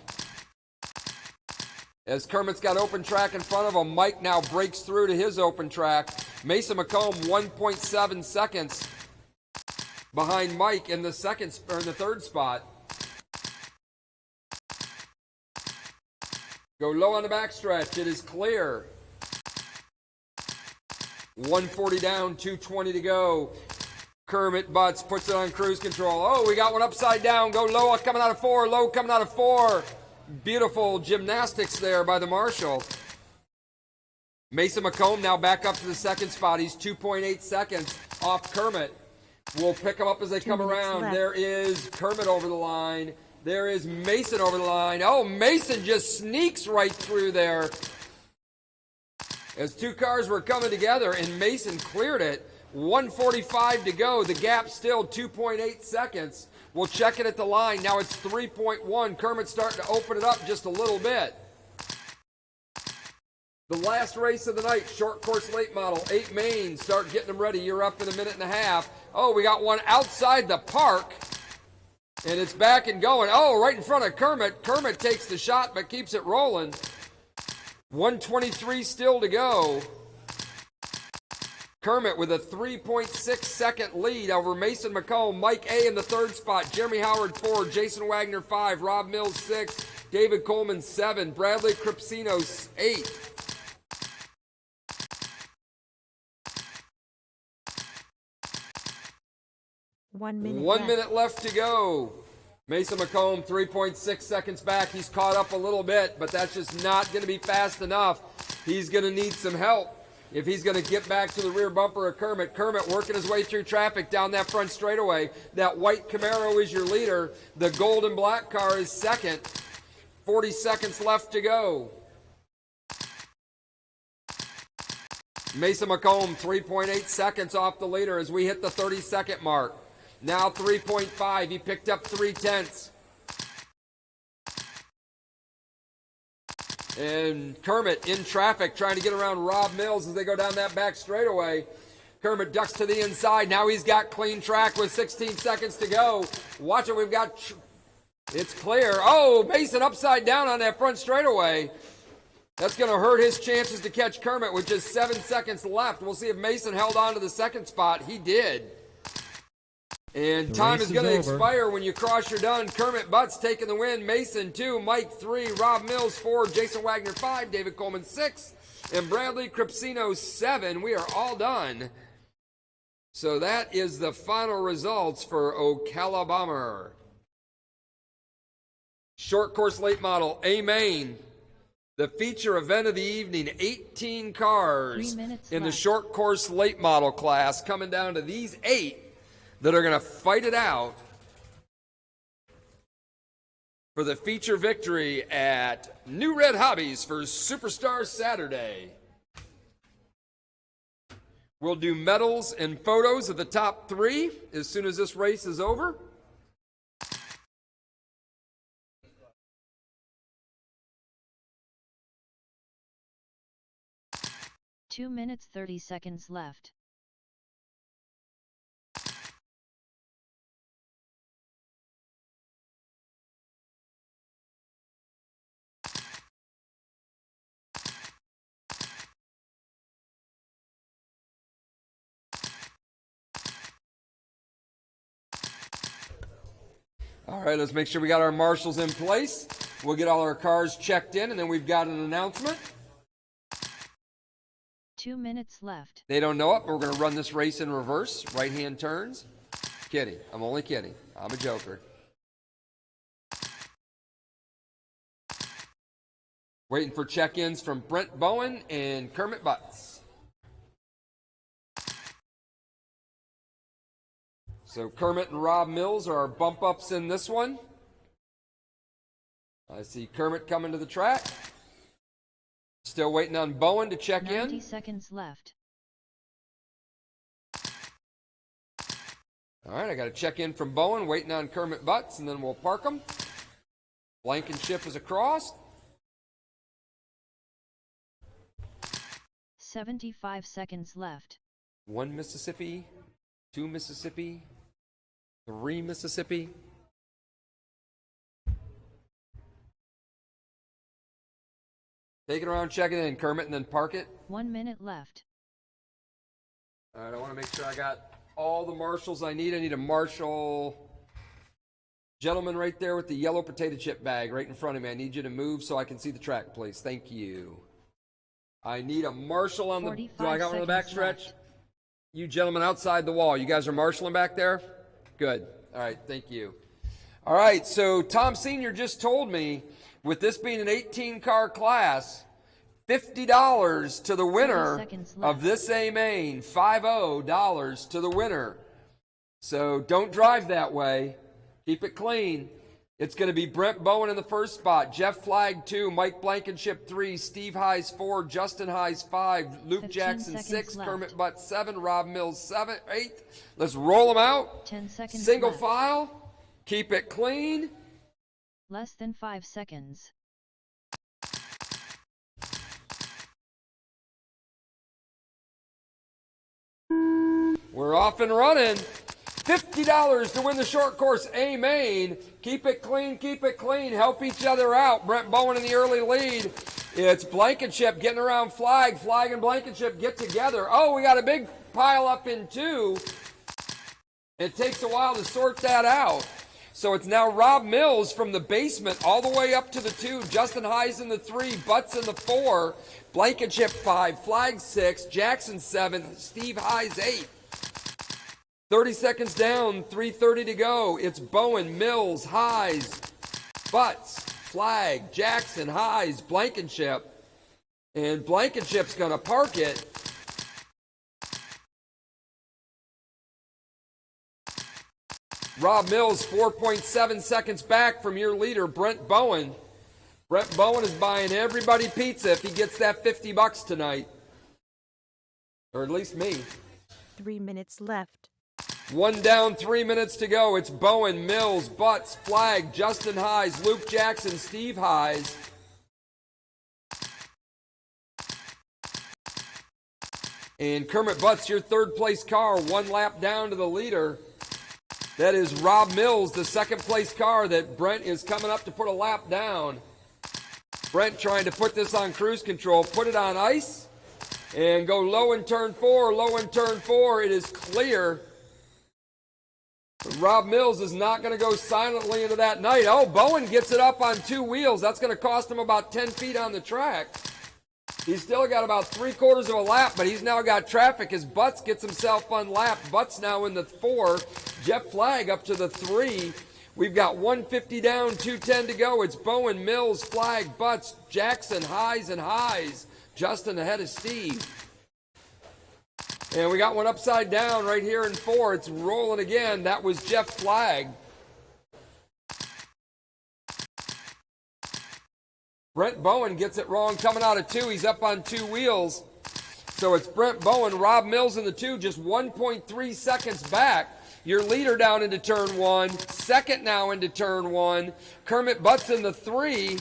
As Kermit's got open track in front of him, Mike now breaks through to his open track. Mason McComb 1.7 seconds behind Mike in the 3rd spot. Go low on the backstretch. It is clear. 140 down, 220 to go. Kermit Butts puts it on cruise control. Oh, we got one upside down. Go low coming out of 4. Low coming out of 4. Beautiful gymnastics there by the marshal. Mason McComb now back up to the 2nd spot. He's 2.8 seconds off Kermit. We'll pick them up as they come around. left. There is Kermit over the line. There is Mason over the line. Oh, Mason just sneaks right through there. As 2 cars were coming together and Mason cleared it. 1:45 to go. The gap still 2.8 seconds. We'll check it at the line. Now it's 3.1. Kermit's starting to open it up just a little bit. The last race of the night, short course late model, 8 main. Start getting them ready. You're up in a minute and a half. Oh, we got one outside the park. And it's back and going. Oh, right in front of Kermit. Kermit takes the shot but keeps it rolling. 1:23 still to go. Kermit with a 3.6 second lead over Mason McComb. Mike A in the third spot. Jeremy Howard 4. Jason Wagner 5. Rob Mills 6. David Coleman 7. Bradley Cripsino 8. One minute 1 left. minute left to go. Mason McComb 3.6 seconds back. He's caught up a little bit, but that's just not going to be fast enough. He's going to need some help if he's going to get back to the rear bumper of Kermit. Kermit working his way through traffic down that front straightaway. That white Camaro is your leader. The gold and black car is second. 40 seconds left to go. Mason McComb 3.8 seconds off the leader as we hit the 30-second mark. Now 3.5. He picked up 3/10. And Kermit in traffic trying to get around Rob Mills as they go down that back straightaway. Kermit ducks to the inside. Now he's got clean track with 16 seconds to go. Watch it. We've got... It's clear. Oh, Mason upside down on that front straightaway. That's going to hurt his chances to catch Kermit with just 7 seconds left. We'll see if Mason held on to the second spot. He did. And The time race is going to is over. expire when you cross your done. Kermit Butts taking the win. Mason 2, Mike 3, Rob Mills 4, Jason Wagner 5, David Coleman 6, and Bradley Cripsino 7. We are all done. So that is the final results for Ocala Bomber. Short course late model, A main. The feature event of the evening, 18 cars 3 minutes in the left. short course late model class, coming down to these 8 that are going to fight it out for the feature victory at New Red Hobbies for Superstar Saturday. We'll do medals and photos of the top 3 as soon as this race is over. Two minutes 30 seconds left. All right, let's make sure we got our marshals in place. We'll get all our cars checked in, and then we've got an announcement. 2 minutes left. They don't know it, but we're going to run this race in reverse. Right-hand turns. Kidding. I'm only kidding. I'm a joker. Waiting for check-ins from Brent Bowen and Kermit Butts. So Kermit and Rob Mills are our bump-ups in this one. I see Kermit coming to the track. Still waiting on Bowen to check 90 in. seconds left. All right, I got a check-in from Bowen, waiting on Kermit Butts, and then we'll park them. Blankenship is across. 75 seconds left. 1 Mississippi, 2 Mississippi, 3 Mississippi. Take it around, check it in, Kermit, and then park it. 1 minute left. All right, I want to make sure I got all the marshals I need. I need a marshal. Gentleman right there with the yellow potato chip bag right in front of me. I need you to move so I can see the track, please. Thank you. I need a marshal on the... Do 45 I got one on the back seconds stretch? left. You gentlemen outside the wall. You guys are marshaling back there? Good. All right, thank you. All right, so Tom Sr. just told me, with this being an 18-car class, $50 to the winner 30 seconds left. of this A main. $50 to the winner. So don't drive that way. Keep it clean. It's going to be Brent Bowen in the first spot, Jeff Flagg 2, Mike Blankenship 3, Steve Highs 4, Justin Highs 5, Luke 15 Jackson seconds 6, left. Kermit Butt 7, Rob Mills 7, 8. Let's roll them out. 10 seconds Single left. file. Keep it clean. Less than 5 seconds. We're off and running. $50 to win the short course A main. Keep it clean, keep it clean. Help each other out. Brent Bowen in the early lead. It's Blankenship getting around Flag. Flag and Blankenship get together. Oh, we got a big pile up in 2. It takes a while to sort that out. So it's now Rob Mills from the basement all the way up to the 2. Justin Highs in the 3. Butts in the 4. Blankenship 5. Flag 6. Jackson 7. Steve Highs 8. 30 seconds down. 3:30 to go. It's Bowen, Mills, Highs, Butts, Flag, Jackson, Highs, Blankenship. And Blankenship's going to park it. Rob Mills, 4.7 seconds back from your leader, Brent Bowen. Brent Bowen is buying everybody pizza if he gets that $50 tonight. Or at least me. 3 minutes left. 1 down, 3 minutes to go. It's Bowen, Mills, Butts, Flag, Justin Highs, Luke Jackson, Steve Highs. And Kermit Butts, your third place car, 1 lap down to the leader. That is Rob Mills, the second place car that Brent is coming up to put a lap down. Brent trying to put this on cruise control, put it on ice, and go low in turn 4, low in turn 4. It is clear. But Rob Mills is not going to go silently into that night. Oh, Bowen gets it up on 2 wheels. That's going to cost him about 10 feet on the track. He's still got about 3/4 of a lap, but he's now got traffic as Butts gets himself unlapped. Butts now in the 4. Jeff Flag up to the 3. We've got 150 down, 210 to go. It's Bowen, Mills, Flag, Butts, Jackson, Highs, and Highs. Justin ahead of Steve. And we got one upside down right here in 4. It's rolling again. That was Jeff Flag. Brent Bowen gets it wrong coming out of 2. He's up on 2 wheels. So it's Brent Bowen, Rob Mills in the 2, just 1.3 seconds back. Your leader down into turn 1. Second now into turn 1. Kermit Butts in the 3.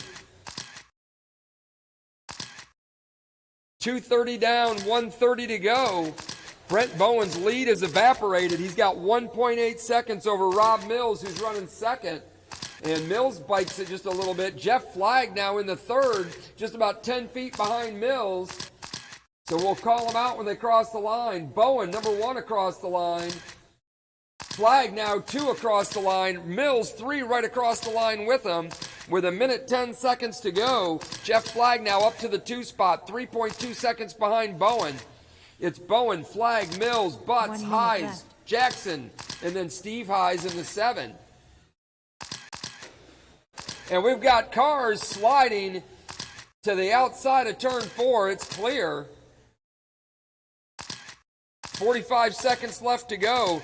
2:30 down, 1:30 to go. Brent Bowen's lead is evaporated. He's got 1.8 seconds over Rob Mills, who's running second. And Mills bikes it just a little bit. Jeff Flag now in the 3rd, just about 10 feet behind Mills. So we'll call them out when they cross the line. Bowen, number 1 across the line. Flag now 2 across the line. Mills 3 right across the line with him. With 1:10 seconds to go. Jeff Flag now up to the 2 spot. 3.2 seconds behind Bowen. It's Bowen, Flag, Mills, Butts, 1 minute Highs, left. Jackson, and then Steve Highs in the 7. And we've got cars sliding to the outside of turn 4. It's clear. 45 seconds left to go.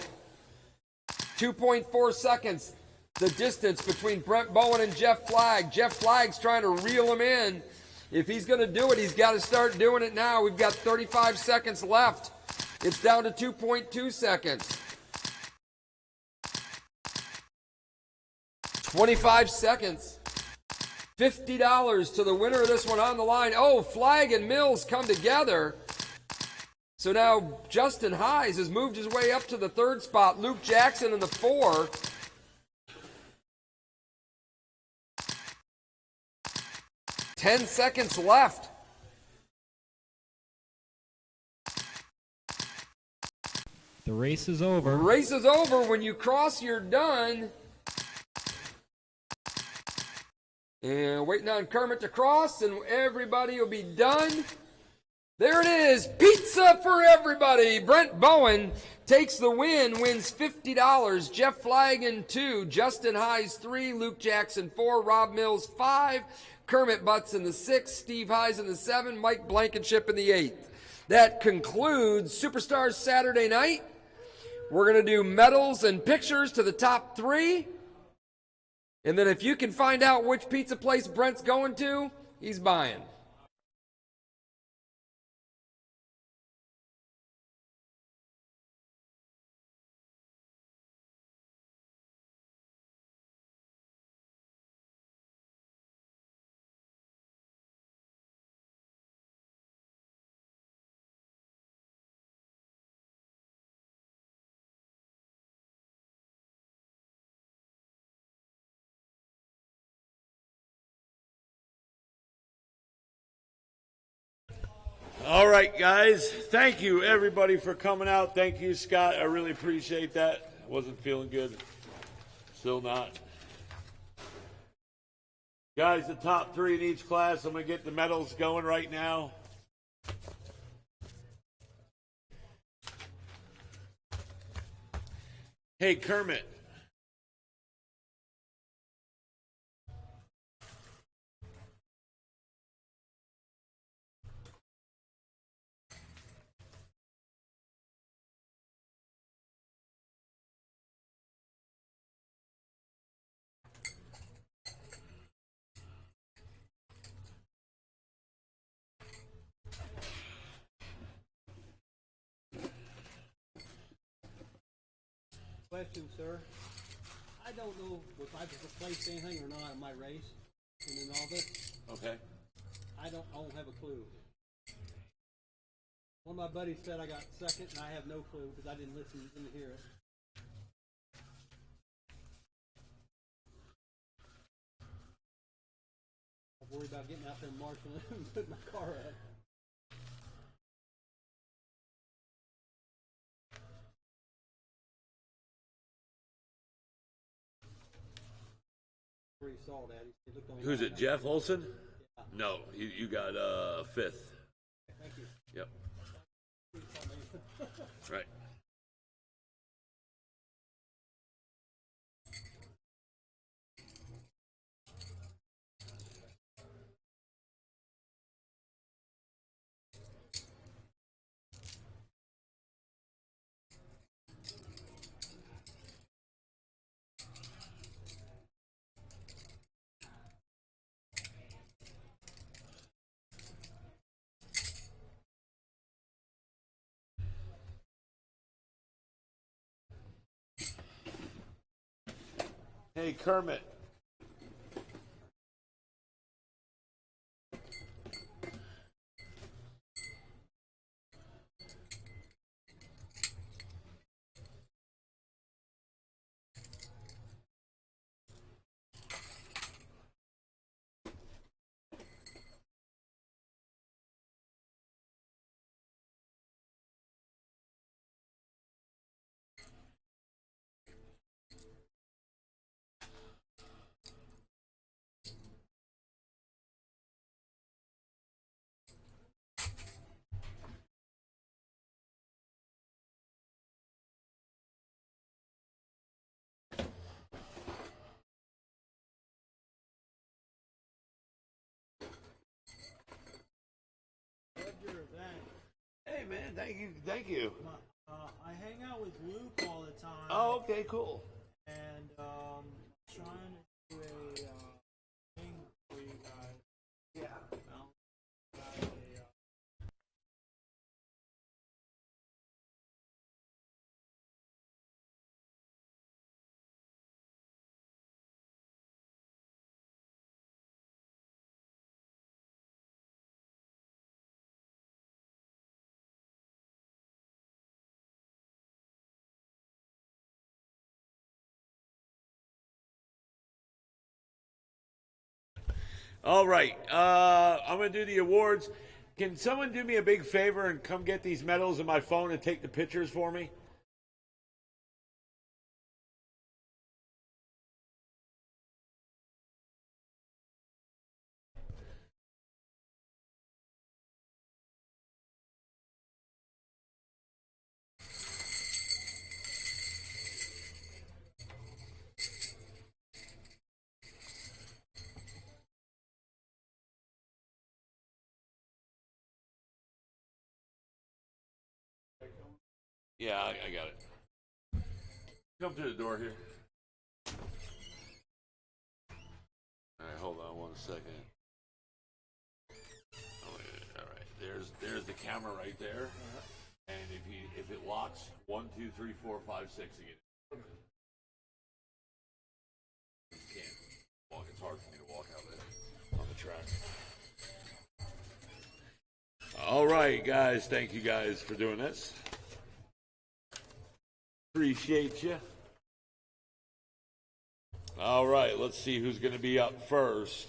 2.4 seconds, the distance between Brent Bowen and Jeff Flag. Jeff Flag's trying to reel him in. If he's going to do it, he's got to start doing it now. We've got 35 seconds left. It's down to 2.2 seconds. 25 seconds. $50 to the winner of this one on the line. Oh, Flag and Mills come together. So now Justin Highs has moved his way up to the 3rd spot. Luke Jackson in the 4. Ten seconds left. The race is over. Race is over. When you cross, you're done. And waiting on Kermit to cross, and everybody will be done. There it is. Pizza for everybody. Brent Bowen takes the win, wins $50. Jeff Flag in 2. Justin Highs 3. Luke Jackson 4. Rob Mills 5. Kermit Butts in the 6. Steve Highs in the 7. Mike Blankenship in the 8. That concludes Superstars Saturday night. We're going to do medals and pictures to the top 3. And then if you can find out which pizza place Brent's going to, he's buying. All right, guys. Thank you, everybody, for coming out. Thank you, Scott. I really appreciate that. Wasn't feeling good. Still not. Guys, the top 3 in each class. I'm going to get the medals going right now. Hey, Kermit. Question, sir. I don't know if I've replaced anything or not in my race in the novice. Okay. I don't have a clue. One of my buddies said I got second, and I have no clue because I didn't hear it. I'm worried about getting out there and marshalling and putting my car up. Where he saw that. He looked on Who's it, Jeff Olson? No, you got 5th. Thank you. Yep. Right. Hey, Kermit. Your event. Hey, man, thank you. I hang out with Luke all the time. Oh, okay, cool. And trying to do a thing for you guys. Yeah. All right, I'm going to do the awards. Can someone do me a big favor and come get these medals in my phone and take the pictures for me? Yeah, I got it. Come to the door here. All right, hold on 1 second. Oh, yeah, all right, there's the camera right there, and if it locks 1, 2, 3, 4, 5, 6 again. You can't walk. It's hard for me to walk out there on the track. All right, guys. Thank you guys for doing this. Appreciate you. All right, let's see who's going to be up first.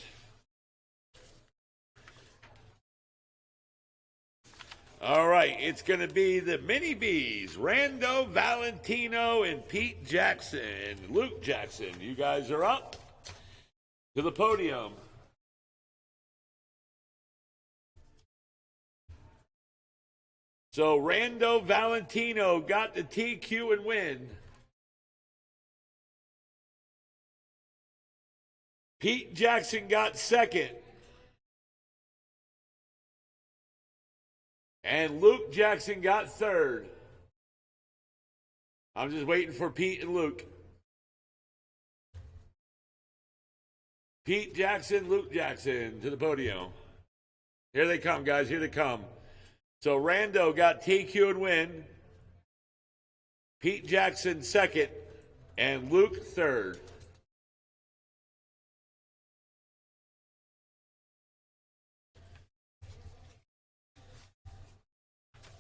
All right, it's going to be the Mini Bees, Rando Valentino and Pete Jackson. Luke Jackson, you guys are up to the podium. So Rando Valentino got the TQ and win. Pete Jackson got second. And Luke Jackson got third. I'm just waiting for Pete and Luke. Pete Jackson, Luke Jackson to the podium. Here they come, guys. Here they come. So Rando got TQ and win. Pete Jackson second. And Luke third.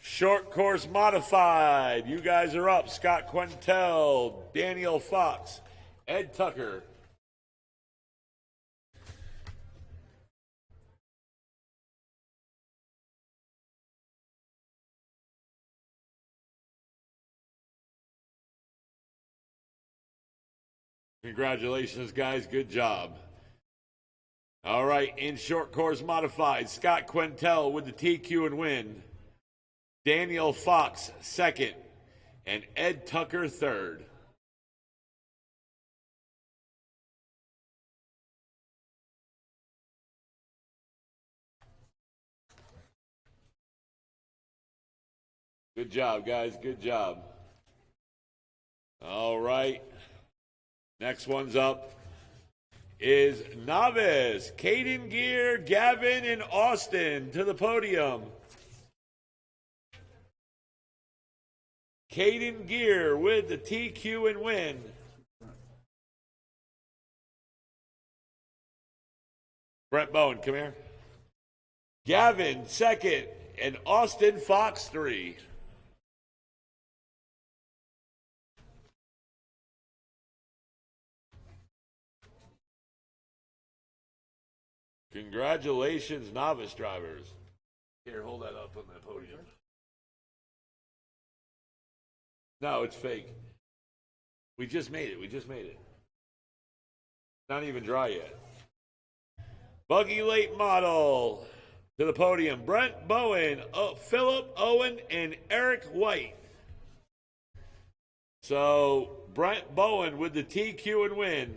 Short course modified. You guys are up. Scott Quintel, Daniel Fox, Ed Tucker. Congratulations, guys. Good job. All right, in short course modified, Scott Quintel with the TQ and win. Daniel Fox second, and Ed Tucker third. Good job, guys. Good job. All right. Next one's up is Novice, Caden Gear, Gavin, and Austin to the podium. Caden Gear with the TQ and win. Brent Bowen, come here. Gavin, second, and Austin Fox, 3. Congratulations, novice drivers. Here, hold that up on that podium. No, it's fake. We just made it. We just made it. Not even dry yet. Buggy late model to the podium. Brent Bowen, Philip Owen, and Eric White. So Brent Bowen with the TQ and win.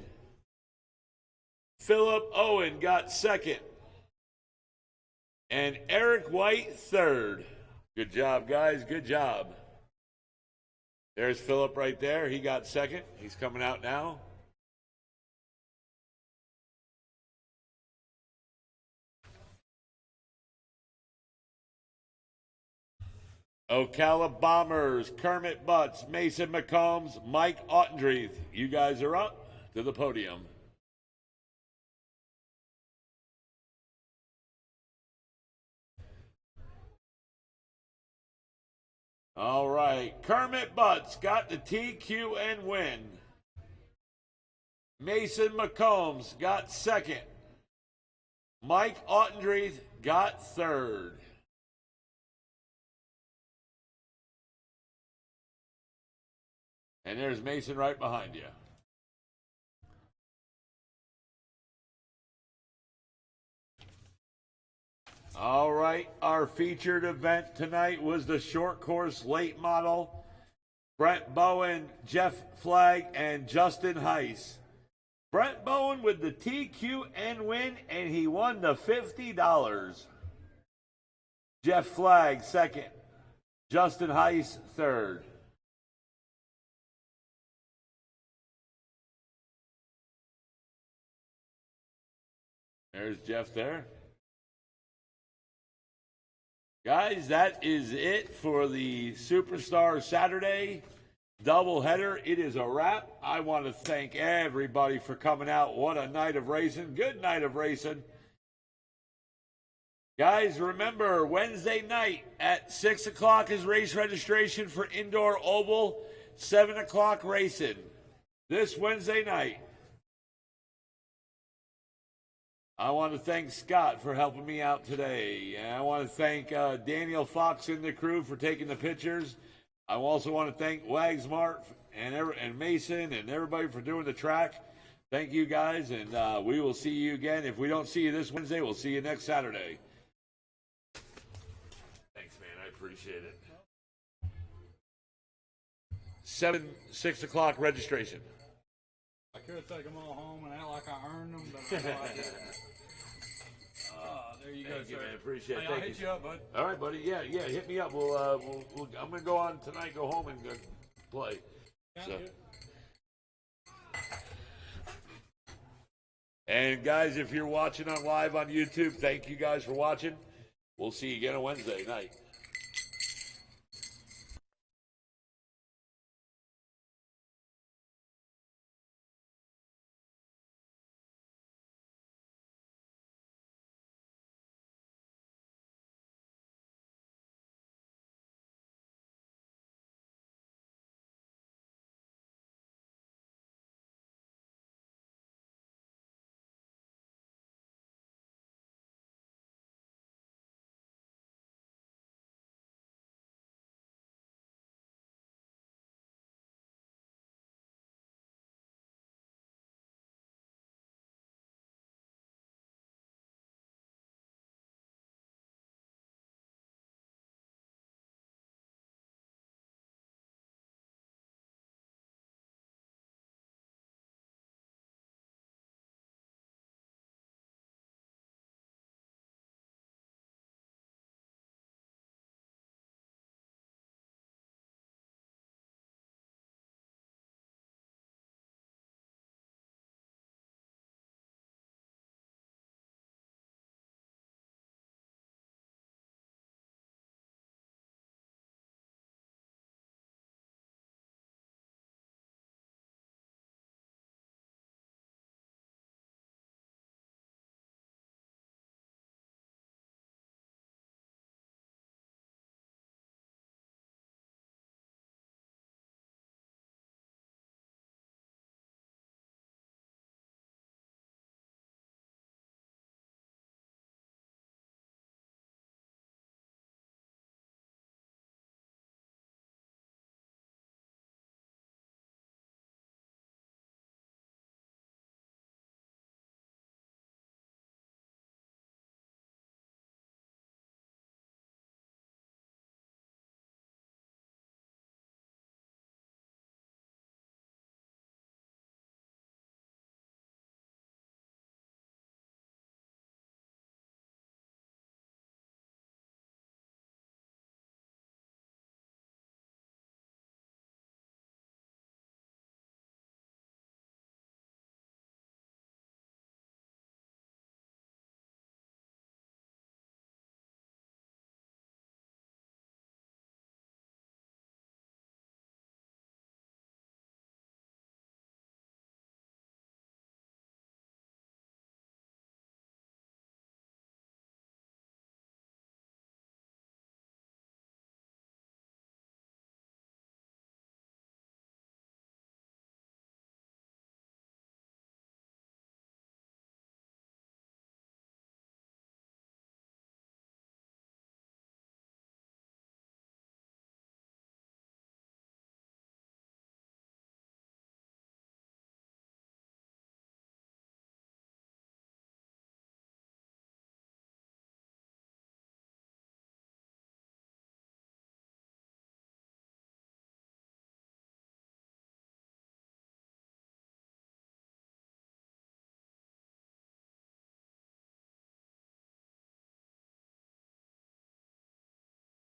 Philip Owen got second. And Eric White third. Good job, guys. Good job. There's Philip right there. He got second. He's coming out now. Ocala Bombers, Kermit Butts, Mason McCombs, Mike Ottendreeth. You guys are up to the podium. All right, Kermit Butts got the TQ and win. Mason McCombs got second. Mike Ottendreeth got third. And there's Mason right behind you. All right, our featured event tonight was the short course late model. Brent Bowen, Jeff Flagg, and Justin Heiss. Brent Bowen with the TQ and win, and he won the $50. Jeff Flagg second. Justin Heiss third. There's Jeff there. Guys, that is it for the Superstar Saturday doubleheader. It is a wrap. I want to thank everybody for coming out. What a night of racing. Good night of racing. Guys, remember, Wednesday night at 6 o'clock is race registration for Indoor Oval. 7 o'clock racing this Wednesday night. I want to thank Scott for helping me out today. And I want to thank Daniel Fox and the crew for taking the pictures. I also want to thank Wagsmart and Mason and everybody for doing the track. Thank you guys, and we will see you again. If we don't see you this Wednesday, we'll see you next Saturday. Thanks, man. I appreciate it. 6 o'clock registration. I could take them all home and act like I earned them, but I didn't. There you go, Thank you, sir. man. Appreciate it. Hey, I'll Thank hit you. you up, bud. All right, buddy. Yeah, hit me up. I'm gonna go on tonight. Go home and play. So. And guys, if you're watching on live on YouTube, thank you guys for watching. We'll see you again on Wednesday night.